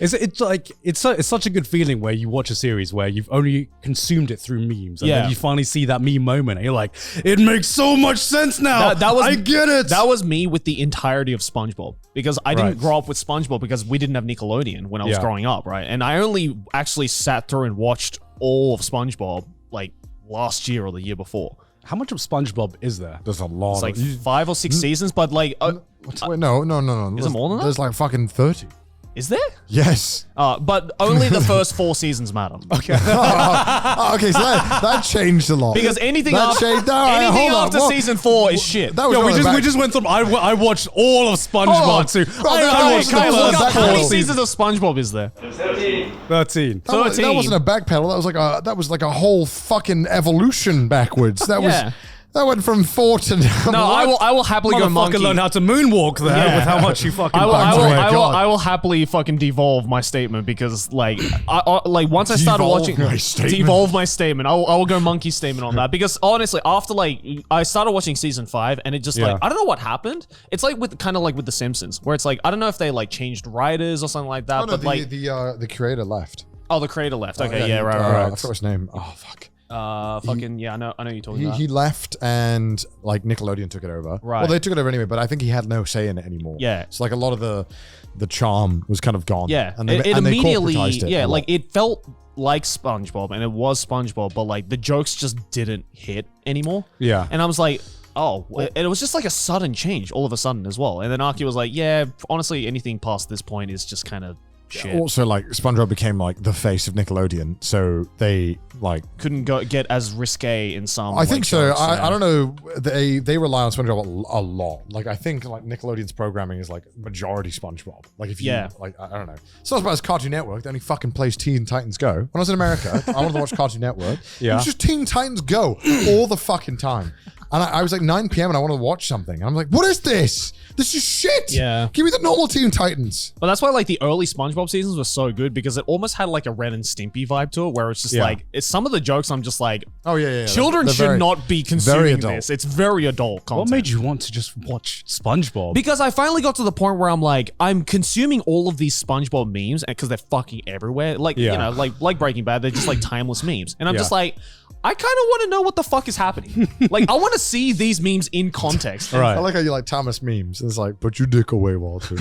It's such a good feeling where you watch a series where you've only consumed it through memes, and Yeah. then you finally see that meme moment, and you're like, it makes so much sense now. I get it. That was me with the entirety of SpongeBob, because I didn't Right. grow up with SpongeBob because we didn't have Nickelodeon when I was Yeah. growing up, right? And I only actually sat through and watched all of SpongeBob like last year or the year before. How much of SpongeBob is there? There's a lot. It's like of, 5 or 6 seasons, but like, wait, no. Is it more than that? There's like fucking 30. is there? Yes. But only the first 4 seasons matter. Okay. Okay, so that changed a lot. Because anything That after, changed- no, anything hold on, after what- season 4 is shit. That was Yo, going back. we just went through. I watched all of Hold on. SpongeBob too. Bro, I watched Can I the look first up how many 4 seasons of SpongeBob is there? 13. 13. That 13. wasn't a backpedal. That was like a whole fucking evolution backwards. Yeah. That went from 4 to now. No, I will happily go monkey. Motherfucker learned how to moonwalk there Yeah. with how much you fucking. I will, banged I, will, away. I, will, God. I will happily fucking devolve my statement because, like, like once I started Devolve watching, my statement. devolve my statement. I will go monkey statement on that because honestly, after like I started watching season 5 and it just like I don't know what happened. It's like with kind of like with The Simpsons, where it's like I don't know if they like changed writers or something like that, Oh, no, but like the creator left. the creator left. Okay, Oh, yeah, right. I forgot his name. Oh fuck. Fucking yeah, I know you're talking about. He left and like Nickelodeon took it over. Right. Well, they took it over anyway, but I think he had no say in it anymore. Yeah. So like a lot of the charm was kind of gone. Yeah, And they, it and they immediately, corporatized it a like lot. it felt like SpongeBob, and it was SpongeBob, but like the jokes just didn't hit anymore. Yeah. and I was like, oh, and it was just like a sudden change all of a sudden as well. And then Aki was like, yeah, honestly, anything past this point is just kind of shit. Also, like SpongeBob became like the face of Nickelodeon, so they like. Couldn't get as risque in some. I think like, so. jokes, I don't know. They rely on SpongeBob a lot. Like I think like Nickelodeon's programming is like majority SpongeBob. Like if you like I don't know. It's not about as Cartoon Network. They only fucking plays Teen Titans Go. When I was in America, I wanted to watch Cartoon Network. Yeah. It was just Teen Titans Go all the fucking time. And I was like 9 p.m. and I wanted to watch something. And I'm like, what is this? This is shit. Yeah. Give me the normal Teen Titans. But that's why like the early SpongeBob seasons were so good because it almost had like a Ren and Stimpy vibe to it, where it's just like it's some of the jokes I'm just like, Oh yeah. children They're should very- not be very consuming adult. this. It's very adult content. What made you want to just watch SpongeBob? Because I finally got to the point where I'm like, I'm consuming all of these SpongeBob memes because they're fucking everywhere. Like, you know, like Breaking Bad, they're just like timeless memes. And I'm just like, I kind of want to know what the fuck is happening. Like, I want to see these memes in context. Right. I like how you like Thomas memes. It's like, put your dick away, Walter.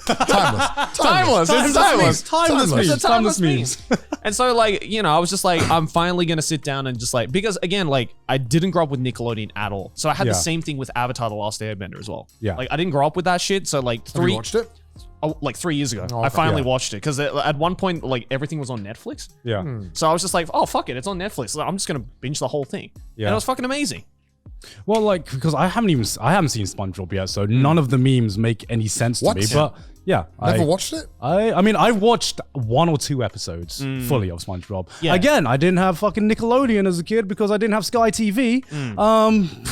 Timeless. It's timeless. Timeless Timeless memes. And so, like, you know, I was just like, I'm finally going to sit down and just like, because again, like, I didn't grow up with Nickelodeon at all. So I had the same thing with Avatar The Last Airbender as well. Yeah. Like, I didn't grow up with that shit. So, like, Have you watched it? like 3 years ago, Oh, I okay. finally watched it because at one point, like, everything was on Netflix. Yeah. So I was just like, oh, fuck it. It's on Netflix. So I'm just going to binge the whole thing. Yeah. And it was fucking amazing. Well, like because I haven't seen SpongeBob yet, so none of the memes make any sense to What? me. But Yeah. Never watched it? I mean, I watched 1 or 2 episodes fully of SpongeBob. Yeah. Again, I didn't have fucking Nickelodeon as a kid because I didn't have Sky TV.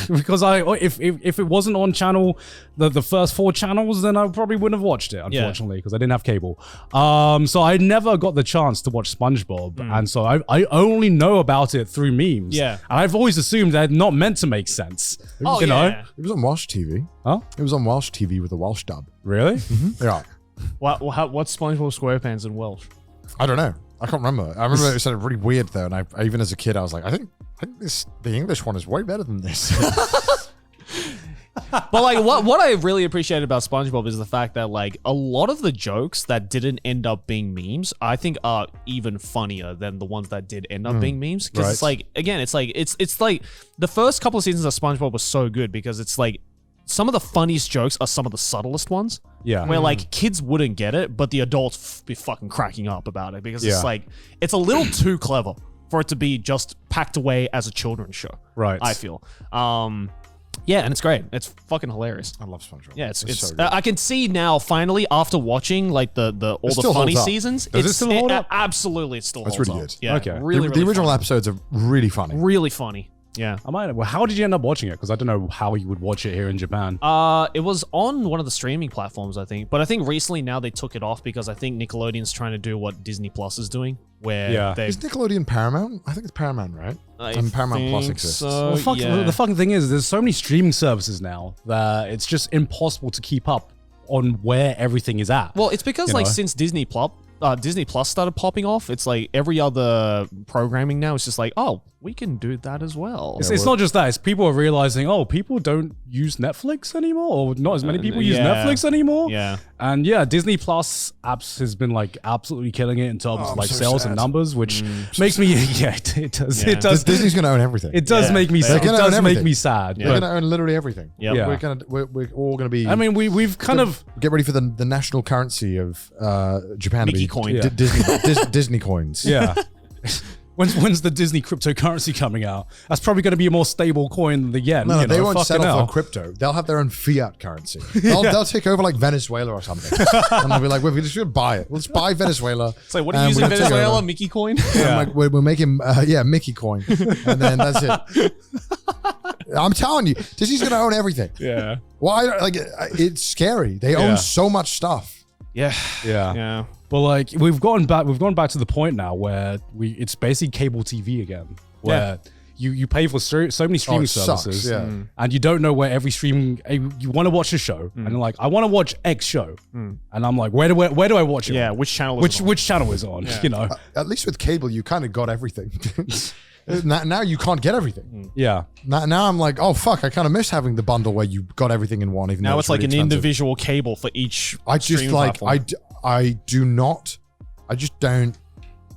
Because if it wasn't on channel, the first 4 channels, then I probably wouldn't have watched it, unfortunately, because I didn't have cable. So I never got the chance to watch SpongeBob. And so I only know about it through memes. Yeah. And I've always assumed they're not meant to make sense. You know? It was on Welsh TV. Huh? It was on Welsh TV with a Welsh dub. Really? Yeah. What's SpongeBob SquarePants in Welsh? I don't know. I can't remember. I remember it sounded really weird though, and I even as a kid I was like, I think the English one is way better than this. But like what I really appreciated about SpongeBob is the fact that like a lot of the jokes that didn't end up being memes, I think are even funnier than the ones that did end up being memes. Because it's like, again, it's like the first couple of seasons of SpongeBob was so good because it's like some of the funniest jokes are some of the subtlest ones. Yeah. Where like kids wouldn't get it, but the adults be fucking cracking up about it because it's like it's a little too clever for it to be just packed away as a children's show. Right. I feel. Yeah, and it's great. It's fucking hilarious. I love SpongeBob. Yeah, it's so good. I can see now finally after watching like all the funny seasons. Does it still hold up? Absolutely, it still holds really up. good. Yeah, Okay. really, the original funny. episodes are really funny. Really funny. Yeah. Well, how did you end up watching it? Because I don't know how you would watch it here in Japan. It was on one of the streaming platforms, I think. But I think recently now they took it off because I think Nickelodeon's trying to do what Disney Plus is doing, where they Is Nickelodeon Paramount? I think it's Paramount, right? And Paramount Plus exists. So, The fucking thing is, there's so many streaming services now that it's just impossible to keep up on where everything is at. Well, it's because You like know? since Disney Plus started popping off, it's like every other programming now is just like, oh, we can do that as well. It's not just that. It's people are realizing, oh, people don't use Netflix anymore, or not as many people use Netflix anymore. Yeah. And yeah, Disney Plus apps has been like absolutely killing it in terms of like so sales sad. and numbers, which makes me it does. Yeah. It does. Disney's going to own everything. It does make me sad. It gonna own does make everything. me sad. They're but- going to own literally everything. Yep. Yeah. We're all going to be. I mean, we've kind of get ready for the national currency of Japan. Mickey to be coin. Yeah. Disney coins. yeah. When's the Disney cryptocurrency coming out? That's probably going to be a more stable coin than the yen. No, you they know, won't fucking settle hell. for crypto. They'll have their own fiat currency. They'll take over like Venezuela or something, and they'll be like, "We're just gonna buy it. Let's buy Venezuela." So what do you and use in we're gonna take Venezuela? over. Mickey coin? And like we're making Mickey coin, and then that's it. I'm telling you, Disney's gonna own everything. Yeah. Well, it's scary. They own so much stuff. Yeah. Yeah. Yeah. But like we've gone back to the point now where it's basically cable TV again, where you pay for so many streaming it sucks, services, yeah. and you don't know where every stream. You want to watch a show, and you're like, I want to watch X show, and I'm like, where do I watch it? Yeah. on? Which channel is it on? which channel is on? You know, At least with cable, you kind of got everything. Now you can't get everything. yeah. Now I'm like, oh fuck, I kind of miss having the bundle where you got everything in one. Even Now though it's like really an expensive. individual cable for each I just streaming like platform. I do not. I just don't.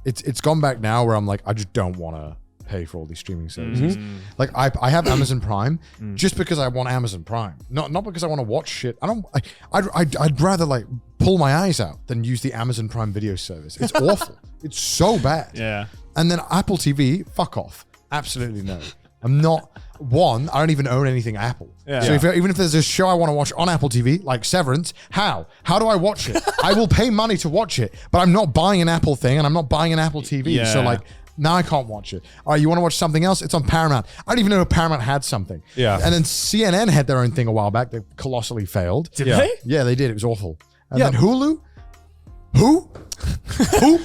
It's gone back now where I'm like, I just don't want to pay for all these streaming services. Like I have Amazon Prime just because I want Amazon Prime, not because I want to watch shit. I'd rather like pull my eyes out than use the Amazon Prime Video service. It's awful. It's so bad. Yeah. And then Apple TV, fuck off. Absolutely no. I'm not. One, I don't even own anything Apple. Yeah. So even if there's a show I want to watch on Apple TV, like Severance, how do I watch it? I will pay money to watch it, but I'm not buying an Apple thing and I'm not buying an Apple TV. Yeah. So like, now I can't watch it. All right, you want to watch something else? It's on Paramount. I didn't even know Paramount had something. Yeah. And then CNN had their own thing a while back that colossally failed. Did Yeah. they? Yeah, they did. It was awful. And Yeah. then Hulu? Who? Who?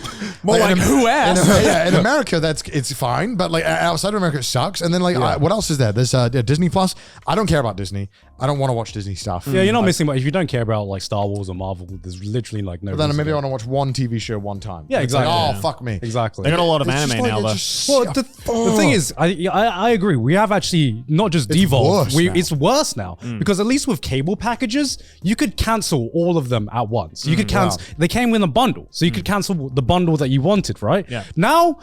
More like who asked? In America, it's fine, but like outside of America, it sucks. And then like, what else is there? There's Disney Plus. I don't care about Disney. I don't want to watch Disney stuff. Yeah, you're not missing much. If you don't care about like Star Wars or Marvel, there's literally like no. But then reason maybe I to. want to watch one TV show one time. Yeah, It's like, exactly. oh, fuck me. Exactly. They got a lot of It's just anime like, now, it though. just- Well, the thing is, I agree. We have actually not just devolved. worse now. It's worse now because at least with cable packages, you could cancel all of them at once. You could cancel. They came in a bundle, so you could cancel the bundle that you wanted, right? Yeah. Now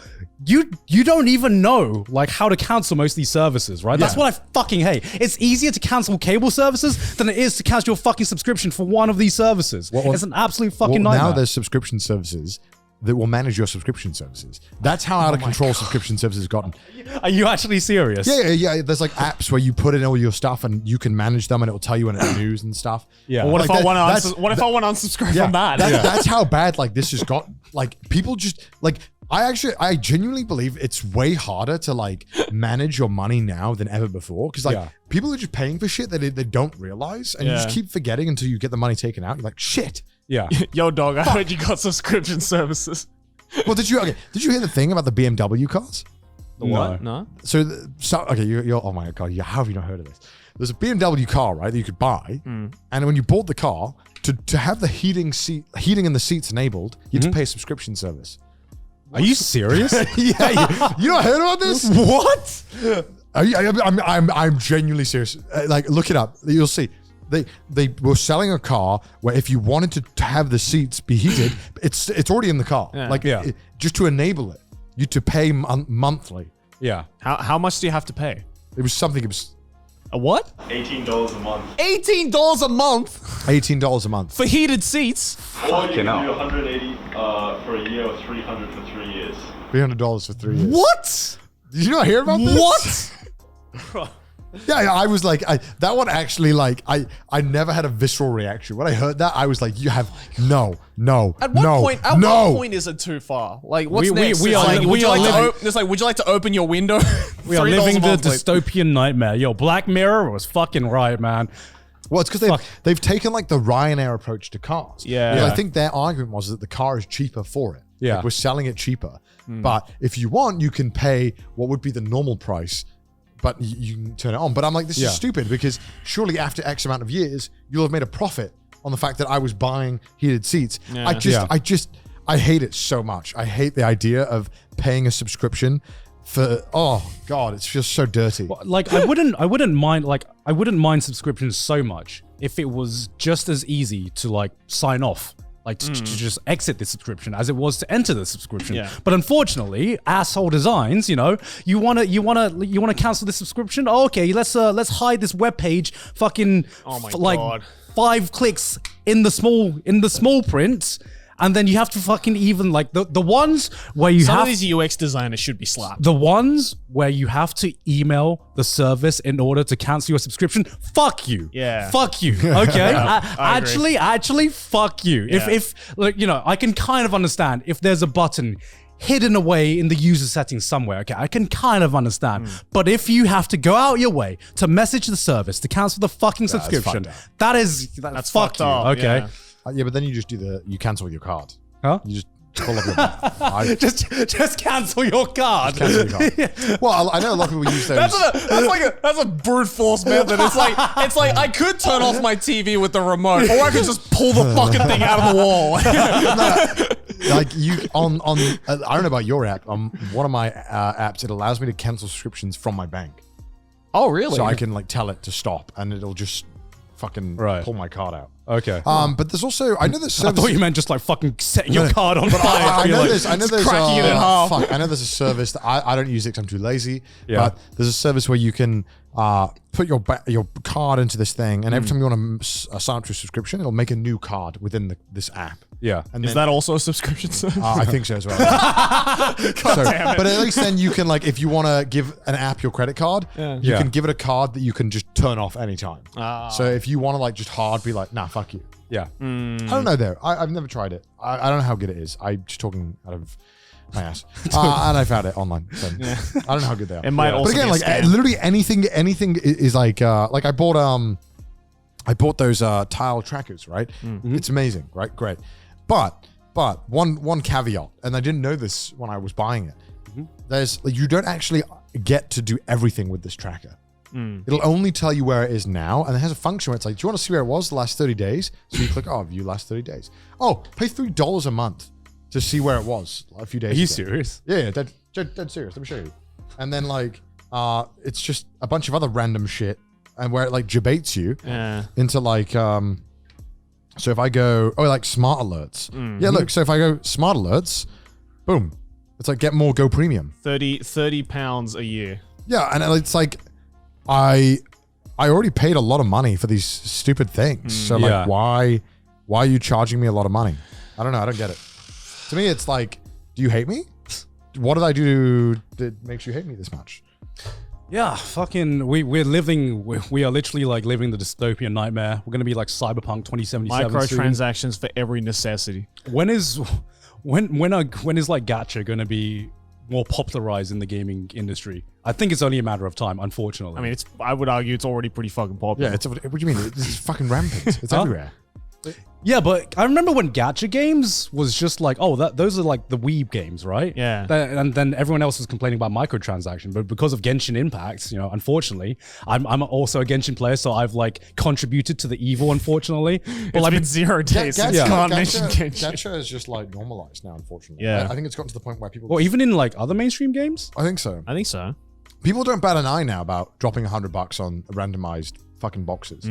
you don't even know like how to cancel most of these services, right? That's what I fucking hate. It's easier to cancel cable services than it is to cancel your fucking subscription for one of these services. It's an absolute fucking nightmare. Now there's subscription services that will manage your subscription services. That's how out of control subscription services have gotten. Are you actually serious? Yeah. There's like apps where you put in all your stuff and you can manage them and it will tell you when it's news and stuff. Yeah. Well, what if Like I want that- to? What if I want to unsubscribe from that? That's how bad like this has got. Like people just like I genuinely believe it's way harder to like manage your money now than ever before because like people are just paying for shit that they don't realize and you just keep forgetting until you get the money taken out. You're like shit. Yeah. Yo, dog, I heard you got subscription services. Well, did you hear the thing about the BMW cars? The what? No. So you're oh my god, how have you not heard of this? There's a BMW car, right, that you could buy, and when you bought the car, to have the heating in the seats enabled, you had to pay a subscription service. Are you serious? Yeah, you not heard about this? What? I'm genuinely serious. Like, look it up. You'll see. They were selling a car where if you wanted to have the seats be heated, it's already in the car. Yeah. Just to enable it, you to pay monthly. Yeah. How much do you have to pay? It was something. It was A what? $18 a month. $18 a month $18 a month for heated seats. Or you can do 180 for a year or 300 for 3 years. $300 for 3 years. What? Did you not hear about this? What? Yeah, I was like, that one actually, like, I never had a visceral reaction. When I heard that, I was like, you have, no. At what point is it too far? Like, what's next? It's like, would you like to open your window? We are living the dystopian nightmare. Yo, Black Mirror was fucking right, man. Well, it's because they've taken like the Ryanair approach to cars. Yeah. Because I think their argument was that the car is cheaper for it. Yeah. Like, we're selling it cheaper. But if you want, you can pay what would be the normal price, but you can turn it on. But I'm like, this is stupid because surely after X amount of years, you'll have made a profit on the fact that I was buying heated seats. Yeah. I hate it so much. I hate the idea of paying a subscription for, oh God, it's just so dirty. Like I wouldn't mind subscriptions so much if it was just as easy to like sign off. Like to just exit the subscription as it was to enter the subscription. Yeah. But unfortunately, asshole designs, you wanna cancel the subscription? Oh, okay, let's hide this web page fucking God. 5 clicks in the small print. And then you have to fucking even like the ones where you Some of these UX designers should be slapped. the ones where you have to email the service in order to cancel your subscription. Fuck you. Yeah. Fuck you. Okay. I agree. Actually, fuck you. Yeah. If like I can kind of understand if there's a button hidden away in the user settings somewhere. Okay, I can kind of understand. But if you have to go out your way to message the service to cancel the fucking subscription, that's That's fuck fucked you. up, Okay. yeah. Yeah, but then you just you cancel with your card. Huh? You just pull up your Just cancel your card. cancel your card. Well, I know a lot of people use those. That's a brute force method. It's like I could turn off my TV with the remote, or I could just pull the fucking thing out of the wall. Like you on I don't know about your app. On one of my apps, it allows me to cancel subscriptions from my bank. Oh, really? So I can like tell it to stop, and it'll just fucking pull my card out. Okay. But there's also I know there's I thought you meant just like fucking setting your card on fire. I know Like, there's cracking it in half. I know there's a service that I don't use it because I'm too lazy. Yeah. But there's a service where you can put your card into this thing, and every time you want to sign up to a subscription, it'll make a new card within this app. Yeah. And Is that also a subscription service? I think so as well. But at least then you can like, if you want to give an app your credit card, you can give it a card that you can just turn off anytime. So if you want to like just hard be like, nah, fuck you. Yeah. I don't know though. I've never tried it. I don't know how good it is. I'm just talking out of my ass. And I found it online. So I don't know how good they are. It might also But again, be a like scam. literally anything is like I bought those tile trackers, right? It's amazing, right? Great. But one caveat, and I didn't know this when I was buying it. There's like, you don't actually get to do everything with this tracker. It'll only tell you where it is now, and it has a function where it's like, do you want to see where it was the last 30 days? So you click, view last 30 days. Oh, pay $3 a month to see where it was a few days ago. Are you serious? Yeah, dead serious. Let me show you. And then like, it's just a bunch of other random shit, and where it like debates you into like, so if I go, like smart alerts. Yeah, look, so if I go smart alerts, boom. It's like get more Go Premium. 30 pounds a year. Yeah, and it's like, I already paid a lot of money for these stupid things. So like, why are you charging me a lot of money? I don't know. I don't get it. To me, it's like, do you hate me? What did I do that makes you hate me this much? Yeah, fucking, we are literally like living the dystopian nightmare. We're gonna be like Cyberpunk 2077. Microtransactions for every necessity. When is like gacha gonna be more popularized in the gaming industry? I think it's only a matter of time, unfortunately. I mean, I would argue it's already pretty fucking popular. Yeah, what do you mean? This is fucking rampant. It's everywhere. Yeah, but I remember when gacha games was just like, oh, those are like the weeb games, right? Yeah. And then everyone else was complaining about microtransaction, but because of Genshin Impact, unfortunately, I'm also a Genshin player, so I've like contributed to the evil, unfortunately. But It's been 0 days since can't mention Genshin. Gacha is just like normalized now, unfortunately. Yeah. I think it's gotten to the point where people. Well, even in like other mainstream games. I think so. I think so. People don't bat an eye now about dropping $100 on randomized fucking boxes.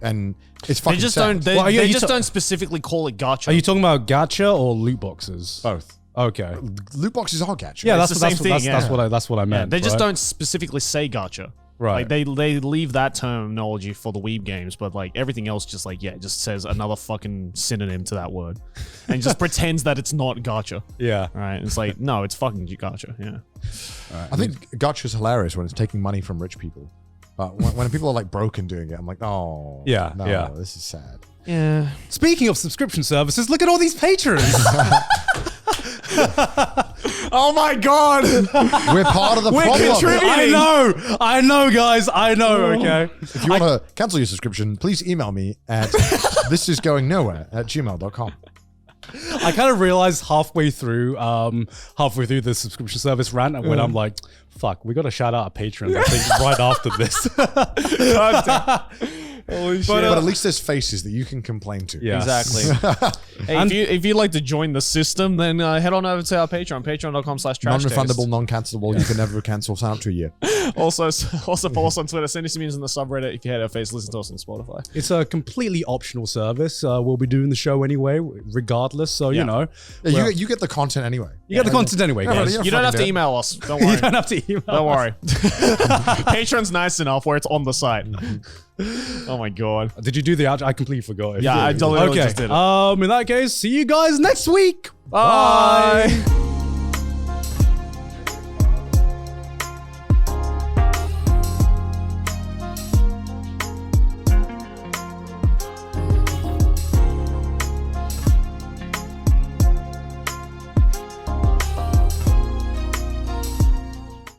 And it's fucking They just sad. don't. They just don't specifically call it gacha. Are you talking about gacha or loot boxes? Both. Okay. Loot boxes are gacha. Yeah, It's the same thing, that's what I meant. They just right? don't specifically say gacha. Right. Like they leave that terminology for the weeb games, but like everything else just like it just says another fucking synonym to that word, and just pretends that it's not gacha. Yeah. Right. It's like no, it's fucking gacha. Yeah. I think gacha is hilarious when it's taking money from rich people. But when people are like broken doing it, I'm like, oh, Yeah, no, yeah. this is sad. Yeah. Speaking of subscription services, look at all these patrons. Oh my god. We're part of the problem. I know, guys. I know. Okay. If you want to cancel your subscription, please email me at thisisgoingnowhere@gmail.com. I kind of realized halfway through the subscription service rant, and when I'm like, "Fuck, we got to shout out our patrons." I think right after this. Holy shit! But at least there's faces that you can complain to. Yeah. Exactly. Hey, if you'd like to join the system, then head on over to our Patreon, patreon.com/trashtaste. Non-refundable, non-cancelable. You can never cancel. Sign up to a year. Also follow us on Twitter. Send us memes in the subreddit. If you hate our face, listen to us on Spotify. It's a completely optional service. We'll be doing the show anyway, regardless. So you know, Yeah, you get the content anyway. you get the content anyway, guys. Yeah, You don't have to fucking email us. Don't worry. You don't have to email. Don't worry. Patreon's nice enough where it's on the site. Oh my god. Did you do the outro? I completely forgot. Yeah, I literally just did it. In that case, see you guys next week. Bye.